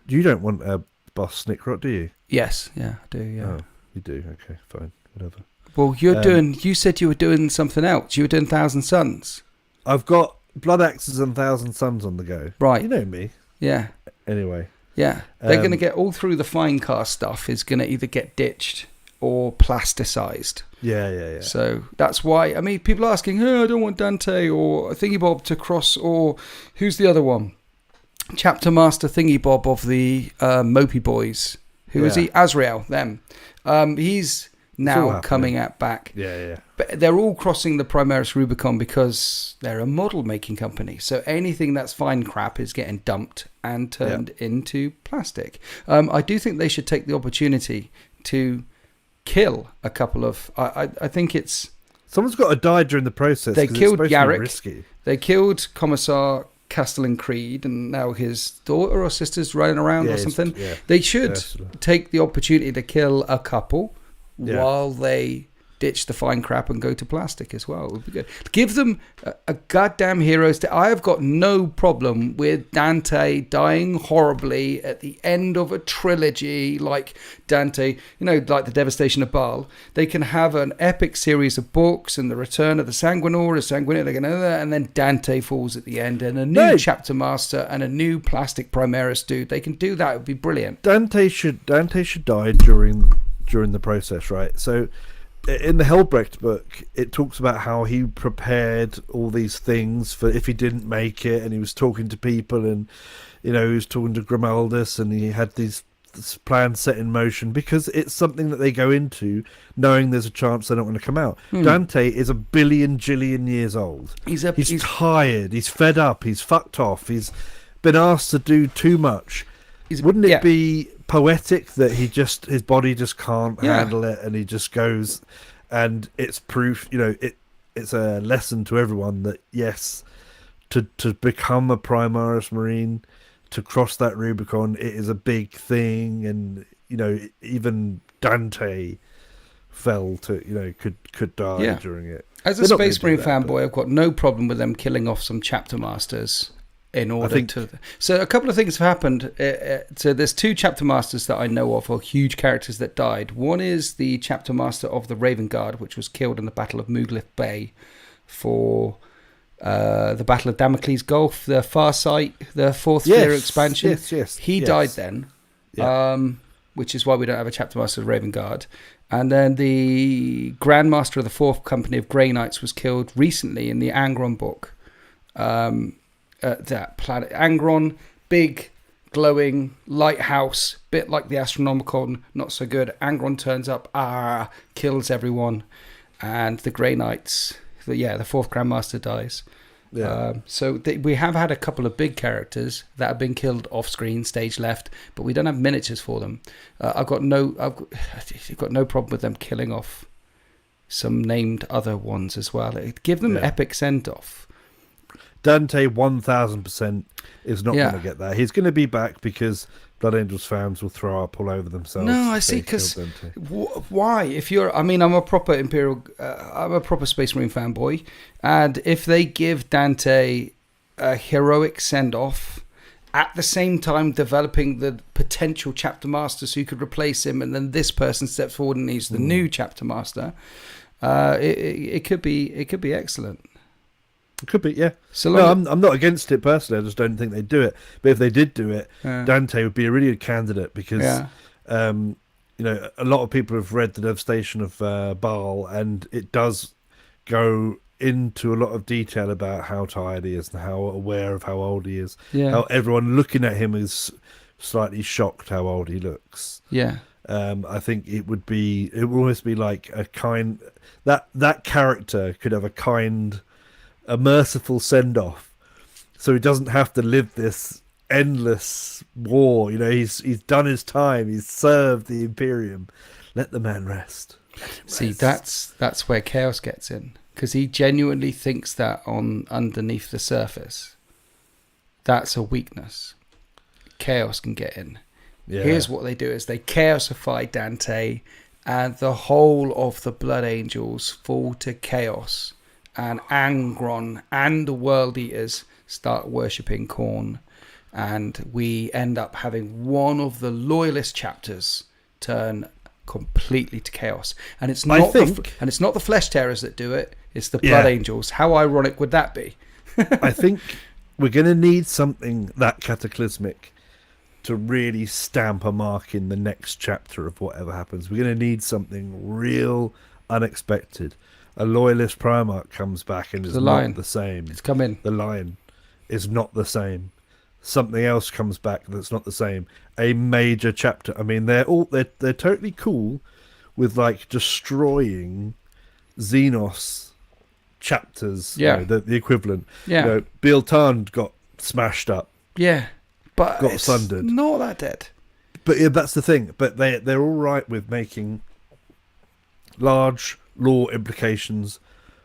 [SPEAKER 1] you don't want a Boss Snickrot, do you?
[SPEAKER 2] Yes, yeah, I do, yeah.
[SPEAKER 1] Oh, you do, okay, fine, whatever.
[SPEAKER 2] Well, you said you were doing something else. You were doing Thousand Suns.
[SPEAKER 1] I've got Blood Axes and Thousand Suns on the go.
[SPEAKER 2] Right.
[SPEAKER 1] You know me.
[SPEAKER 2] Yeah.
[SPEAKER 1] Anyway.
[SPEAKER 2] Yeah, they're going to get all through the fine cast stuff is going to either get ditched or plasticized.
[SPEAKER 1] Yeah.
[SPEAKER 2] So that's why, I mean, people are asking, I don't want Dante or Thingy Bob to cross, or who's the other one? Chapter Master Thingy Bob of the Mopey Boys. Who is he? Azrael, them. He's now coming back.
[SPEAKER 1] Yeah.
[SPEAKER 2] But they're all crossing the Primaris Rubicon because they're a model making company. So anything that's fine crap is getting dumped and turned into plastic. I do think they should take the opportunity to kill a couple of. I think it's.
[SPEAKER 1] Someone's got to die during the process.
[SPEAKER 2] They killed Yarrick.
[SPEAKER 1] Risky.
[SPEAKER 2] They killed Commissar Castellan Creed, and now his daughter or sister's running around or something. They should take the opportunity to kill a couple while they ditch the fine crap and go to plastic as well. It would be good. Give them a goddamn heroes. I have got no problem with Dante dying horribly at the end of a trilogy like Dante, like the Devastation of Baal. They can have an epic series of books and the Return of the Sanguinor, and then Dante falls at the end and a new chapter master and a new plastic Primaris dude. They can do that. It would be brilliant.
[SPEAKER 1] Dante should die during the process, right? So in the Helbrecht book, it talks about how he prepared all these things for if he didn't make it, and he was talking to people, and he was talking to Grimaldus, and he had this plan set in motion because it's something that they go into knowing there's a chance they're not going to come out. Dante is a billion jillion years old. He's tired. He's fed up. He's fucked off. He's been asked to do too much. Wouldn't it be poetic that his body just can't handle it, and he just goes, and it's proof, it's a lesson to everyone that yes, to become a Primaris Marine, to cross that Rubicon, it is a big thing. And even Dante fell to could die during it.
[SPEAKER 2] As a Space Marine fanboy, I've got no problem with them killing off some chapter masters in order to. So a couple of things have happened. So there's 2 chapter masters that I know of, or huge characters that died. One is the chapter master of the Raven Guard, which was killed in the Battle of Muglith Bay for the Battle of Damocles Gulf, the Far Sight, the 4th Sphere expansion.
[SPEAKER 1] Yes.
[SPEAKER 2] He died then, which is why we don't have a chapter master of the Raven Guard. And then the Grand Master of the 4th Company of Grey Knights was killed recently in the Angron book. That planet Angron, big, glowing lighthouse, bit like the Astronomicon, not so good. Angron turns up, kills everyone, and the Grey Knights, the 4th Grand Master dies. So we have had a couple of big characters that have been killed off screen, stage left, but we don't have miniatures for them. I've got no problem with them killing off some named other ones as well. Give them epic send off.
[SPEAKER 1] Dante 1000% is not going to get that. He's going to be back because Blood Angels fans will throw up all over themselves.
[SPEAKER 2] No, I see. Because why? If you're, I'm a proper I'm a proper Space Marine fanboy, and if they give Dante a heroic send off at the same time developing the potential chapter masters who could replace him, and then this person steps forward and he's the new chapter master, it could be excellent.
[SPEAKER 1] It could be, yeah. So no, I'm not against it personally. I just don't think they'd do it. But if they did do it, Dante would be a really good candidate because, a lot of people have read The Devastation of Baal, and it does go into a lot of detail about how tired he is and how aware of how old he is. Yeah. How everyone looking at him is slightly shocked how old he looks.
[SPEAKER 2] Yeah.
[SPEAKER 1] I think it would almost be like a kind that character could have a merciful send-off, so he doesn't have to live this endless war. He's done his time. He's served the Imperium. Let the man rest.
[SPEAKER 2] See, that's where Chaos gets in, because he genuinely thinks that on underneath the surface, that's a weakness. Chaos can get in. Yeah. Here's what they do: is they chaosify Dante, and the whole of the Blood Angels fall to chaos. And Angron and the World Eaters start worshipping Khorne, and we end up having one of the loyalist chapters turn completely to chaos. And it's not the Flesh Tearers that do it; it's the Blood Angels. How ironic would that be?
[SPEAKER 1] I think we're going to need something that cataclysmic to really stamp a mark in the next chapter of whatever happens. We're going to need something real, unexpected. A loyalist Primarch comes back and is not the same.
[SPEAKER 2] It's come in.
[SPEAKER 1] The Lion is not the same. Something else comes back that's not the same. A major chapter. I mean, they're totally cool with like destroying Xenos chapters.
[SPEAKER 2] Yeah,
[SPEAKER 1] the equivalent.
[SPEAKER 2] Yeah,
[SPEAKER 1] Biltan got smashed up.
[SPEAKER 2] Yeah, but
[SPEAKER 1] got sundered.
[SPEAKER 2] Not that dead.
[SPEAKER 1] But yeah, that's the thing. But they're all right with making large law implications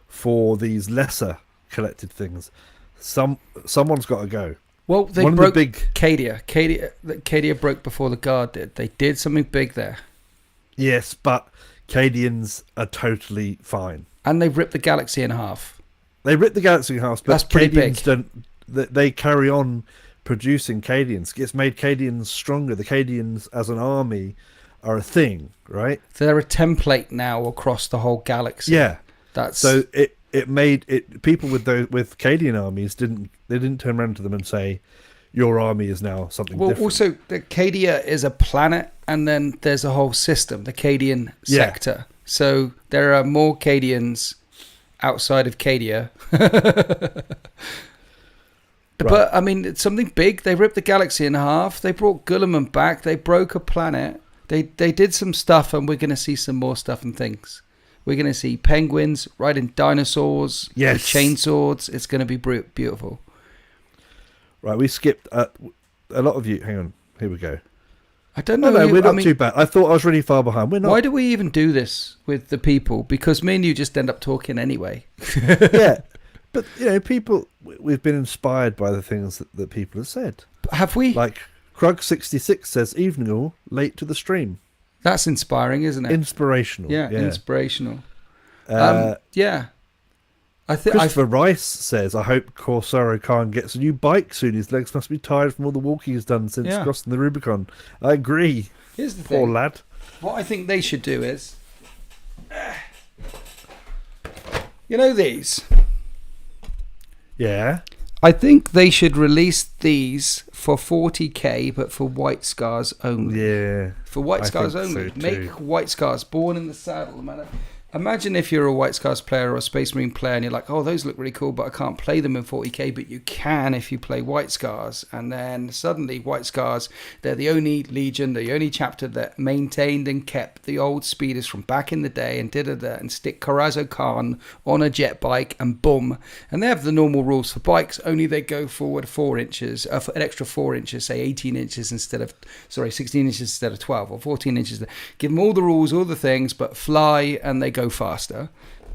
[SPEAKER 1] for these lesser collected things. Someone's got to go.
[SPEAKER 2] Well, they broke Cadia. Cadia broke before the Guard did. They did something big there.
[SPEAKER 1] Yes, but Cadians are totally fine.
[SPEAKER 2] And they've ripped the galaxy in half.
[SPEAKER 1] They ripped the galaxy in half, but
[SPEAKER 2] that's pretty
[SPEAKER 1] Cadians
[SPEAKER 2] big.
[SPEAKER 1] They carry on producing Cadians. It's made Cadians stronger. The Cadians as an army are a thing, right?
[SPEAKER 2] They're a template now across the whole galaxy.
[SPEAKER 1] Yeah,
[SPEAKER 2] so
[SPEAKER 1] it made it. People with Cadian armies didn't turn around to them and say, "Your army is now something different."
[SPEAKER 2] Well, also the Cadia is a planet, and then there's a whole system, the Cadian sector. So there are more Cadians outside of Cadia. But I mean, it's something big. They ripped the galaxy in half. They brought Guilliman back. They broke a planet. They did some stuff, and we're going to see some more stuff and things. We're going to see penguins riding dinosaurs with chainswords. It's going to be beautiful.
[SPEAKER 1] Right, we skipped a lot of you. Hang on, here we go.
[SPEAKER 2] I don't know.
[SPEAKER 1] No, we're not too bad. I thought I was really far behind. We're not.
[SPEAKER 2] Why do we even do this with the people? Because me and you just end up talking anyway.
[SPEAKER 1] Yeah, but people. we've been inspired by the things that people have said.
[SPEAKER 2] Have we?
[SPEAKER 1] Like Krug66 says, "Evening all, late to the stream."
[SPEAKER 2] That's inspiring, isn't it?
[SPEAKER 1] Inspirational.
[SPEAKER 2] Yeah, inspirational.
[SPEAKER 1] Yeah.
[SPEAKER 2] I think
[SPEAKER 1] Christopher Rice says, "I hope Corsaro Khan gets a new bike soon. His legs must be tired from all the walking he's done since crossing the Rubicon." I agree.
[SPEAKER 2] Here's the
[SPEAKER 1] Poor
[SPEAKER 2] thing.
[SPEAKER 1] lad.
[SPEAKER 2] What I think they should do is, you know these?
[SPEAKER 1] Yeah.
[SPEAKER 2] I think they should release these for 40k, but for White Scars only.
[SPEAKER 1] Yeah.
[SPEAKER 2] For White Scars
[SPEAKER 1] think
[SPEAKER 2] only.
[SPEAKER 1] so too.
[SPEAKER 2] Make White Scars born in the saddle. Man. Imagine if you're a White Scars player or a Space Marine player and you're like, oh, those look really cool, but I can't play them in 40k, but you can if you play White Scars. And then suddenly White Scars, they're the only legion, the only chapter that maintained and kept the old speeders from back in the day and and stick Corazzo Khan on a jet bike and boom. And they have the normal rules for bikes, only they go forward 4 inches, an extra 4 inches, say 18 inches 16 inches instead of 12 or 14 inches. Give them all the rules, all the things, but fly and they go faster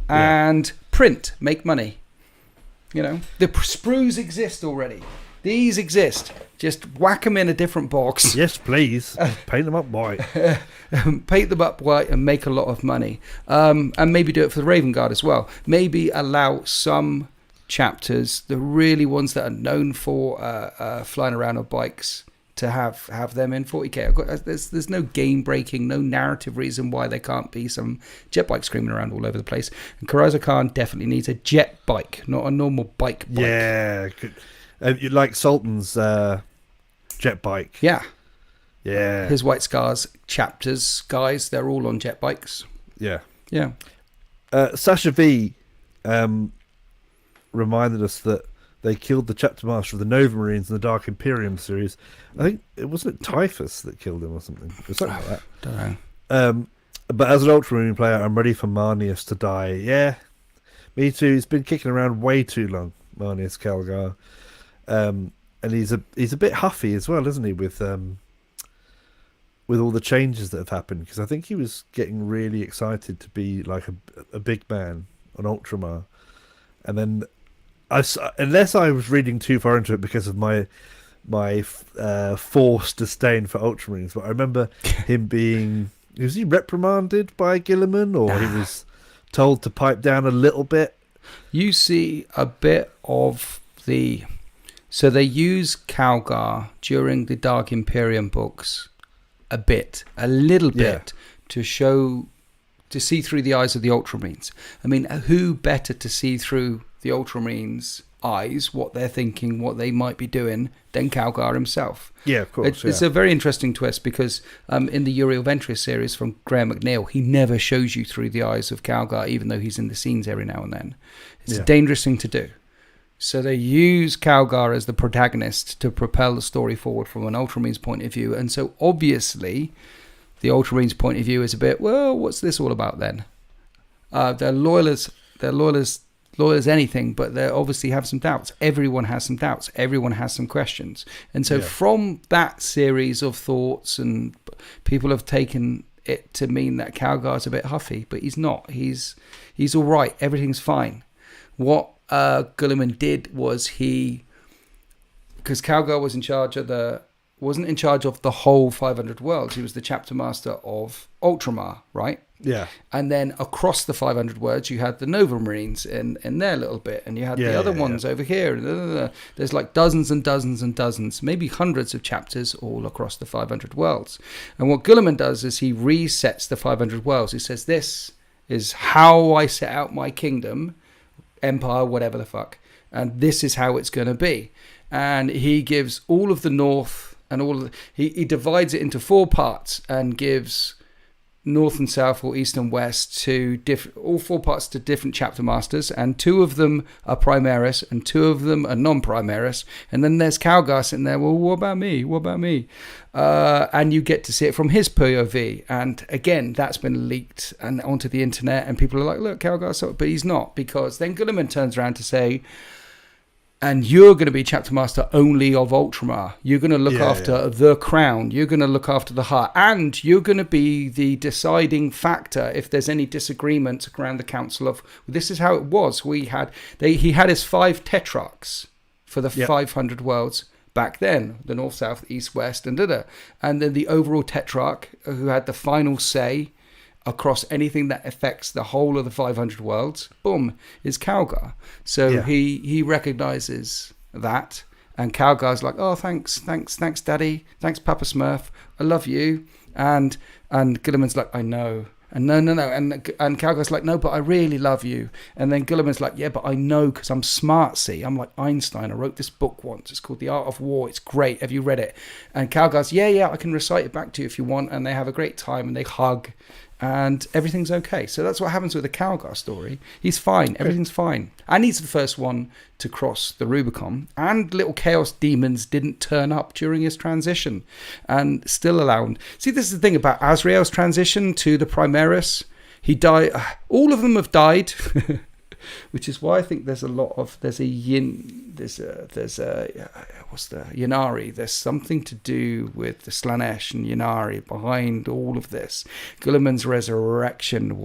[SPEAKER 2] and print, make money. You know, the sprues exist already. These exist. Just whack them in a different box.
[SPEAKER 1] Yes, please. Paint them up white.
[SPEAKER 2] Paint them up white and make a lot of money. And maybe do it for the Raven Guard as well. Maybe allow some chapters, the really ones that are known for flying around on bikes, to have them in 40k. There's no game breaking, no narrative reason why there can't be some jet bike screaming around all over the place. And Corazzo Khan definitely needs a jet bike, not a normal bike.
[SPEAKER 1] Yeah, you like Sultan's jet bike.
[SPEAKER 2] Yeah.
[SPEAKER 1] His
[SPEAKER 2] White Scars chapters, guys, they're all on jet bikes.
[SPEAKER 1] Yeah.
[SPEAKER 2] Sasha
[SPEAKER 1] V reminded us that they killed the chapter master of the Nova Marines in the Dark Imperium series. I think it wasn't Typhus that killed him or something. It was something like that.
[SPEAKER 2] Don't know.
[SPEAKER 1] But as an Ultramarine player, I'm ready for Marnius to die. Yeah, me too. He's been kicking around way too long, Marnius Calgar. And he's a bit huffy as well, isn't he? With all the changes that have happened, because I think he was getting really excited to be like a big man on Ultramar, and then unless I was reading too far into it because of my forced disdain for Ultramarines, but I remember him being, was he reprimanded by Gilliman, or he was told to pipe down a little bit?
[SPEAKER 2] You see a bit of so they use Calgar during the Dark Imperium books a little bit to see through the eyes of the Ultramarines. I mean, who better to see through the Ultramarines' eyes, what they're thinking, what they might be doing, than Calgar himself?
[SPEAKER 1] Yeah, of course.
[SPEAKER 2] It's a very interesting twist because in the Uriel Ventress series from Graham McNeil, he never shows you through the eyes of Calgar, even though he's in the scenes every now and then. It's a dangerous thing to do. So they use Calgar as the protagonist to propel the story forward from an Ultramarines point of view. And so obviously the Ultramarines point of view is a bit, well, what's this all about then? They're loyal as anything, but they obviously have some doubts. Everyone has some doubts. Everyone has some questions. And so from that series of thoughts, and people have taken it to mean that Calgar's a bit huffy, but he's not. He's all right. Everything's fine. What Gulliman did was because Calgar wasn't in charge of the whole 500 worlds. He was the chapter master of Ultramar, right?
[SPEAKER 1] Yeah.
[SPEAKER 2] And then across the 500 worlds, you had the Nova Marines in their little bit, and you had the other ones over here. There's like dozens and dozens and dozens, maybe hundreds of chapters all across the 500 worlds. And what Gulliman does is he resets the 500 worlds. He says, this is how I set out my kingdom, empire, whatever the fuck, and this is how it's going to be. And he gives all of the north and he divides it into 4 parts and gives north and south or east and west to all 4 parts to different chapter masters, and 2 of them are Primaris and 2 of them are non-Primaris, and then there's Calgar sitting there, well, what about me, and you get to see it from his POV. And again, that's been leaked and onto the internet, and people are like, look, Calgar, but he's not, because then Gulliman turns around to say, and you're going to be chapter master only of Ultramar. You're going to look after the crown. You're going to look after the heart. And you're going to be the deciding factor if there's any disagreement around the council of, this is how it was. He had his 5 tetrarchs for the 500 worlds back then, the north, south, east, west, and and then the overall tetrarch who had the final say across anything that affects the whole of the 500 worlds, boom, is Calgar. So he recognizes that, and Calgar's like, oh, thanks, Daddy, thanks, Papa Smurf, I love you, and Guilliman's like, I know. And no, and Calgar's like, no, but I really love you. And then Guilliman's like, yeah, but I know because I'm smart, see. I'm like Einstein. I wrote this book once. It's called The Art of War. It's great. Have you read it? And Calgar's, yeah, I can recite it back to you if you want. And they have a great time and they hug and everything's okay. So that's what happens with the Calgar story. He's fine. Everything's fine. And he's the first one to cross the Rubicon. And little chaos demons didn't turn up during his transition and still allowed. See, this is the thing about Azrael's transition to the Primaris. He died. All of them have died. Which is why I think there's a what's the Ynnari? There's something to do with the Slanesh and Ynnari behind all of this. Guilliman's resurrection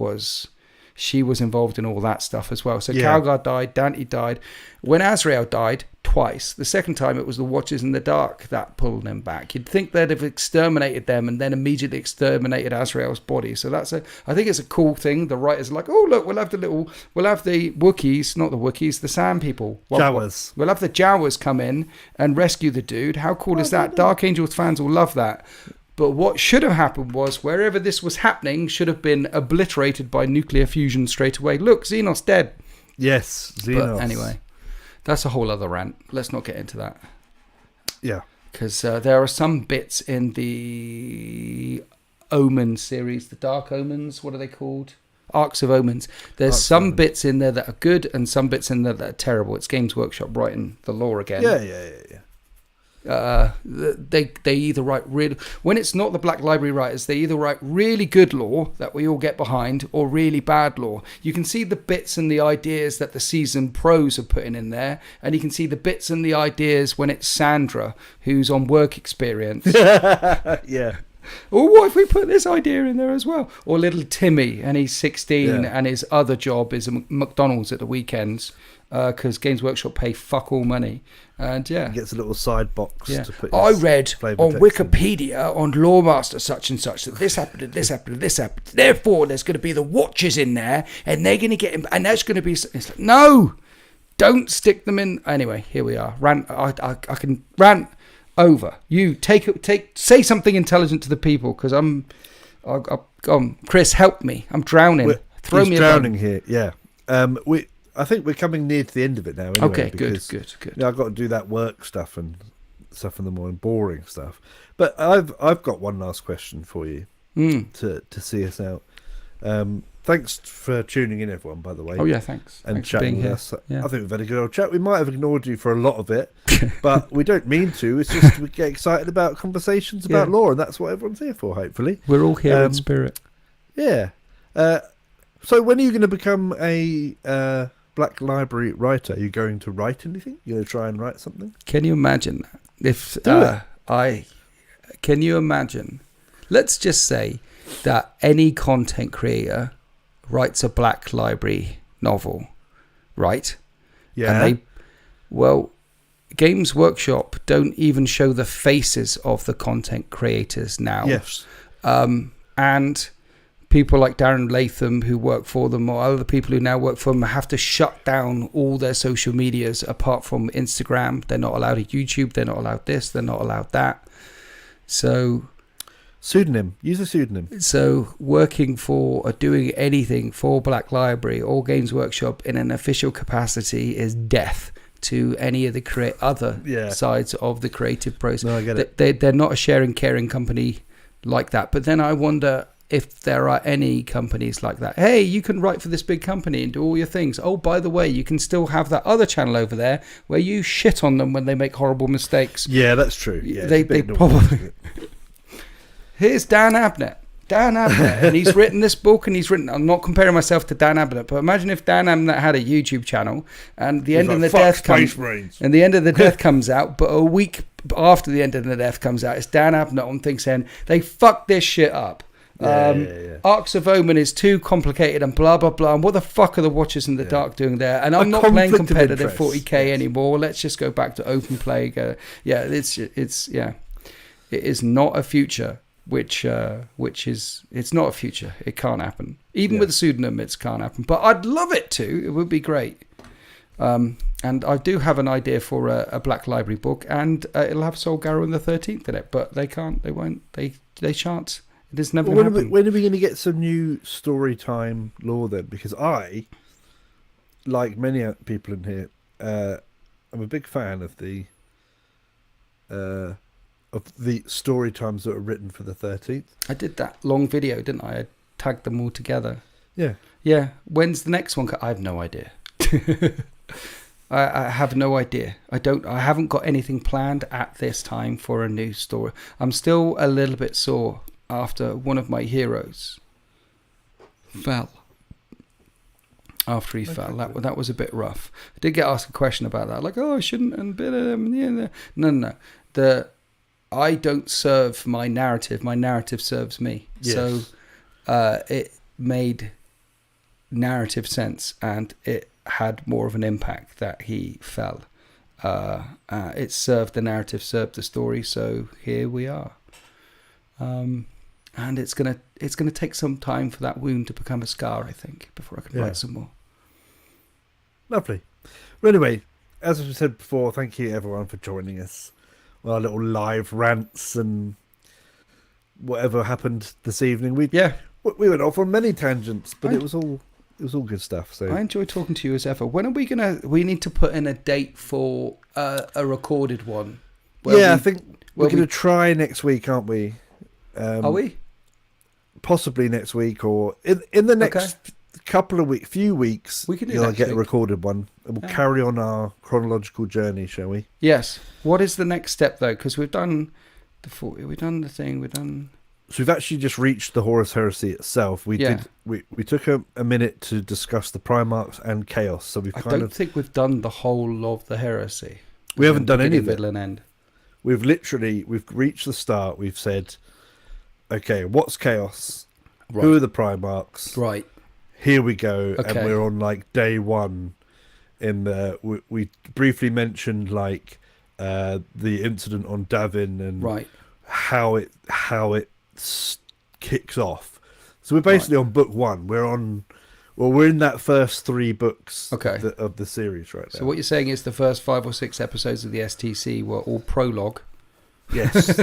[SPEAKER 2] she was involved in all that stuff as well. So Calgar died, Dante died. When Azrael died, twice. The second time it was the Watchers in the Dark that pulled them back. You'd think they'd have exterminated them and then immediately exterminated Azrael's body. So I think it's a cool thing. The writers are like, oh look, we'll have the Wookiees, not the Wookiees, the Sand people.
[SPEAKER 1] Jawas.
[SPEAKER 2] We'll have the Jawas come in and rescue the dude. How cool is that? Dark Angels fans will love that. But what should have happened was wherever this was happening should have been obliterated by nuclear fusion straight away. Look, Xenos dead.
[SPEAKER 1] Yes, Xenos.
[SPEAKER 2] But anyway, that's a whole other rant. Let's not get into that.
[SPEAKER 1] Yeah.
[SPEAKER 2] Because there are some bits in the Omen series, the Dark Omens, what are they called? Arcs of Omens. There's some bits in there that are good and some bits in there that are terrible. It's Games Workshop writing the lore again.
[SPEAKER 1] Yeah.
[SPEAKER 2] They either write really, when it's not the Black Library writers, they either write really good lore that we all get behind or really bad lore. You can see the bits and the ideas that the seasoned pros are putting in there, and you can see the bits and the ideas when it's Sandra who's on work experience.
[SPEAKER 1] Yeah.
[SPEAKER 2] Or what if we put this idea in there as well? Or little Timmy, and he's 16 and his other job is a McDonald's at the weekends because Games Workshop pay fuck all money. And
[SPEAKER 1] he gets a little side box to put
[SPEAKER 2] I read on Wikipedia on Lawmaster such and such that this happened and this happened and this happened. Therefore, there's going to be the Watchers in there and they're going to get him. And that's going to be... It's like, no! Don't stick them in... Anyway, here we are. I can rant over. You say something intelligent to the people because I'm... Chris, help me. I'm drowning. Throw me a
[SPEAKER 1] drowning here, yeah. I think we're coming near to the end of it now. Anyway,
[SPEAKER 2] okay,
[SPEAKER 1] because,
[SPEAKER 2] good.
[SPEAKER 1] I've got to do that work stuff and stuff in the morning, boring stuff. But I've got one last question for you to see us out. Thanks for tuning in, everyone. By the way.
[SPEAKER 2] Oh yeah, thanks.
[SPEAKER 1] And
[SPEAKER 2] thanks
[SPEAKER 1] chatting with us. Yeah. I think we've had a good old chat. We might have ignored you for a lot of it, but we don't mean to. It's just we get excited about conversations about lore, and that's what everyone's here for. Hopefully,
[SPEAKER 2] we're all here in spirit.
[SPEAKER 1] Yeah. So when are you going to become a Black Library writer? Are you going to write anything? You're going to try and write something?
[SPEAKER 2] Can you imagine if can you imagine? Let's just say that any content creator writes a Black Library novel, right?
[SPEAKER 1] Yeah.
[SPEAKER 2] And Games Workshop don't even show the faces of the content creators now.
[SPEAKER 1] Yes.
[SPEAKER 2] And people like Darren Latham who work for them or other people who now work for them have to shut down all their social medias apart from Instagram. They're not allowed YouTube. They're not allowed this. They're not allowed that. So...
[SPEAKER 1] Pseudonym. Use a pseudonym.
[SPEAKER 2] So working for or doing anything for Black Library or Games Workshop in an official capacity is death to any of the other sides of the creative process.
[SPEAKER 1] No, I get it.
[SPEAKER 2] They're not a sharing, caring company like that. But then I wonder if there are any companies like that. Hey, you can write for this big company and do all your things. Oh, by the way, you can still have that other channel over there where you shit on them when they make horrible mistakes.
[SPEAKER 1] Yeah, that's true. Yeah,
[SPEAKER 2] they probably... Here's Dan Abnett Dan Abnett, and he's written this book, and I'm not comparing myself to Dan Abnett, but imagine if Dan Abnett had a YouTube channel, and the end of the death comes, and the end of the death comes out, but a week after the end of the death comes out, it's Dan Abnett on things saying they fucked this shit up. Arcs of Omen is too complicated and blah blah blah, and what the fuck are the Watchers in the Dark doing there? And I'm not playing competitive 40k anymore. Let's just go back to open play. It is not a future which is, it's not a future. It can't happen. Even with a pseudonym, it can't happen. But I'd love it to. It would be great. And I do have an idea for a Black Library book, and it'll have Sol Garrow and the 13th in it. But they can't. They won't. They shan't. It is never going to happen.
[SPEAKER 1] When are we going to get some new story time lore then? Because I, like many people in here, I'm a big fan of the story times that are written for the 13th.
[SPEAKER 2] I did that long video, didn't I? I tagged them all together.
[SPEAKER 1] Yeah.
[SPEAKER 2] Yeah. When's the next one? I have no idea. I have no idea. I haven't got anything planned at this time for a new story. I'm still a little bit sore after one of my heroes fell. After he fell, that was a bit rough. I did get asked a question about that, like, oh, I shouldn't, and no. I don't serve my narrative. My narrative serves me.
[SPEAKER 1] Yes.
[SPEAKER 2] So it made narrative sense, and it had more of an impact that he fell. It served the narrative, served the story. So here we are. And it's gonna take some time for that wound to become a scar, I think, before I can write some more.
[SPEAKER 1] Lovely. Well, anyway, as I said before, thank you everyone for joining us. Our little live rants and whatever happened this evening. We went off on many tangents, but it was all good stuff. So
[SPEAKER 2] I enjoy talking to you as ever. When are we gonna? We need to put in a date for a recorded one.
[SPEAKER 1] I think we're going to try next week, aren't we?
[SPEAKER 2] Are we?
[SPEAKER 1] Possibly next week, or in the next few weeks,
[SPEAKER 2] we can do
[SPEAKER 1] get a recorded one, and we'll carry on our chronological journey, shall we?
[SPEAKER 2] Yes. What is the next step though? Because we've done the 40, we've done the thing, we've done.
[SPEAKER 1] So we've actually just reached the Horus Heresy itself. We took a minute to discuss the Primarchs and Chaos. So I don't
[SPEAKER 2] think we've done the whole of the Heresy.
[SPEAKER 1] We haven't done any of it.
[SPEAKER 2] Middle and end.
[SPEAKER 1] We've reached the start. We've said, okay, what's Chaos? Right. Who are the Primarchs?
[SPEAKER 2] Right.
[SPEAKER 1] Here we go. Okay. And we're on like day one. We briefly mentioned like the incident on Davin and how it kicks off. So we're basically on book one. We're in that first 3 books of the series right now.
[SPEAKER 2] So what you're saying is the first 5 or 6 episodes of the STC were all prologue.
[SPEAKER 1] Yes.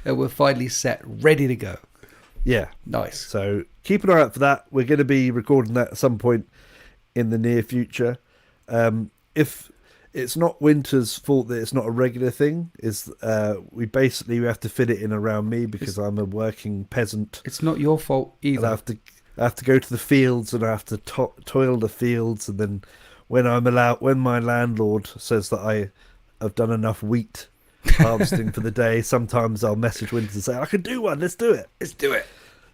[SPEAKER 2] And we're finally set, ready to go.
[SPEAKER 1] Yeah.
[SPEAKER 2] Nice.
[SPEAKER 1] So keep an eye out for that. We're going to be recording that at some point in the near future. If it's not Winter's fault that it's not a regular thing, we have to fit it in around me because I'm a working peasant.
[SPEAKER 2] It's not your fault either.
[SPEAKER 1] I have to go to the fields and I have to toil the fields, and then when my landlord says that I have done enough wheat harvesting for the day, sometimes I'll message Winter and say, I can do one, let's do it.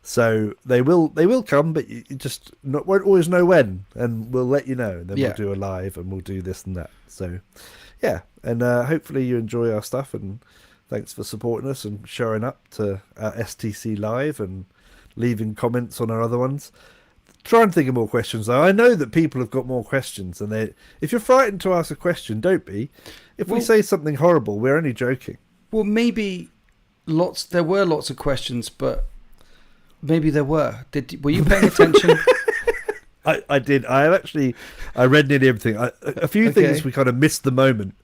[SPEAKER 1] So they will come, but you just won't always know when, and we'll let you know, and then we'll do a live and we'll do this and that. So yeah, and hopefully you enjoy our stuff, and thanks for supporting us and showing up to our STC live and leaving comments on our other ones. Try and think of more questions though. I know that people have got more questions, and if you're frightened to ask a question, don't be. If we say something horrible, we're only joking. Well,
[SPEAKER 2] maybe there were lots of questions, but maybe there were. Were you paying attention?
[SPEAKER 1] I did. I read nearly everything. A few things we kind of missed the moment.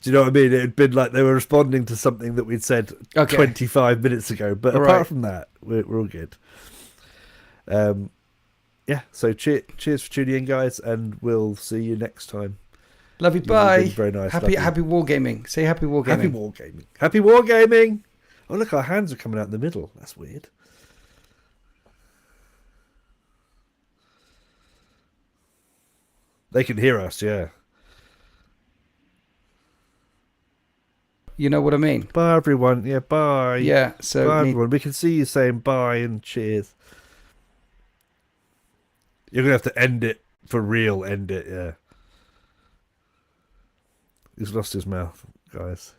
[SPEAKER 1] Do you know what I mean? It had been like they were responding to something that we'd said 25 minutes ago. But apart from that, we're all good. So cheers for tuning in, guys, and we'll see you next time.
[SPEAKER 2] Love you, bye.
[SPEAKER 1] Very nice.
[SPEAKER 2] Happy wargaming. Say happy wargaming.
[SPEAKER 1] Happy wargaming. Oh, look, our hands are coming out in the middle. That's weird. They can hear us, yeah.
[SPEAKER 2] You know what I mean?
[SPEAKER 1] Bye, everyone. Yeah, bye.
[SPEAKER 2] Yeah. So
[SPEAKER 1] Bye, everyone. We can see you saying bye and cheers. You're going to have to end it for real. End it, yeah. He's lost his mouth, guys.